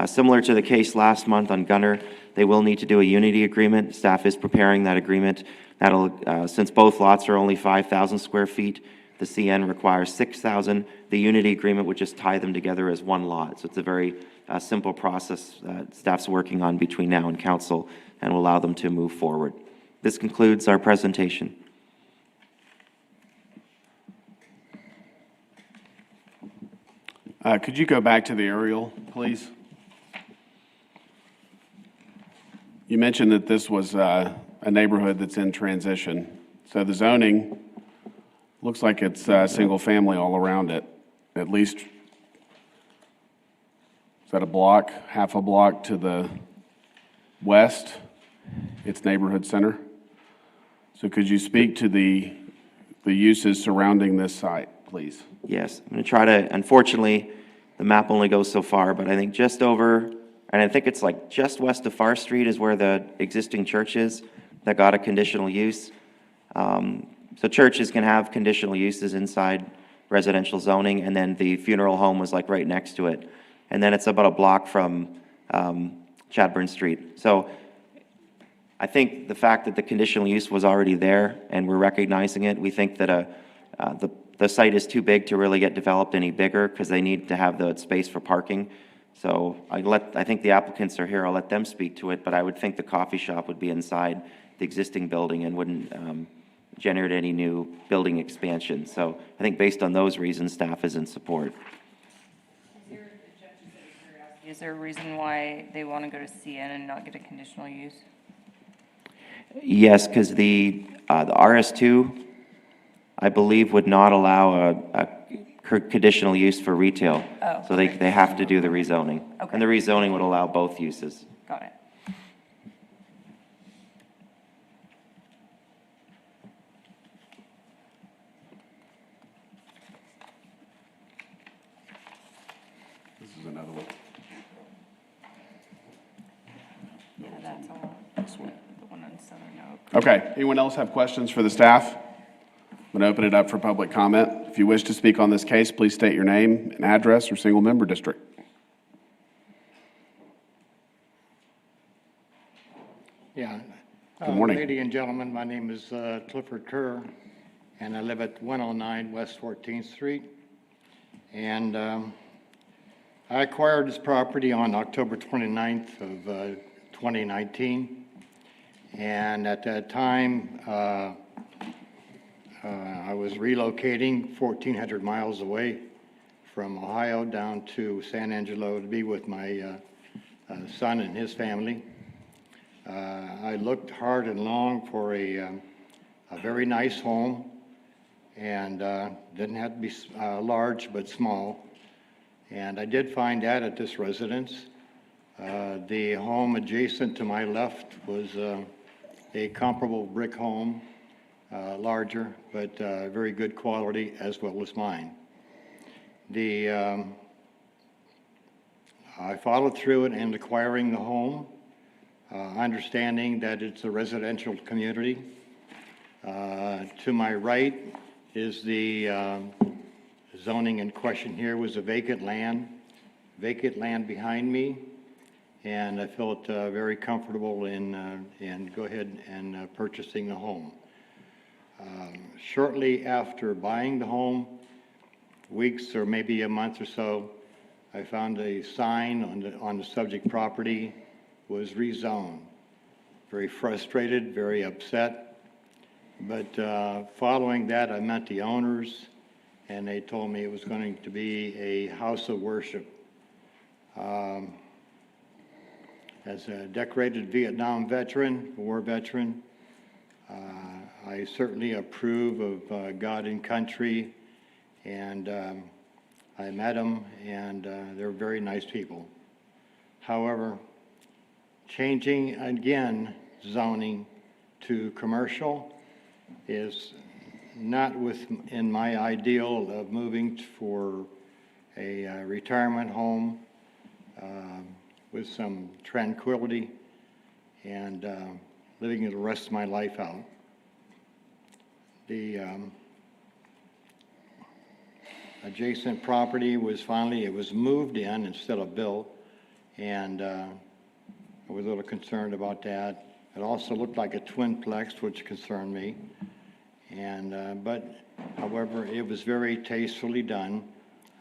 L: Similar to the case last month on Gunner, they will need to do a unity agreement. Staff is preparing that agreement. That'll, since both lots are only 5,000 square feet, the CN requires 6,000. The unity agreement would just tie them together as one lot. So it's a very simple process that staff's working on between now and council, and will allow them to move forward. This concludes our presentation.
A: Could you go back to the aerial, please? You mentioned that this was a neighborhood that's in transition. So the zoning looks like it's single family all around it, at least. Is that a block, half a block to the west? It's neighborhood center. So could you speak to the uses surrounding this site, please?
L: Yes, I'm going to try to, unfortunately, the map only goes so far, but I think just over, and I think it's like just west of Far Street is where the existing church is that got a conditional use. So churches can have conditional uses inside residential zoning, and then the funeral home was like right next to it. And then it's about a block from Chadburn Street. So I think the fact that the conditional use was already there and we're recognizing it, we think that the site is too big to really get developed any bigger because they need to have the space for parking. So I think the applicants are here, I'll let them speak to it, but I would think the coffee shop would be inside the existing building and wouldn't generate any new building expansion. So I think based on those reasons, staff is in support.
G: Is there a reason why they want to go to CN and not get a conditional use?
L: Yes, because the RS2, I believe, would not allow a conditional use for retail.
G: Oh,
L: so they have to do the rezoning.
G: Okay.
L: And the rezoning would allow both uses.
G: Got it.
A: This is another one.
G: Yeah, that's all.
A: This one.
G: The one on Southern Oak.
A: Okay, anyone else have questions for the staff? I'm going to open it up for public comment. If you wish to speak on this case, please state your name and address or single member district.
O: Yeah.
A: Good morning.
O: Ladies and gentlemen, my name is Clifford Kerr, and I live at 109 West 14th Street. And I acquired this property on October 29th of 2019. And at that time, I was relocating 1,400 miles away from Ohio down to San Angelo to be with my son and his family. I looked hard and long for a very nice home, and didn't have to be large but small. And I did find that at this residence. The home adjacent to my left was a comparable brick home, larger, but very good quality, as well as mine. I followed through it in acquiring the home, understanding that it's a residential community. To my right is the zoning in question here was a vacant land behind me, and I felt very comfortable in go ahead and purchasing the home. Shortly after buying the home, weeks or maybe a month or so, I found a sign on the subject property was rezoned. Very frustrated, very upset. But following that, I met the owners, and they told me it was going to be a house of worship. As a decorated Vietnam veteran, war veteran, I certainly approve of God and country, and I met them, and they're very nice people. However, changing again zoning to commercial is not within my ideal of moving for a retirement home with some tranquility and living the rest of my life out. The adjacent property was finally, it was moved in instead of built, and I was a little concerned about that. It also looked like a twinplex, which concerned me. And, but however, it was very tastefully done.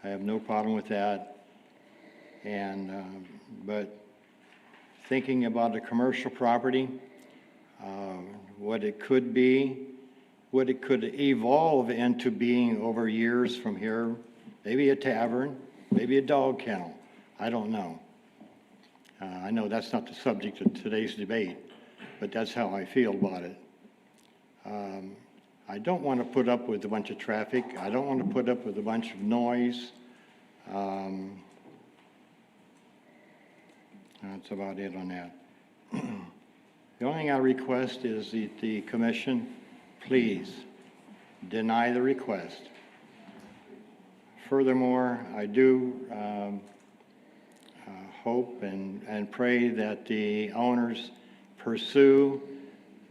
O: I have no problem with that. And, but thinking about the commercial property, what it could be, what it could evolve into being over years from here, maybe a tavern, maybe a dog kennel, I don't know. I know that's not the subject of today's debate, but that's how I feel about it. I don't want to put up with a bunch of traffic. I don't want to put up with a bunch of noise. That's about it on that. The only thing I request is that the commission, please, deny the request. Furthermore, I do hope and pray that the owners pursue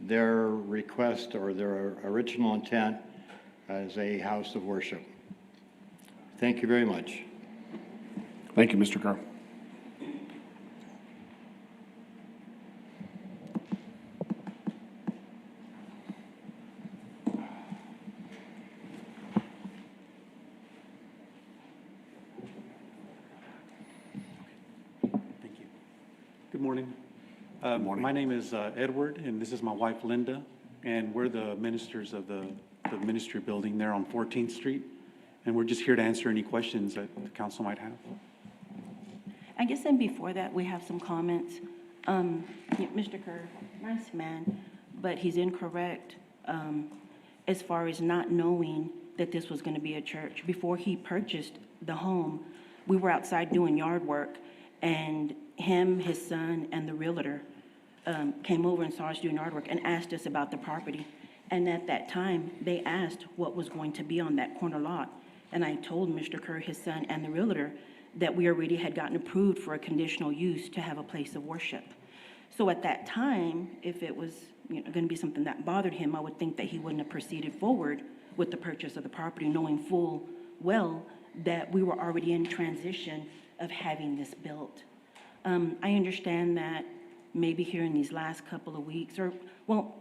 O: their request or their original intent as a house of worship. Thank you very much.
A: Thank you, Mr. Kerr.
P: Thank you. Good morning. My name is Edward, and this is my wife, Linda, and we're the ministers of the ministry building there on 14th Street, and we're just here to answer any questions that the council might have.
Q: I guess then before that, we have some comments. Mr. Kerr, nice man, but he's incorrect as far as not knowing that this was going to be a church. Before he purchased the home, we were outside doing yard work, and him, his son, and the realtor came over and saw us doing yard work and asked us about the property. And at that time, they asked what was going to be on that corner lot. And I told Mr. Kerr, his son, and the realtor that we already had gotten approved for a conditional use to have a place of worship. So at that time, if it was going to be something that bothered him, I would think that he wouldn't have proceeded forward with the purchase of the property, knowing full well that we were already in transition of having this built. I understand that maybe here in these last couple of weeks, or, well,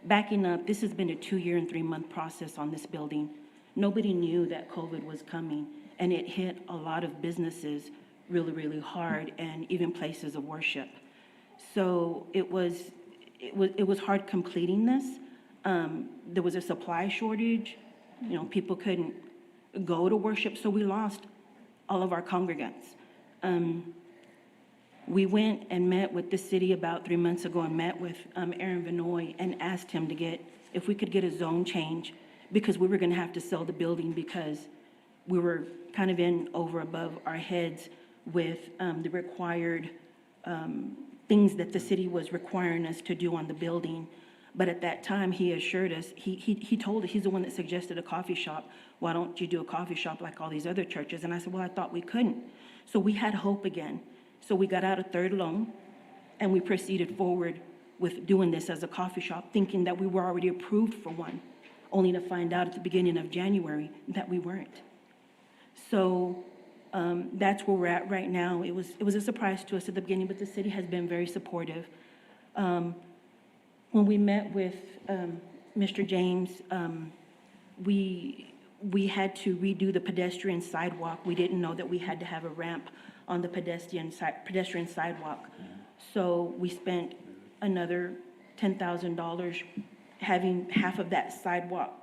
Q: backing up, this has been a 2-year and 3-month process on this building. Nobody knew that COVID was coming, and it hit a lot of businesses really, really hard, and even places of worship. So it was hard completing this. There was a supply shortage. People couldn't go to worship, so we lost all of our congregants. We went and met with the city about 3 months ago and met with Aaron Vinoy and asked him if we could get a zone change, because we were going to have to sell the building because we were kind of in over above our heads with the required things that the city was requiring us to do on the building. But at that time, he assured us, he told us, he's the one that suggested a coffee shop. Why don't you do a coffee shop like all these other churches? And I said, well, I thought we couldn't. So we had hope again. So we got out a third loan, and we proceeded forward with doing this as a coffee shop, thinking that we were already approved for one, only to find out at the beginning of January that we weren't. So that's where we're at right now. It was a surprise to us at the beginning, but the city has been very supportive. When we met with Mr. James, we had to redo the pedestrian sidewalk. We didn't know that we had to have a ramp on the pedestrian sidewalk. So we spent another $10,000 having half of that sidewalk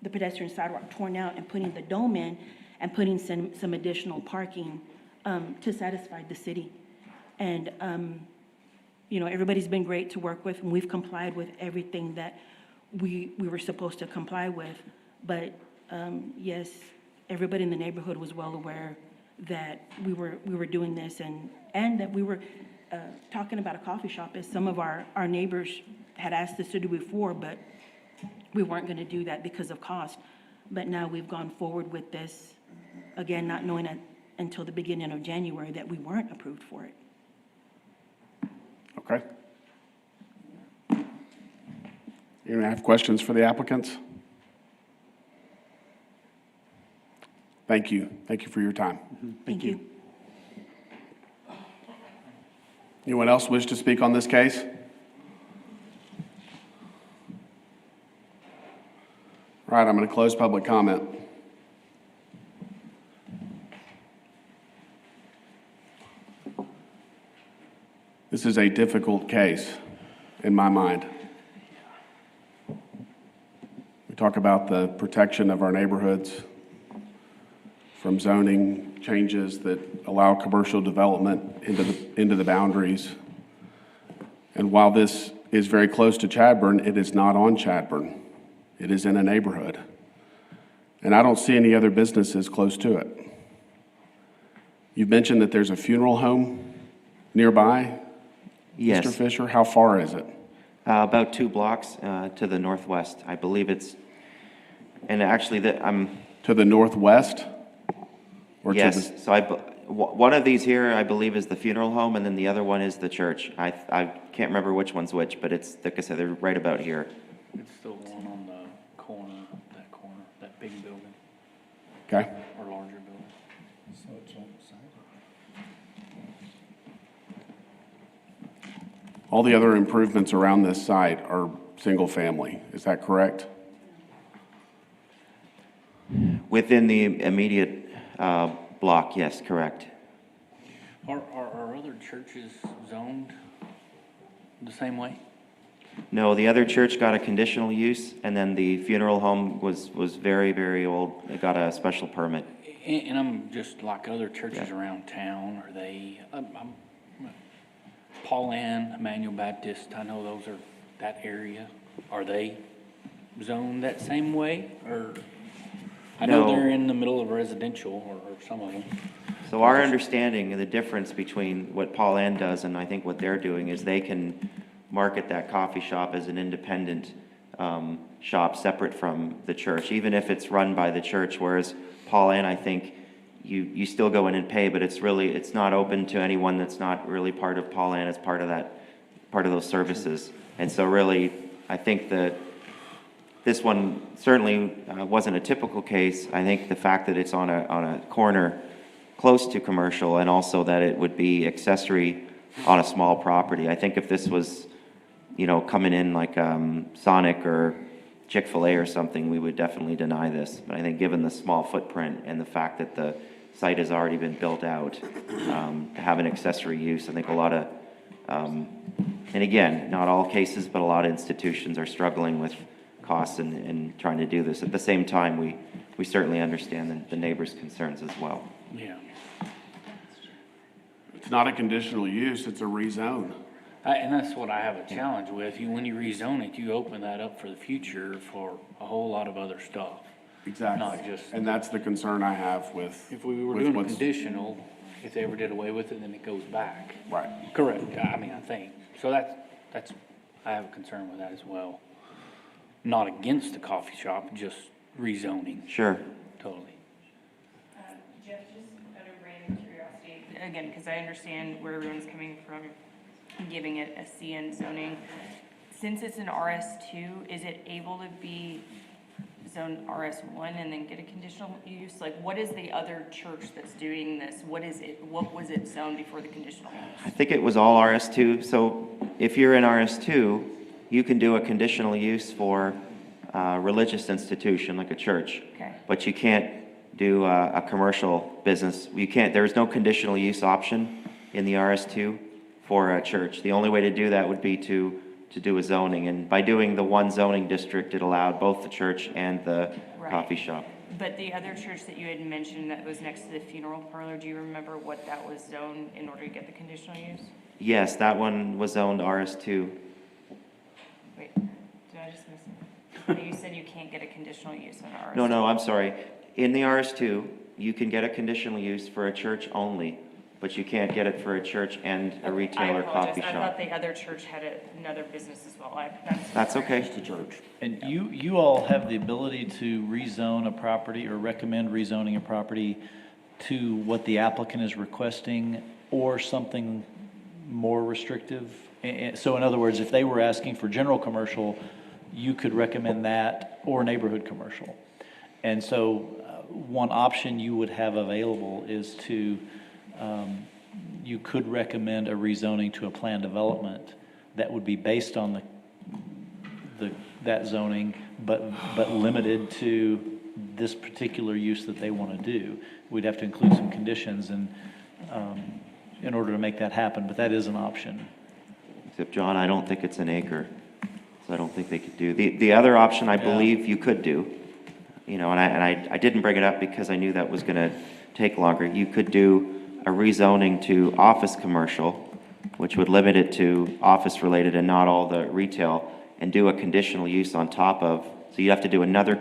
Q: the pedestrian sidewalk torn out and putting the dome in and putting some additional parking to satisfy the city. And, you know, everybody's been great to work with, and we've complied with everything that we were supposed to comply with. But, yes, everybody in the neighborhood was well aware that we were doing this, and that we were talking about a coffee shop, as some of our neighbors had asked us to do before, but we weren't going to do that because of cost. But now we've gone forward with this, again, not knowing until the beginning of January that we weren't approved for it.
A: Okay. You have questions for the applicants? Thank you. Thank you for your time.
Q: Thank you.
A: Anyone else wish to speak on this case? All right, I'm going to close public comment. This is a difficult case in my mind. We talk about the protection of our neighborhoods from zoning changes that allow commercial development into the boundaries. And while this is very close to Chadbourne, it is not on Chadbourne. It is in a neighborhood. And I don't see any other businesses close to it. You've mentioned that there's a funeral home nearby.
L: Yes.
A: Mr. Fisher, how far is it?
L: About 2 blocks to the northwest. I believe it's, and actually,
A: to the northwest? Or
L: yes.
A: to the...
L: So one of these here, I believe, is the funeral home, and then the other one is the church. I can't remember which one's which, but it's, like I said, they're right about here.
H: It's the one on the corner, that big building.
A: Okay.
H: Or larger building.
E: So it's on the side.
A: All the other improvements around this site are single family. Is that correct?
L: Within the immediate block, yes, correct.
H: Are other churches zoned the same way?
L: No, the other church got a conditional use, and then the funeral home was very, very old. It got a special permit.
H: And I'm just like other churches around town, are they, Paul Ann, Emmanuel Baptist, I know those are that area. Are they zoned that same way, or? I know
L: No.
H: they're in the middle of residential, or some of them.
L: So our understanding of the difference between what Paul Ann does and I think what they're doing is they can market that coffee shop as an independent shop separate from the church, even if it's run by the church, whereas Paul Ann, I think, you still go in and pay, but it's not open to anyone that's not really part of Paul Ann as part of those services. And so really, I think that this one certainly wasn't a typical case. I think the fact that it's on a corner close to commercial, and also that it would be accessory on a small property. I think if this was, coming in like Sonic or Chick-fil-A or something, we would definitely deny this. But I think given the small footprint and the fact that the site has already been built out, to have an accessory use, I think a lot of, and again, not all cases, but a lot of institutions are struggling with costs and trying to do this. At the same time, we certainly understand the neighbors' concerns as well.
H: Yeah.
A: It's not a conditional use, it's a rezone.
H: And that's what I have a challenge with. When you rezone it, you open that up for the future for a whole lot of other stuff.
A: Exactly.
H: Not just.
A: And that's the concern I have with.
H: If we were doing a conditional, if they ever did away with it, then it goes back.
A: Right.
H: Correct. I think. So that's, I have a concern with that as well. Not against the coffee shop, just rezoning.
L: Sure.
H: Totally.
G: Jeff, just out of random curiosity, again, because I understand where everyone's coming from, giving it a CN zoning. Since it's an RS2, is it able to be zoned RS1 and then get a conditional use? Like, what is the other church that's doing this? What was it zoned before the conditional use?
L: I think it was all RS2. So if you're in RS2, you can do a conditional use for a religious institution like a church.
G: Okay.
L: But you can't do a commercial business. There's no conditional use option in the RS2 for a church. The only way to do that would be to do a zoning. And by doing the one zoning district, it allowed both the church and the coffee shop.
G: But the other church that you had mentioned that was next to the funeral parlor, do you remember what that was zoned in order to get the conditional use?
L: Yes, that one was zoned RS2.
G: Wait, did I just miss it? You said you can't get a conditional use on RS.
L: No, I'm sorry. In the RS2, you can get a conditional use for a church only, but you can't get it for a church and a retail or coffee
G: I
L: shop.
G: thought the other church had another business as well.
L: That's okay.
D: It's the church. And you all have the ability to rezone a property or recommend rezoning a property to what the applicant is requesting or something more restrictive? So in other words, if they were asking for general commercial, you could recommend that or neighborhood commercial. And so one option you would have available is to, you could recommend a rezoning to a planned development that would be based on that zoning, but limited to this particular use that they want to do. We'd have to include some conditions and, in order to make that happen, but that is an option.
L: Except, John, I don't think it's an acre, so I don't think they could do. The other option I believe you could do, you know, and I didn't bring it up because I knew that was going to take longer. You could do a rezoning to office commercial, which would limit it to office related and not all the retail, and do a conditional use on top of. So you have to do another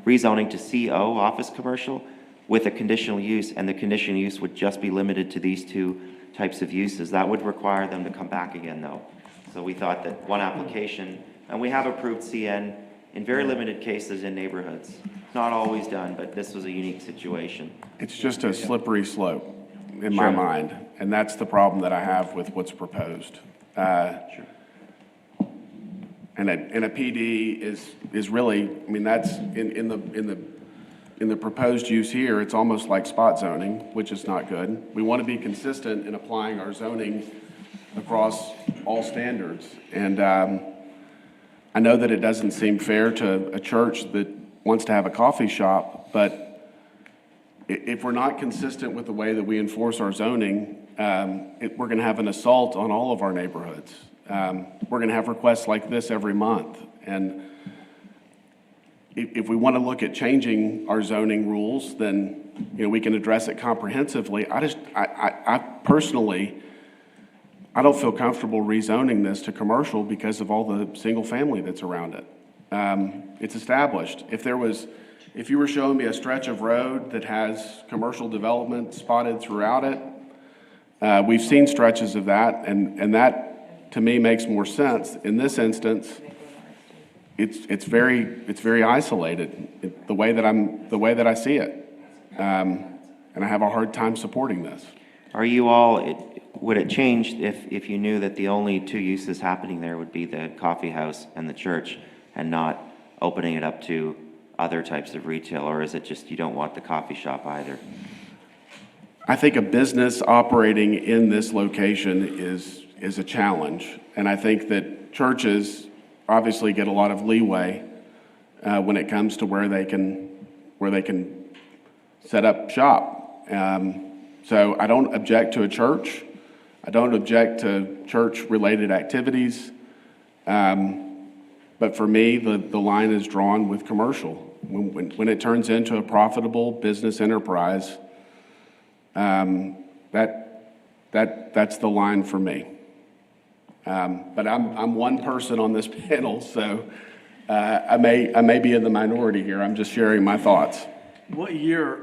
L: rezoning to CO, office commercial, with a conditional use, and the conditional use would just be limited to these two types of uses. That would require them to come back again, though. So we thought that one application, and we have approved CN in very limited cases in neighborhoods. Not always done, but this was a unique situation.
A: It's just a slippery slope in my mind, and that's the problem that I have with what's proposed. And a PD is really, I mean, that's in the proposed use here, it's almost like spot zoning, which is not good. We want to be consistent in applying our zoning across all standards. And I know that it doesn't seem fair to a church that wants to have a coffee shop, but if we're not consistent with the way that we enforce our zoning, we're going to have an assault on all of our neighborhoods. We're going to have requests like this every month. And if we want to look at changing our zoning rules, then, you know, we can address it comprehensively. I personally, I don't feel comfortable rezoning this to commercial because of all the single family that's around it. It's established. If you were showing me a stretch of road that has commercial development spotted throughout it, we've seen stretches of that, and that to me makes more sense. In this instance, it's very isolated, the way that I see it, and I have a hard time supporting this.
L: Are you all, would it change if you knew that the only two uses happening there would be the coffee house and the church, and not opening it up to other types of retail, or is it just you don't want the coffee shop either?
A: I think a business operating in this location is a challenge, and I think that churches obviously get a lot of leeway when it comes to where they can set up shop. So I don't object to a church. I don't object to church-related activities. But for me, the line is drawn with commercial. When it turns into a profitable business enterprise, that's the line for me. But I'm one person on this panel, so I may be in the minority here. I'm just sharing my thoughts.
R: What year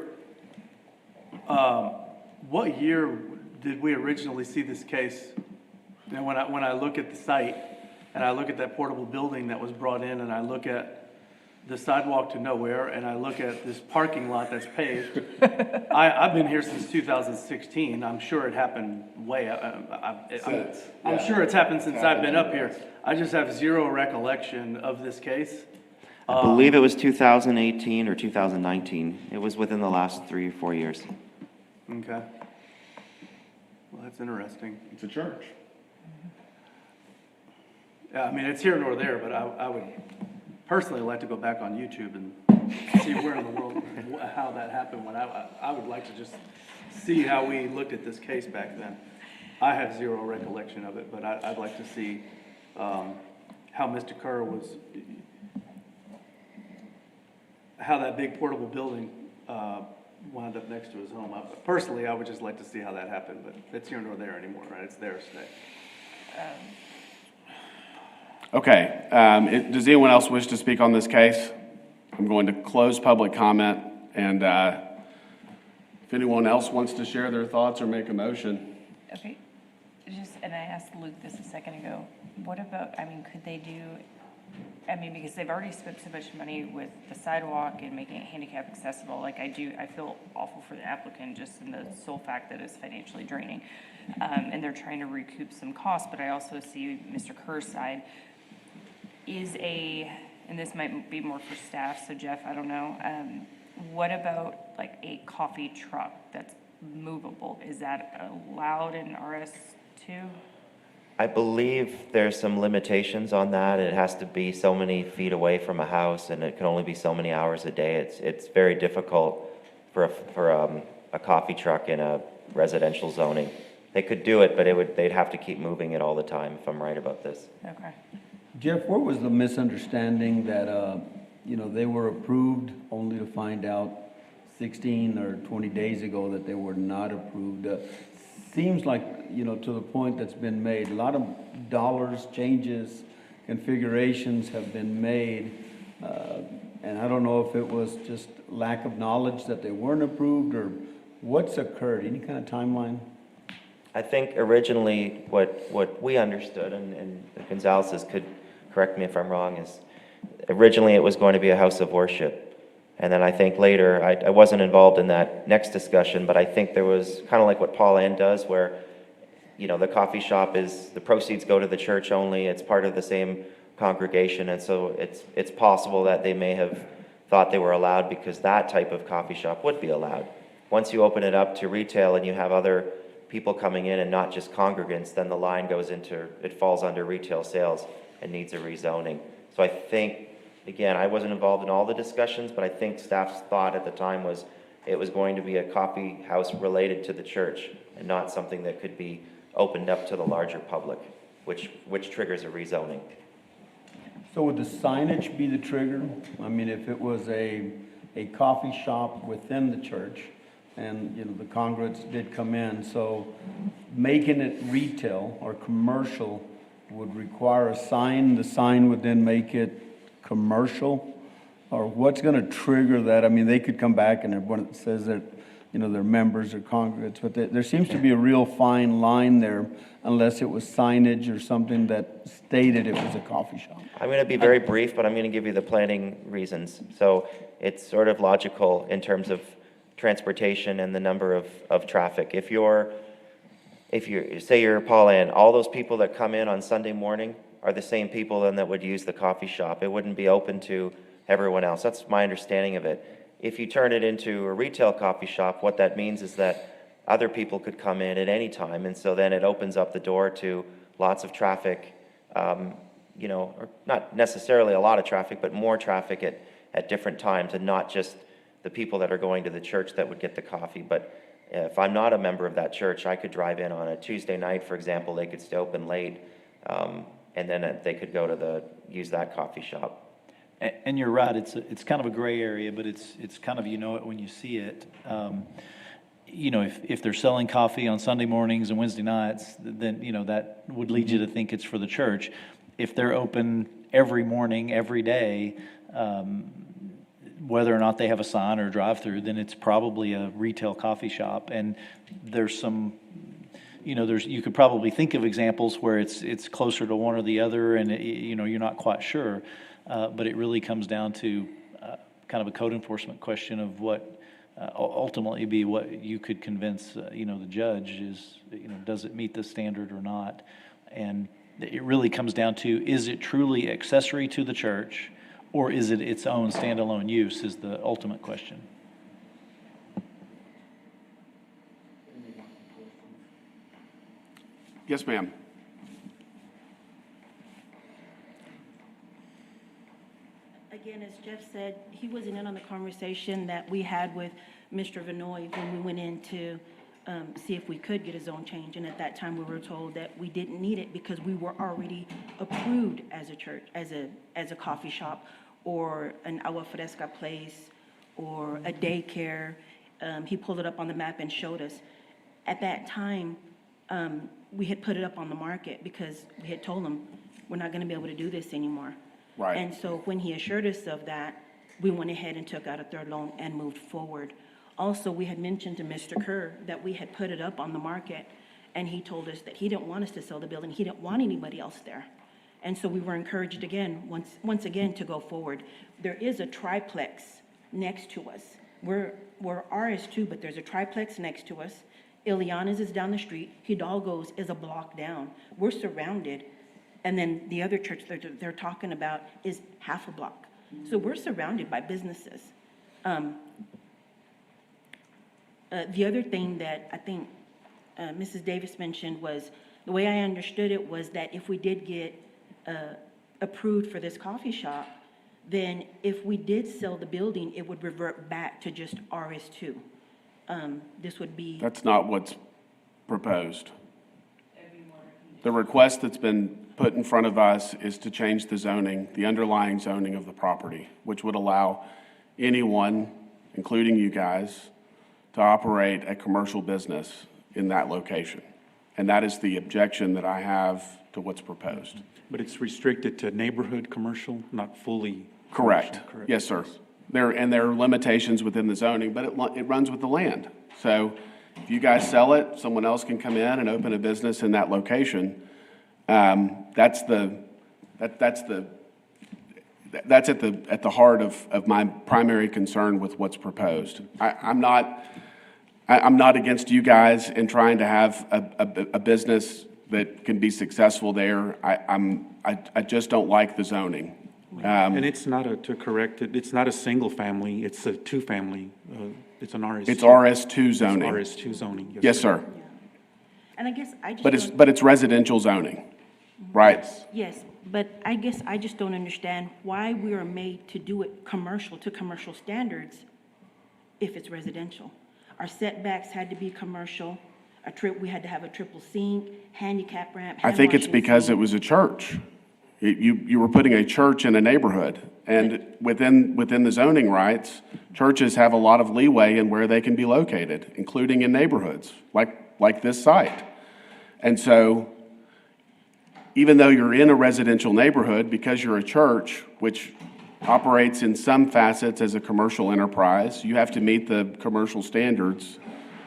R: did we originally see this case? And when I look at the site and I look at that portable building that was brought in, and I look at the sidewalk to nowhere, and I look at this parking lot that's paved, I've been here since 2016. I'm sure it happened I'm sure it's happened since I've been up here. I just have zero recollection of this case.
L: I believe it was 2018 or 2019. It was within the last 3 or 4 years.
R: Okay. Well, that's interesting.
A: It's a church.
R: Yeah, I mean, it's here nor there, but I would personally like to go back on YouTube and see where in the world, how that happened. When I would like to just see how we looked at this case back then. I have zero recollection of it, but I'd like to see how Mr. Kerr was, how that big portable building, wound up next to his home. Personally, I would just like to see how that happened, but it's here nor there anymore, right? It's there to stay.
A: Okay, does anyone else wish to speak on this case? I'm going to close public comment, and if anyone else wants to share their thoughts or make a motion.
G: Okay, and I asked Luke this a second ago, what about, could they do, because they've already spent so much money with the sidewalk and making it handicap accessible, I feel awful for the applicant just in the sole fact that it's financially draining. And they're trying to recoup some costs, but I also see Mr. Kerr's side and this might be more for staff, so Jeff, I don't know, what about a coffee truck that's movable? Is that allowed in RS2?
L: I believe there's some limitations on that. It has to be so many feet away from a house, and it can only be so many hours a day. It's very difficult for a coffee truck in a residential zoning. They could do it, but they'd have to keep moving it all the time, if I'm right about this.
G: Okay.
E: Jeff, where was the misunderstanding that, they were approved only to find out 16 or 20 days ago that they were not approved? Seems like, to the point that's been made, a lot of dollars, changes, configurations have been made. And I don't know if it was just lack of knowledge that they weren't approved or what's occurred. Any kind of timeline?
L: I think originally what we understood, and Gonzalez's could correct me if I'm wrong, is originally it was going to be a house of worship. And then I think later, I wasn't involved in that next discussion, but I think there was kind of like what Paul Ann does where, the coffee shop the proceeds go to the church only, it's part of the same congregation, and so it's possible that they may have thought they were allowed because that type of coffee shop would be allowed. Once you open it up to retail and you have other people coming in and not just congregants, then the line it falls under retail sales and needs a rezoning. So I think, again, I wasn't involved in all the discussions, but I think staff's thought at the time was it was going to be a coffee house related to the church and not something that could be opened up to the larger public, which triggers a rezoning.
E: So would the signage be the trigger? If it was a coffee shop within the church and, the congregants did come in, so making it retail or commercial would require a sign. The sign would then make it commercial, or what's going to trigger that? They could come back and everyone says that, they're members or congregants, but there seems to be a real fine line there unless it was signage or something that stated it was a coffee shop.
L: I'm going to be very brief, but I'm going to give you the planning reasons. So it's sort of logical in terms of transportation and the number of traffic. If say you're Paul Ann, all those people that come in on Sunday morning are the same people then that would use the coffee shop. It wouldn't be open to everyone else. That's my understanding of it. If you turn it into a retail coffee shop, what that means is that other people could come in at any time, and so then it opens up the door to lots of traffic, or not necessarily a lot of traffic, but more traffic at different times, and not just the people that are going to the church that would get the coffee. But if I'm not a member of that church, I could drive in on a Tuesday night, for example. They could stay open late, and then they could go to use that coffee shop.
D: And you're right, it's kind of a gray area, but it's kind of, it when you see it. If they're selling coffee on Sunday mornings and Wednesday nights, then, that would lead you to think it's for the church. If they're open every morning, every day, whether or not they have a sign or a drive-through, then it's probably a retail coffee shop. And there's some, you could probably think of examples where it's closer to one or the other, and you're not quite sure. But it really comes down to kind of a code enforcement question of what ultimately be what you could convince the judge is, does it meet the standard or not? And it really comes down to, is it truly accessory to the church, or is it its own standalone use is the ultimate question.
A: Yes, ma'am.
Q: Again, as Jeff said, he wasn't in on the conversation that we had with Mr. Vinoy when we went in to see if we could get a zone change. And at that time, we were told that we didn't need it because we were already approved as a church, as a coffee shop or an agua fresca place or a daycare. He pulled it up on the map and showed us. At that time, we had put it up on the market because we had told him, we're not gonna be able to do this anymore.
A: Right.
Q: And so when he assured us of that, we went ahead and took out a third loan and moved forward. Also, we had mentioned to Mr. Kerr that we had put it up on the market, and he told us that he didn't want us to sell the building. He didn't want anybody else there. And so we were encouraged again, once again, to go forward. There is a triplex next to us. We're RS2, but there's a triplex next to us. Ileana's is down the street. Hidalgo's is a block down. We're surrounded. And then the other church they're talking about is half a block. So we're surrounded by businesses. The other thing that I think Mrs. Davis mentioned was, the way I understood it was that if we did get approved for this coffee shop, then if we did sell the building, it would revert back to just RS2. This would be...
A: That's not what's proposed. The request that's been put in front of us is to change the zoning, the underlying zoning of the property, which would allow anyone, including you guys, to operate a commercial business in that location. And that is the objection that I have to what's proposed.
P: But it's restricted to neighborhood commercial, not fully
A: Correct.
P: commercial, correct?
A: Yes, sir. There are limitations within the zoning, but it runs with the land. So if you guys sell it, someone else can come in and open a business in that location. That's at the heart of my primary concern with what's proposed. I'm not against you guys in trying to have a business that can be successful there. I just don't like the zoning.
P: And it's not it's not a single family, it's a two-family, it's an RS2.
A: It's RS2 zoning.
P: It's RS2 zoning,
A: Yes, sir.
Q: And I guess I just
A: But it's residential zoning, right?
Q: Yes, but I guess I just don't understand why we are made to do it commercial to commercial standards if it's residential. Our setbacks had to be commercial. We had to have a triple sink, handicap ramp.
A: I think it's
Q: hand-washing
A: because it
Q: sink.
A: was a church. You were putting a church in a neighborhood, and within the zoning rights, churches have a lot of leeway in where they can be located, including in neighborhoods, like this site. And so, even though you're in a residential neighborhood, because you're a church, which operates in some facets as a commercial enterprise, you have to meet the commercial standards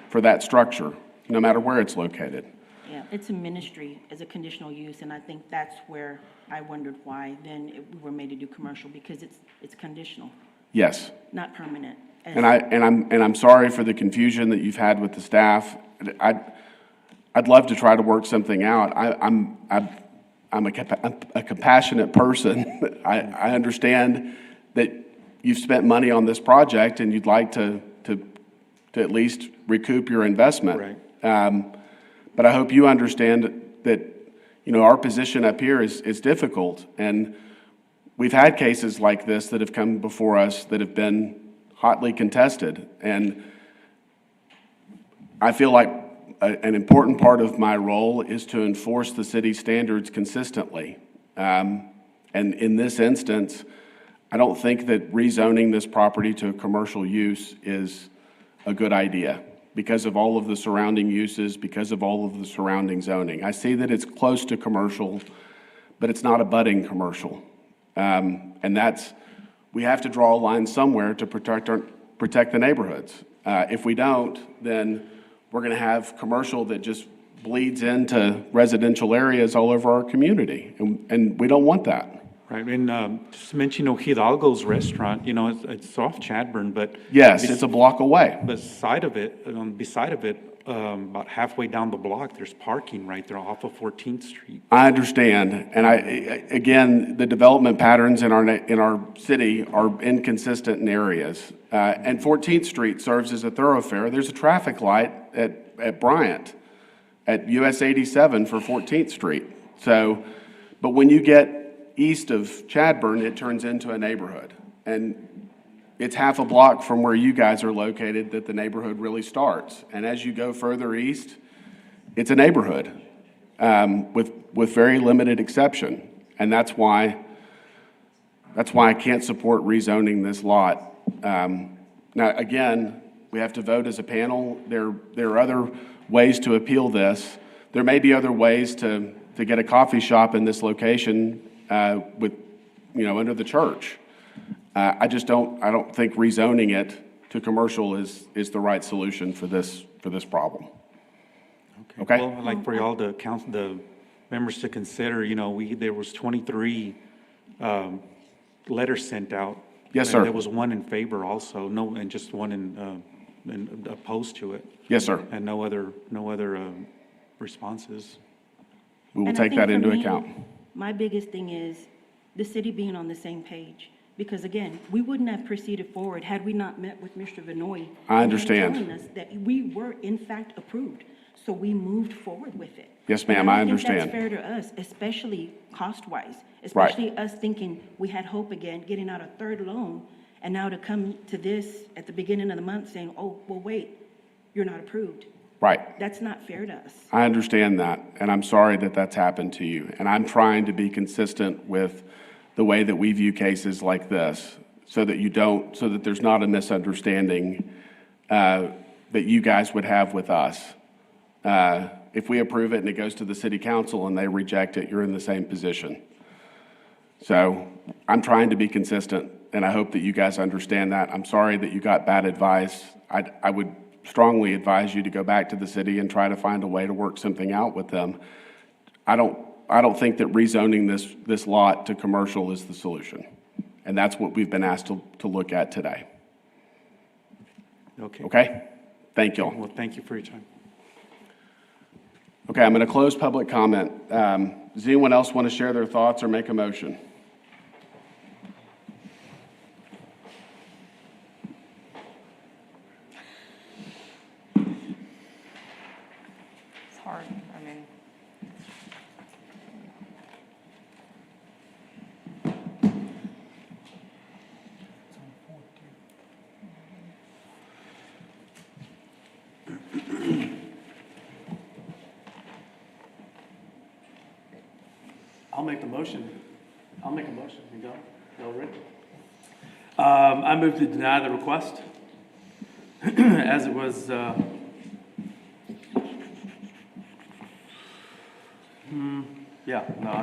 A: for that structure, no matter where it's located.
Q: Yeah, it's a ministry as a conditional use, and I think that's where I wondered why then we were made to do commercial, because it's conditional,
A: Yes.
Q: not permanent.
A: And I'm sorry for the confusion that you've had with the staff. I'd love to try to work something out. I'm a compassionate person. I understand that you've spent money on this project and you'd like to at least recoup your investment.
P: Right.
A: But I hope you understand that, our position up here is difficult. And we've had cases like this that have come before us that have been hotly contested. And I feel like an important part of my role is to enforce the city standards consistently. And in this instance, I don't think that rezoning this property to a commercial use is a good idea because of all of the surrounding uses, because of all of the surrounding zoning. I see that it's close to commercial, but it's not a budding commercial. And we have to draw a line somewhere to protect the neighborhoods. If we don't, then we're going to have commercial that just bleeds into residential areas all over our community, and we don't want that.
P: Right, and just to mention, Hidalgo's restaurant, it's off Chadburn, but...
A: Yes, it's a block away.
P: Beside of it, about halfway down the block, there's parking right there off of 14th Street.
A: I understand, and again, the development patterns in our city are inconsistent in areas. And 14th Street serves as a thoroughfare. There's a traffic light at Bryant, at US 87 for 14th Street. So, but when you get east of Chadburn, it turns into a neighborhood. And it's half a block from where you guys are located that the neighborhood really starts. And as you go further east, it's a neighborhood with very limited exception. And that's why I can't support rezoning this lot Now, again, we have to vote as a panel. There are other ways to appeal this. There may be other ways to get a coffee shop in this location with, under the church. I don't think rezoning it to commercial is the right solution for this problem. Okay?
P: Well, I'd like for y'all to count the members to consider, there was 23 letters sent out.
A: Yes,
P: and
A: sir.
P: There was one in favor also, and just one in opposed to it.
A: Yes, sir.
P: And no other responses.
A: We will
Q: And I
A: take
Q: think
A: that
Q: for
A: into
Q: me,
A: account.
Q: My biggest thing is the city being on the same page. Because again, we wouldn't have proceeded forward had we not met with Mr. Vinoy.
A: I understand.
Q: Telling us that we were in fact approved. So we moved forward with it.
A: Yes, ma'am,
Q: And
A: I
Q: don't
A: understand.
Q: think that's fair to us, especially cost-wise. Especially us thinking we had hope again, getting out a third loan, and now to come to this at the beginning of the month saying, oh, well, wait, you're not approved.
A: Right.
Q: That's not fair to us.
A: I understand that, and I'm sorry that that's happened to you. And I'm trying to be consistent with the way that we view cases like this, so that there's not a misunderstanding that you guys would have with us. If we approve it and it goes to the city council and they reject it, you're in the same position. So I'm trying to be consistent, and I hope that you guys understand that. I'm sorry that you got bad advice. I would strongly advise you to go back to the city and try to find a way to work something out with them. I don't think that rezoning this lot to commercial is the solution, and that's what we've been asked to look at today.
P: Okay.
A: Okay? Thank you all.
P: Well, thank you for your time.
A: Okay, I'm going to close public comment. Does anyone else want to share their thoughts or make a motion?
G: It's hard, I mean.
R: I'll make the motion. I'll make a motion. You go. Y'all ready? I move to deny the request as it was, I'll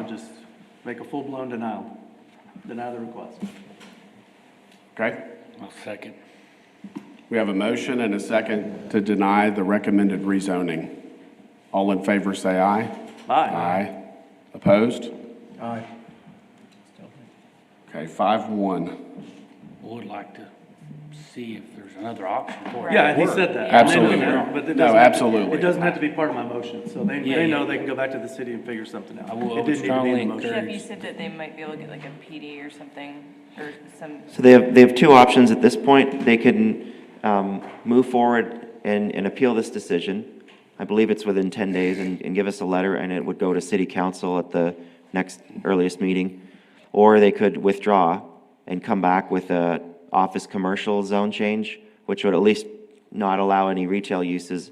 R: just make a full-blown denial. Deny the request.
A: Okay?
H: I'll second.
A: We have a motion and a second to deny the recommended rezoning. All in favor, say aye.
R: Aye.
A: Aye. Opposed?
O: Aye.
A: Okay, 5-1.
H: Would like to see if there's another option for it.
R: Yeah, and he said that.
A: Absolutely.
R: They know that, but it
A: No,
R: doesn't have to-
A: absolutely.
R: It doesn't have to be part of my motion, so they
H: Yeah,
R: know
H: yeah.
R: they can go back to the city and figure something out.
H: I will
R: It didn't need to be in
H: strongly
R: the motion.
G: Jeff, you said that they might be able to get like a PD or something, or some.
L: So they have two options at this point. They can move forward and appeal this decision. I believe it's within 10 days, and give us a letter, and it would go to city council at the next earliest meeting. Or they could withdraw and come back with a office commercial zone change, which would at least not allow any retail uses,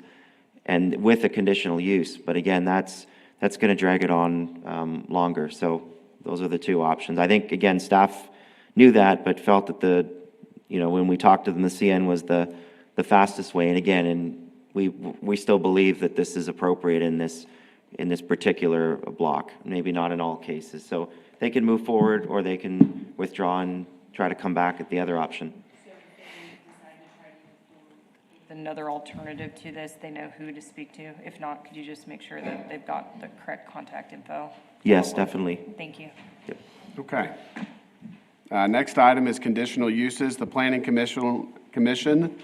L: and with a conditional use. But again, that's going to drag it on longer. So those are the two options. I think, again, staff knew that, but felt that when we talked to them, the CN was the fastest way. And again, we still believe that this is appropriate in this particular block, maybe not in all cases. So they can move forward, or they can withdraw and try to come back at the other option.
G: Another alternative to this, they know who to speak to. If not, could you just make sure that they've got the correct contact info?
L: Yes, definitely.
G: Thank you.
A: Okay. Next item is conditional uses. The Planning Commission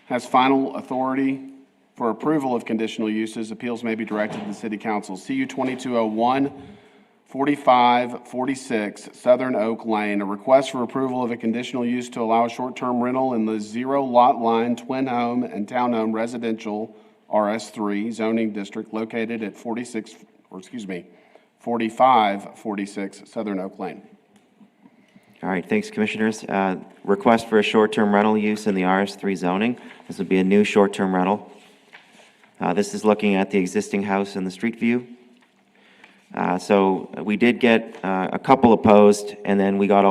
A: has final authority for approval of conditional uses. Appeals may be directed to the City Council. CU 2201, 4546 Southern Oak Lane, a request for approval of a conditional use to allow short-term rental in the zero lot line twin home and townhome residential RS3 zoning district located at 4546 Southern Oak Lane.
L: All right, thanks, Commissioners. Request for a short-term rental use in the RS3 zoning. This would be a new short-term rental. This is looking at the existing house in the street view. So we did get a couple opposed, and then we got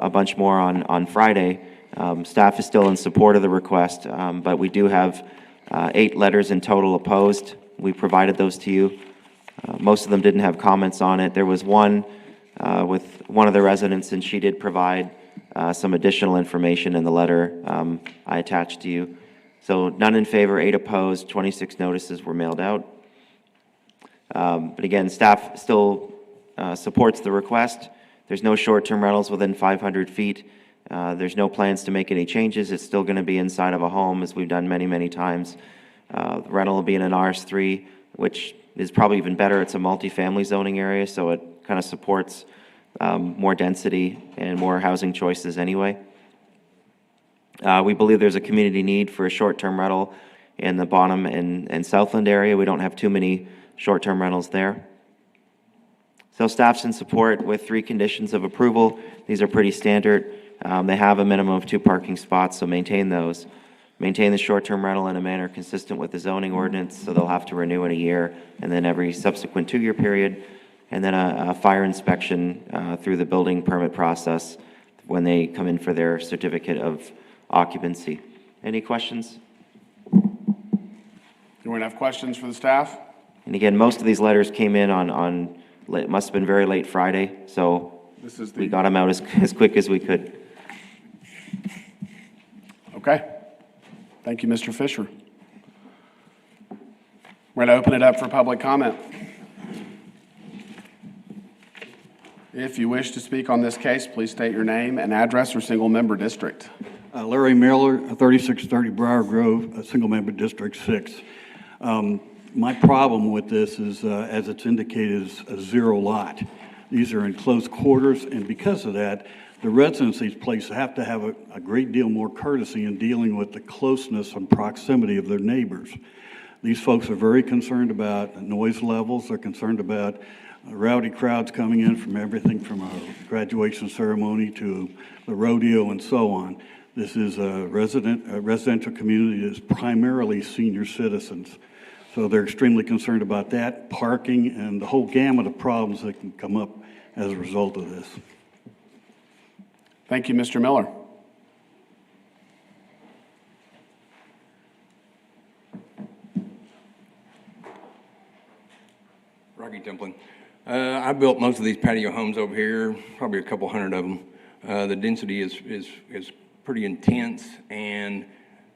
L: a bunch more on Friday Staff is still in support of the request, but we do have 8 letters in total opposed. We provided those to you. Most of them didn't have comments on it. There was one with one of the residents, and she did provide some additional information in the letter I attached to you. So none in favor, 8 opposed, 26 notices were mailed out. But again, staff still supports the request. There's no short-term rentals within 500 feet. There's no plans to make any changes. It's still going to be inside of a home, as we've done many, many times. The rental will be in an RS3, which is probably even better. It's a multifamily zoning area, so it kind of supports more density and more housing choices anyway. We believe there's a community need for a short-term rental in the Bonham and Southland area. We don't have too many short-term rentals there. So staff's in support with 3 conditions of approval. These are pretty standard. They have a minimum of 2 parking spots, so maintain those. Maintain the short-term rental in a manner consistent with the zoning ordinance, so they'll have to renew in a year, and then every subsequent 2-year period, and then a fire inspection through the building permit process when they come in for their certificate of occupancy. Any questions?
A: Anyone have questions for the staff?
L: And again, most of these letters came in on it must have been very late Friday, so we got them out as quick as we could.
A: Okay. Thank you, Mr. Fisher. We're going to open it up for public comment. If you wish to speak on this case, please state your name and address or single-member district.
S: Larry Miller, 3630 Briar Grove, single-member District 6. My problem with this is, as it's indicated, is a 0 lot. These are in close quarters, and because of that, the residents of these places have to have a great deal more courtesy in dealing with the closeness and proximity of their neighbors. These folks are very concerned about noise levels. They're concerned about rowdy crowds coming in from everything from a graduation ceremony to the rodeo and so on. This is a residential community that is primarily senior citizens. So they're extremely concerned about that, parking, and the whole gamut of problems that can come up as a result of this.
A: Thank you, Mr. Miller.
F: Rocky Templin. I built most of these patio homes over here, probably a couple hundred of them. The density is pretty intense, and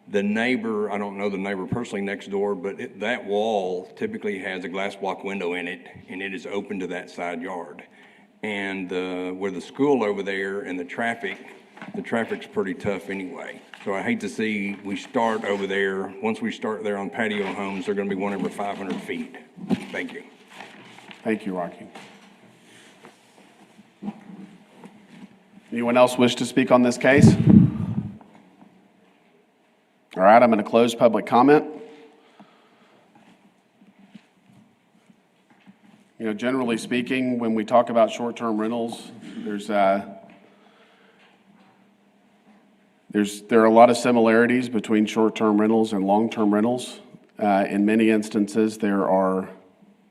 F: the neighbor, I don't know the neighbor personally next door, but that wall typically has a glass block window in it, and it is open to that side yard. And with the school over there and the traffic's pretty tough anyway. So I hate to see we start over there. Once we start there on patio homes, they're going to be 1 every 500 feet. Thank you.
A: Thank you, Rocky. Anyone else wish to speak on this case? All right, I'm going to close public comment. You know, generally speaking, when we talk about short-term rentals, there are a lot of similarities between short-term rentals and long-term rentals. In many instances, there are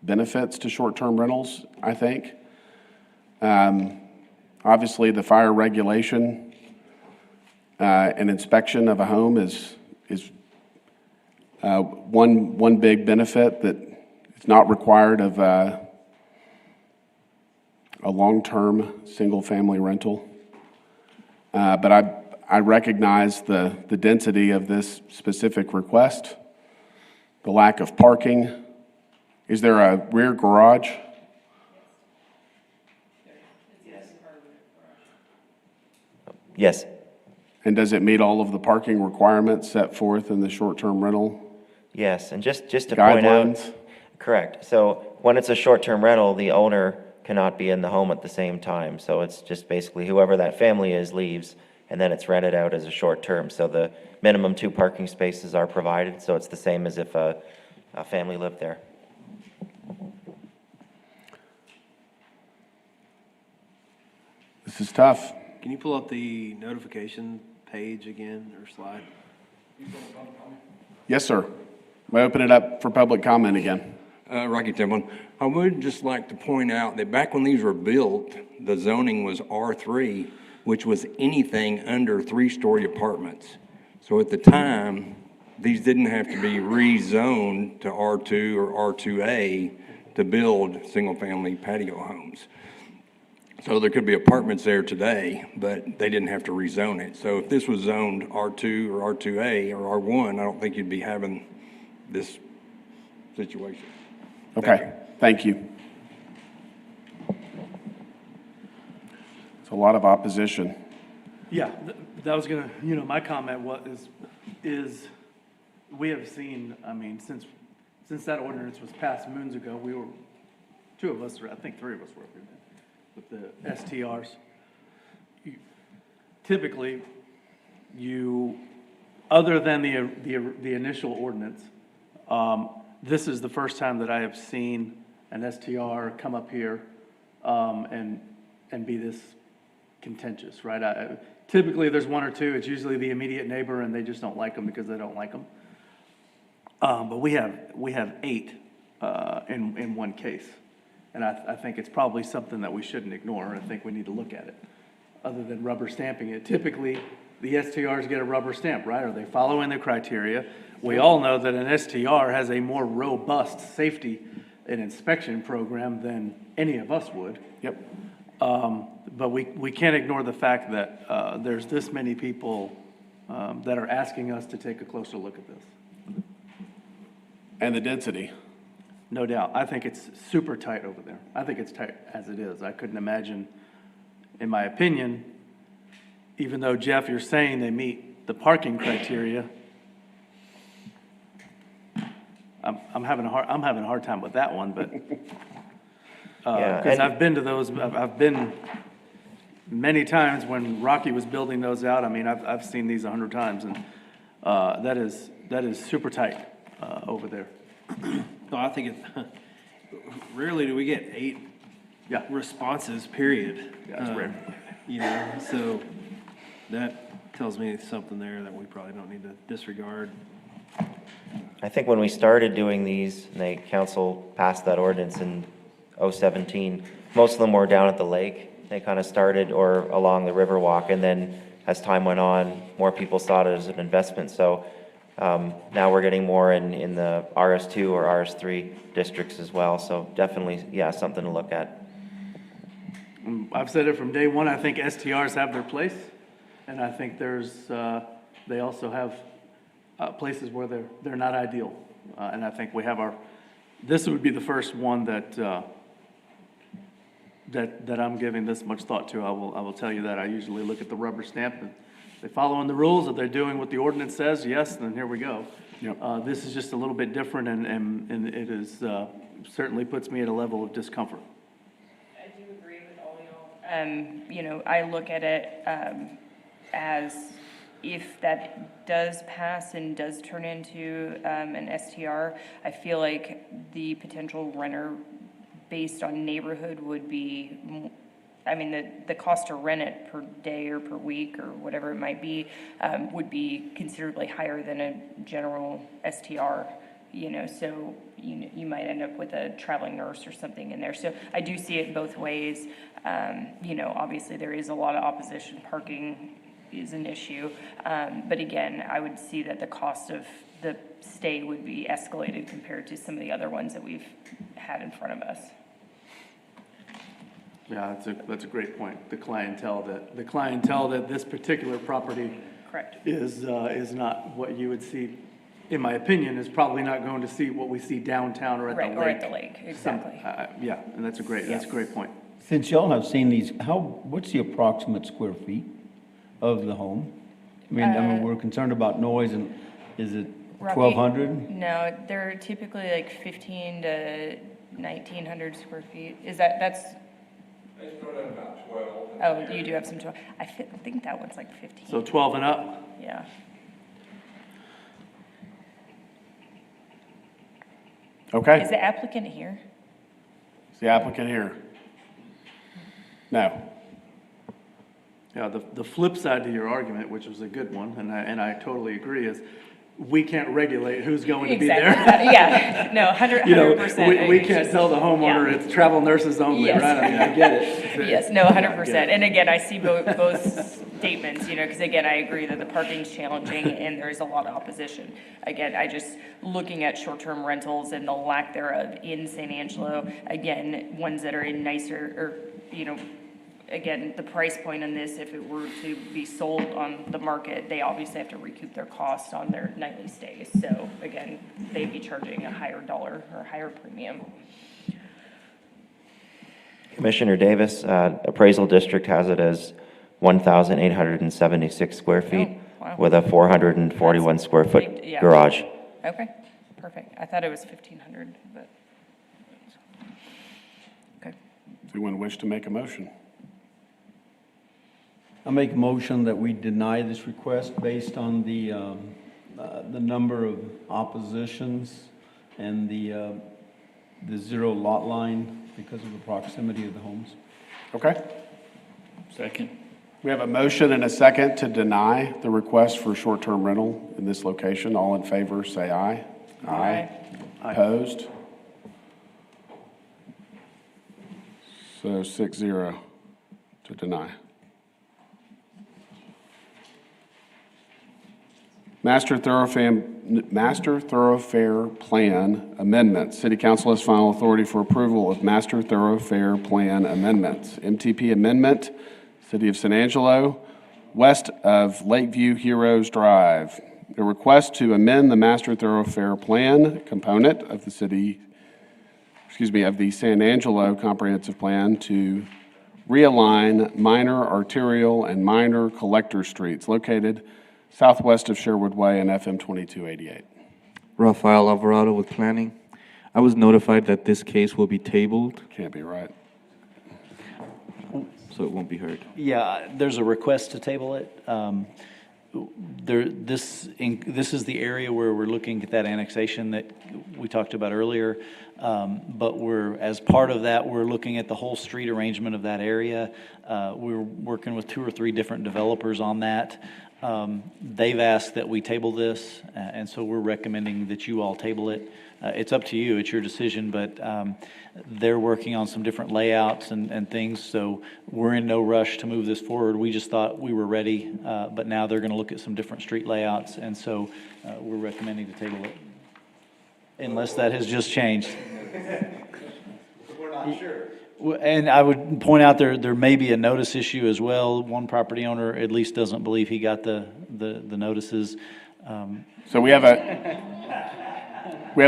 A: benefits to short-term rentals, I think. Obviously, the fire regulation and inspection of a home is one big benefit that is not required of a long-term single-family rental. But I recognize the density of this specific request, the lack of parking. Is there a rear garage?
L: Yes.
A: And does it meet all of the parking requirements set forth in the short-term rental?
L: Yes, and just to point out, correct. So when it's a short-term rental, the owner cannot be in the home at the same time. So it's just basically whoever that family is leaves, and then it's rented out as a short term. So the minimum 2 parking spaces are provided, so it's the same as if a family lived there.
A: This is tough.
B: Can you pull up the notification page again, or slide?
A: Yes, sir. I open it up for public comment again.
F: Rocky Templin, I would just like to point out that back when these were built, the zoning was R3, which was anything under 3-story apartments. So at the time, these didn't have to be rezoned to R2 or R2A to build single-family patio homes. So there could be apartments there today, but they didn't have to rezone it. So if this was zoned R2 or R2A or R1, I don't think you'd be having this situation.
A: Okay, thank you. It's a lot of opposition.
R: Yeah, that was gonna, my comment is we have seen, I mean, since that ordinance was passed moons ago, two of us, or I think three of us were with the STRs. Typically, other than the initial ordinance, this is the first time that I have seen an STR come up here and be this contentious, right? Typically, there's one or two. It's usually the immediate neighbor, and they just don't like them because they don't like them. But we have 8 in one case, and I think it's probably something that we shouldn't ignore. I think we need to look at it. Other than rubber stamping it, typically the STRs get a rubber stamp, right? Are they following the criteria? We all know that an STR has a more robust safety and inspection program than any of us would.
A: Yep.
R: But we can't ignore the fact that there's this many people that are asking us to take a closer look at this.
A: And the density.
R: No doubt. I think it's super tight over there. I think it's tight as it is. I couldn't imagine, in my opinion, even though, Jeff, you're saying they meet the parking criteria, I'm having a hard time with that one, but because I've been to those, I've been many times when Rocky was building those out. I mean, I've seen these 100 times, and that is super tight over there.
B: No, I think rarely do we get 8 responses, period.
R: Yeah, it's rare.
B: So that tells me something there that we probably don't need to disregard.
L: I think when we started doing these, and the council passed that ordinance in 2017, most of them were down at the lake. They kind of started or along the Riverwalk, and then as time went on, more people saw it as an investment. So now we're getting more in the RS2 or RS3 districts as well. So definitely, yeah, something to look at.
R: I've said it from day one. I think STRs have their place, and I think they also have places where they're not ideal. And I think we have this would be the first one that I'm giving this much thought to. I will tell you that. I usually look at the rubber stamp, and they following the rules. If they're doing what the ordinance says, yes, then here we go.
A: Yep.
R: This is just a little bit different, and it is certainly puts me at a level of discomfort.
G: I do agree with all y'all. I look at it as if that does pass and does turn into an STR, I feel like the potential renter based on neighborhood would be, the cost to rent it per day or per week or whatever it might be would be considerably higher than a general STR. So you might end up with a traveling nurse or something in there. So I do see it both ways. Obviously there is a lot of opposition. Parking is an issue. But again, I would see that the cost of the stay would be escalated compared to some of the other ones that we've had in front of us.
R: Yeah, that's a great point. The clientele that this particular property
G: correct
R: is not what you would see. In my opinion, is probably not going to see what we see downtown or at the lake.
G: Or at the lake, exactly.
R: Yeah, and that's a great point.
E: Since y'all have seen these, what's the approximate square feet of the home? I mean, we're concerned about noise, and is it 1,200?
G: No, they're typically like 15 to 1,900 square feet. That's?
F: They start at about 12.
G: Oh, you do have some 12. I think that one's like 15.
R: So 12 and up?
G: Yeah.
A: Okay.
G: Is the applicant here?
A: Is the applicant here? No.
R: Yeah, the flip side to your argument, which was a good one, and I totally agree, is we can't regulate who's going to be there.
G: Exactly. Yeah, no, 100%.
R: You know,
G: 100%.
R: we can't tell the homeowner it's travel nurses only,
G: Yes.
R: right? I mean, I get it.
G: Yes, no,
R: Yeah,
G: 100%.
R: I get it.
G: And again, I see both statements, you know, because again, I agree that the parking's challenging and there is a lot of opposition. Again, I just, looking at short-term rentals and the lack thereof in San Angelo, again, ones that are in nicer, or, you know, again, the price point on this, if it were to be sold on the market, they obviously have to recoup their costs on their nightly stays. So again, they'd be charging a higher dollar or higher premium.
L: Commissioner Davis, Appraisal District has it as 1,876 square feet
G: wow.
L: with a 441 square foot
G: Yeah.
L: garage.
G: Okay, perfect. I thought it was 1,500, but, okay.
A: Does anyone wish to make a motion?
E: I make a motion that we deny this request based on the number of oppositions and the zero lot line because of the proximity of the homes.
A: Okay.
H: Second.
A: We have a motion and a second to deny the request for short-term rental in this location. All in favor, say aye. Aye. Opposed? So 6-0 to deny. Master Thoroughfare Plan Amendments. City Council has final authority for approval of Master Thoroughfare Plan Amendments. MTP Amendment, City of San Angelo, west of Lakeview Heroes Drive. A request to amend the Master Thoroughfare Plan component of the of the San Angelo Comprehensive Plan to realign minor arterial and minor collector streets located southwest of Sherwood Way and FM 2288.
M: Rafael Alvarado with planning. I was notified that this case will be tabled,
A: Can't be right.
M: so it won't be heard.
D: Yeah, there's a request to table it. This is the area where we're looking at that annexation that we talked about earlier. But as part of that, we're looking at the whole street arrangement of that area. We're working with 2 or 3 different developers on that. They've asked that we table this, and so we're recommending that you all table it. It's up to you, it's your decision, but they're working on some different layouts and things, so we're in no rush to move this forward. We just thought we were ready, but now they're going to look at some different street layouts, and so we're recommending to table it, unless that has just changed.
I: We're not sure.
D: And I would point out there may be a notice issue as well. One property owner at least doesn't believe he got the notices.
A: So we have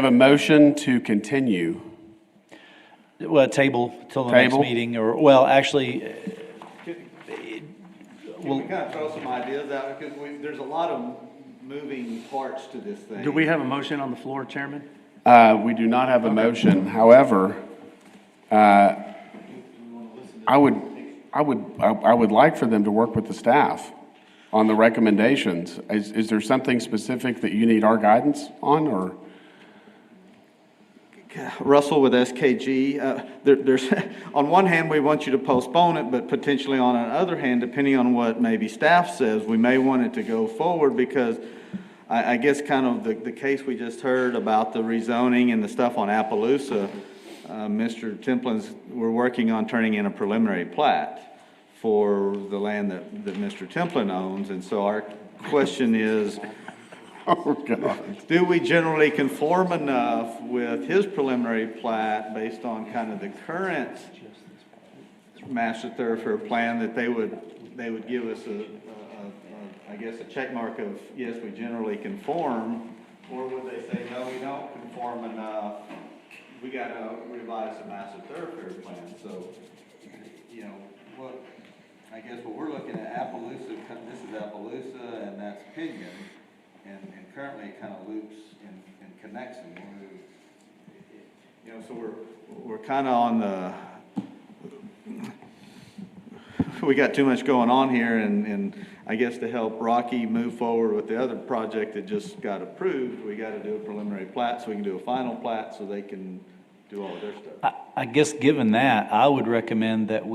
A: a motion to continue.
D: Well, table till the next meeting, or, well, actually,
I: Can we kind of throw some ideas out, because there's a lot of moving parts to this thing.
R: Do we have a motion on the floor, Chairman?
A: We do not have a motion. However, I would like for them to work with the staff on the recommendations. Is there something specific that you need our guidance on, or?
I: Russell with SKG, there's, on one hand, we want you to postpone it, but potentially on the other hand, depending on what maybe staff says, we may want it to go forward, because I guess kind of the case we just heard about the rezoning and the stuff on Appaloosa, Mr. Templin's, we're working on turning in a preliminary plat for the land that Mr. Templin owns, and so our question is,
A: Oh, God.
I: do we generally conform enough with his preliminary plat based on kind of the current master thoroughfare plan that they would give us I guess a check mark of, yes, we generally conform, or would they say, no, we don't conform enough, we gotta revise the master thoroughfare plan? So, you know, I guess what we're looking at, Appaloosa, this is Appaloosa and that's Pinion. And currently it kind of loops and connects them. You know, so we're kind of on the, we got too much going on here, and I guess to help Rocky move forward with the other project that just got approved, we got to do a preliminary plat so we can do a final plat so they can do all of their stuff.
D: I guess given that, I would recommend that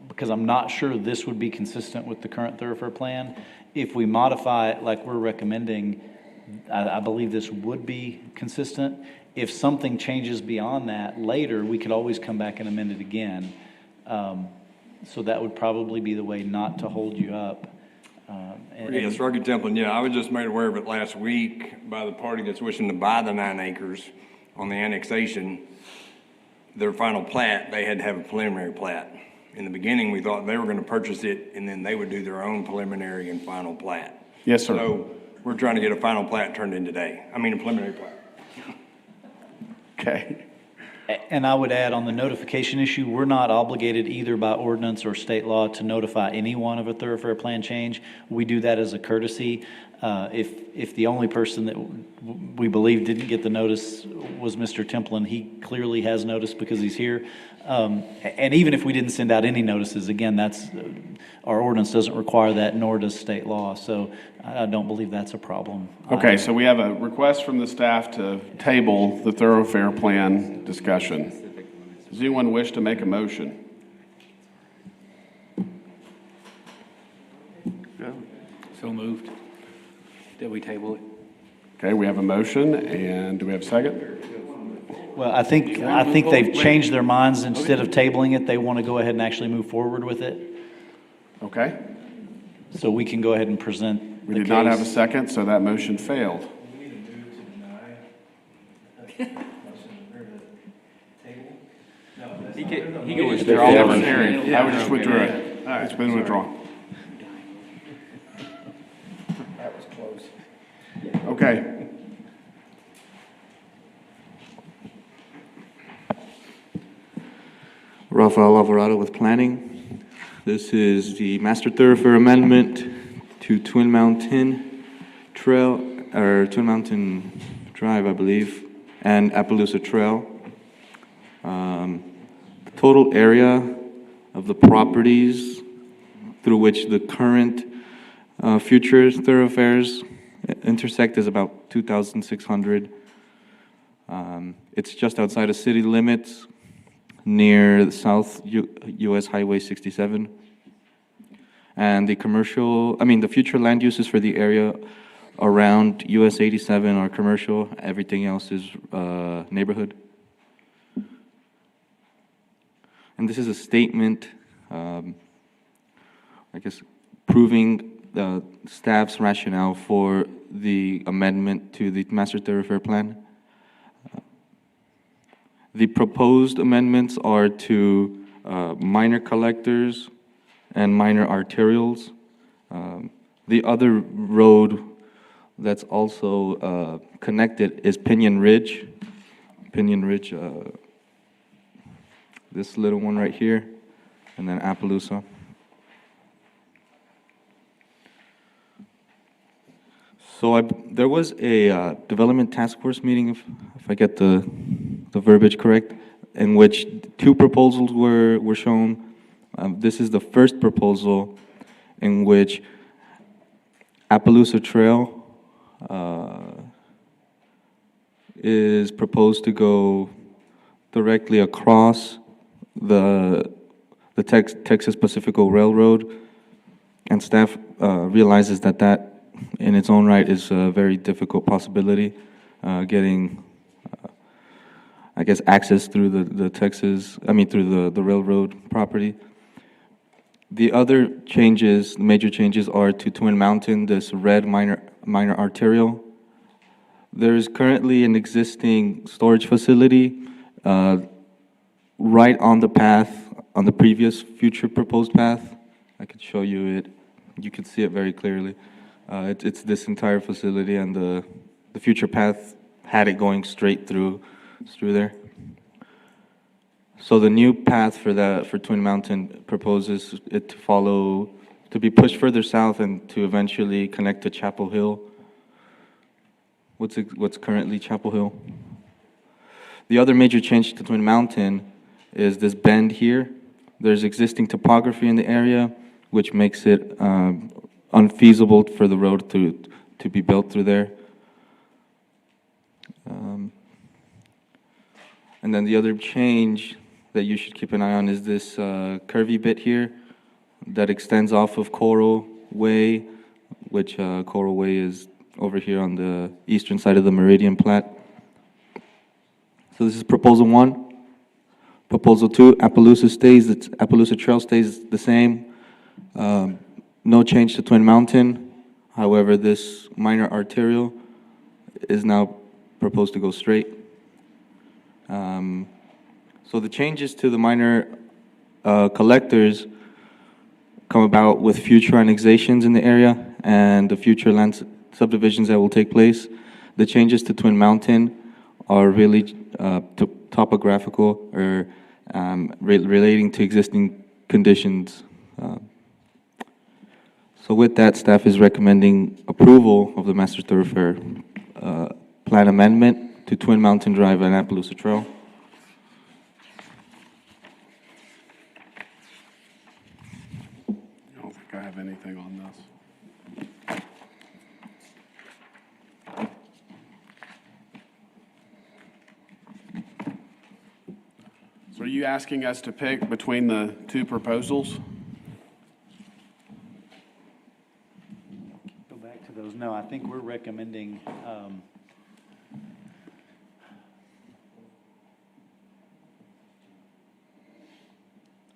D: because I'm not sure this would be consistent with the current thoroughfare plan, if we modify it like we're recommending, I believe this would be consistent. If something changes beyond that later, we could always come back and amend it again. So that would probably be the way not to hold you up.
F: Yes, Rugged Templin, yeah, I was just made aware of it last week by the party that's wishing to buy the 9 acres on the annexation. Their final plat, they had to have a preliminary plat. In the beginning, we thought they were gonna purchase it and then they would do their own preliminary and final plat.
A: Yes, sir.
F: So we're trying to get a final plat turned in today. I mean, a preliminary plat.
A: Okay.
D: And I would add on the notification issue, we're not obligated either by ordinance or state law to notify anyone of a thoroughfare plan change. We do that as a courtesy. If the only person that we believe didn't get the notice was Mr. Templin, he clearly has notice because he's here. And even if we didn't send out any notices, again, that's, our ordinance doesn't require that, nor does state law. So I don't believe that's a problem.
A: Okay, so we have a request from the staff to table the thoroughfare plan discussion. Does anyone wish to make a motion?
H: So moved. Did we table it?
A: Okay, we have a motion, and do we have a second?
D: Well, I think they've changed their minds. Instead of tabling it, they want to go ahead and actually move forward with it.
A: Okay.
D: So we can go ahead and present
A: We
D: the
A: did not have a
D: case.
A: second, so that motion failed.
H: He can
A: It's
H: withdraw.
A: never carried. I would just withdrew it. It's been withdrawn.
E: That was close.
A: Okay.
M: Rafael Alvarado with Planning. This is the Master Thoroughfare Amendment to Twin Mountain Trail, or Twin Mountain Drive, I believe, and Appaloosa Trail. The total area of the properties through which the current future thoroughfares intersect is about 2,600. It's just outside of city limits, near the South US Highway 67. And the future land uses for the area around US 87 are commercial, everything else is neighborhood. And this is a statement, I guess, proving the staff's rationale for the amendment to the Master Thoroughfare Plan. The proposed amendments are to minor collectors and minor arterials. The other road that's also connected is Pinion Ridge. Pinion Ridge, this little one right here, and then Appaloosa. So there was a development task force meeting, if I get the verbiage correct, in which 2 proposals were shown. This is the first proposal in which Appaloosa Trail is proposed to go directly across the Texas Pacifico Railroad, and staff realizes that in its own right is a very difficult possibility, getting I guess, access through through the railroad property. The other changes, major changes, are to Twin Mountain, this red minor arterial. There is currently an existing storage facility right on the path, on the previous future proposed path. I could show you it. You can see it very clearly. It's this entire facility, and the future path had it going straight through there. So the new path for Twin Mountain proposes it to be pushed further south and to eventually connect to Chapel Hill. What's currently Chapel Hill. The other major change to Twin Mountain is this bend here. There's existing topography in the area, which makes it unfeasible for the road to be built through there. And then the other change that you should keep an eye on is this curvy bit here that extends off of Coral Way, which Coral Way is over here on the eastern side of the Meridian plat. So this is proposal 1. Proposal 2, Appaloosa Trail stays the same. No change to Twin Mountain. However, this minor arterial is now proposed to go straight. So the changes to the minor collectors come about with future annexations in the area and the future land subdivisions that will take place. The changes to Twin Mountain are really topographical or relating to existing conditions. So with that, staff is recommending approval of the Master Thoroughfare Plan Amendment to Twin Mountain Drive and Appaloosa Trail.
A: I don't think I have anything on this. So are you asking us to pick between the two proposals?
D: Go back to those. No, I think we're recommending, I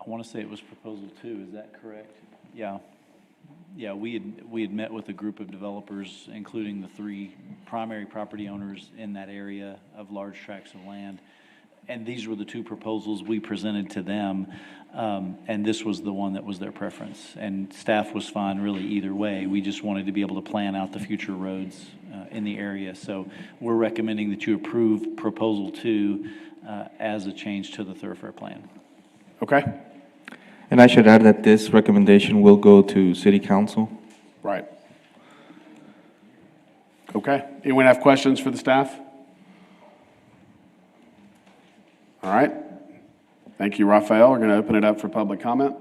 D: want to say it was proposal 2, is that correct? Yeah. Yeah, we had met with a group of developers, including the 3 primary property owners in that area of large tracts of land. And these were the 2 proposals we presented to them, and this was the one that was their preference. And staff was fine really either way. We just wanted to be able to plan out the future roads in the area. So we're recommending that you approve proposal 2 as a change to the thoroughfare plan.
A: Okay.
M: And I should add that this recommendation will go to City Council.
A: Right. Okay. Anyone have questions for the staff? All right. Thank you, Raphael. We're going to open it up for public comment.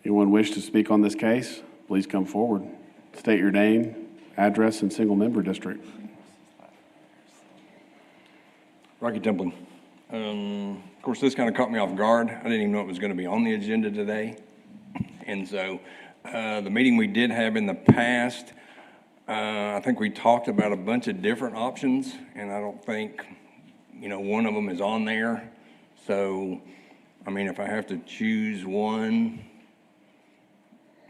A: Anyone wish to speak on this case? Please come forward. State your name, address, and single member district.
F: Rocky Templin. Of course, this kind of caught me off guard. I didn't even know it was going to be on the agenda today. And so the meeting we did have in the past, I think we talked about a bunch of different options, and I don't think, one of them is on there. So, I mean, if I have to choose one,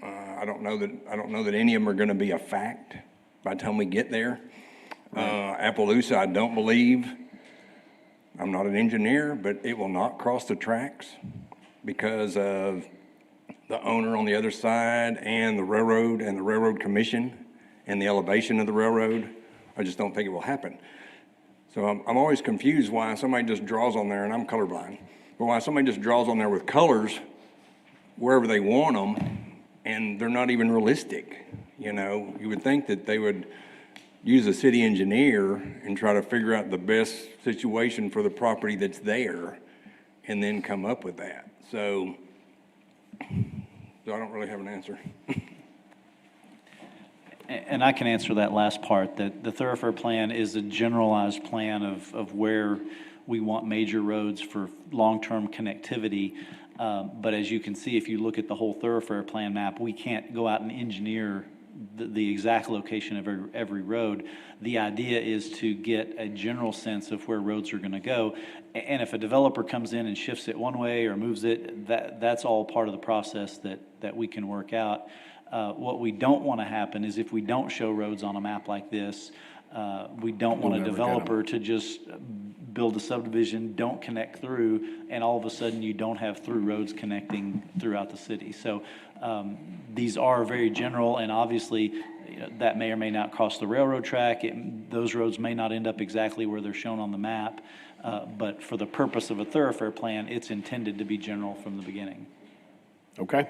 F: I don't know that any of them are going to be a fact by the time we get there. Appaloosa, I don't believe. I'm not an engineer, but it will not cross the tracks because of the owner on the other side and the railroad commission and the elevation of the railroad. I just don't think it will happen. So I'm always confused why somebody just draws on there, and I'm colorblind, but why somebody just draws on there with colors wherever they want them, and they're not even realistic. You would think that they would use a city engineer and try to figure out the best situation for the property that's there and then come up with that. So I don't really have an answer.
D: And I can answer that last part, that the thoroughfare plan is a generalized plan of where we want major roads for long-term connectivity. But as you can see, if you look at the whole thoroughfare plan map, we can't go out and engineer the exact location of every road. The idea is to get a general sense of where roads are going to go. And if a developer comes in and shifts it one way or moves it, that's all part of the process that we can work out. What we don't want to happen is if we don't show roads on a map like this, we don't want a developer to just build a subdivision, don't connect through, and all of a sudden you don't have through roads connecting throughout the city. So these are very general, and obviously that may or may not cross the railroad track. Those roads may not end up exactly where they're shown on the map, but for the purpose of a thoroughfare plan, it's intended to be general from the beginning.
A: Okay.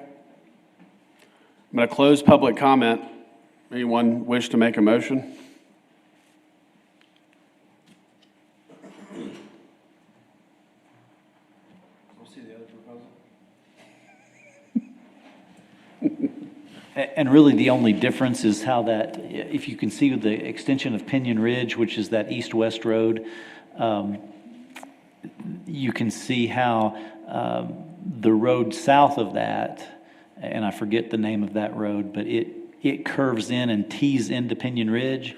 A: I'm going to close public comment. Anyone wish to make a motion?
D: And really, the only difference is how that, if you can see the extension of Pinion Ridge, which is that east-west road, you can see how The road south of that, and I forget the name of that road, but it curves in and tees into Pinion Ridge.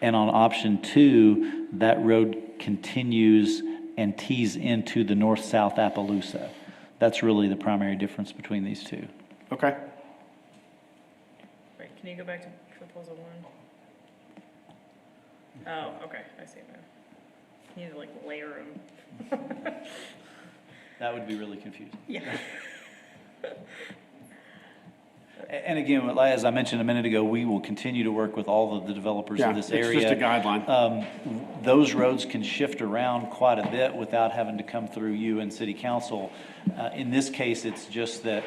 D: And on option 2, that road continues and tees into the north-south Appaloosa. That's really the primary difference between these two.
A: Okay.
G: Wait, can you go back to proposal 1? Oh, okay, I see it now. You need to like layer them.
D: That would be really confusing.
G: Yeah.
D: And again, as I mentioned a minute ago, we will continue to work with all of the developers in this area.
A: It's just a guideline.
D: Those roads can shift around quite a bit without having to come through you and city council. In this case, it's just that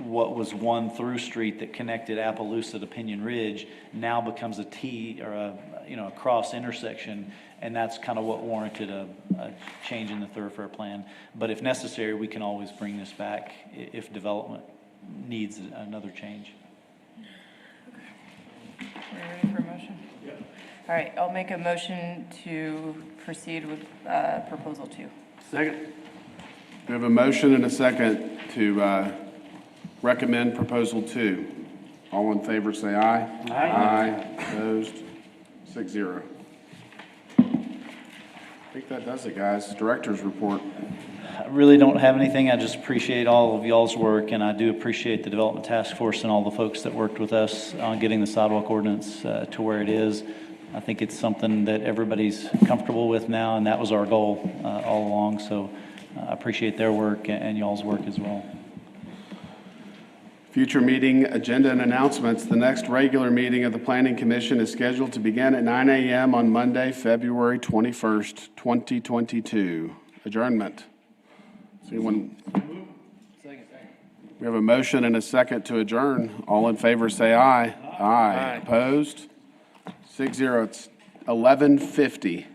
D: what was one through street that connected Appaloosa to Pinion Ridge now becomes a T or a cross intersection, and that's kind of what warranted a change in the thoroughfare plan. But if necessary, we can always bring this back if development needs another change.
G: Are you ready for a motion? Yeah. All right, I'll make a motion to proceed with proposal 2.
R: Second.
A: We have a motion and a second to recommend proposal 2. All in favor, say aye. Aye. Opposed? 6-0. I think that does it, guys. Director's report.
D: I really don't have anything. I just appreciate all of y'all's work, and I do appreciate the Development Task Force and all the folks that worked with us on getting the sidewalk ordinance to where it is. I think it's something that everybody's comfortable with now, and that was our goal all along. So I appreciate their work and y'all's work as well.
A: Future meeting agenda and announcements. The next regular meeting of the Planning Commission is scheduled to begin at 9 a.m. on Monday, February 21st, 2022. Adjournment. We have a motion and a second to adjourn. All in favor, say aye. Aye. Opposed? 6-0. It's 11:50.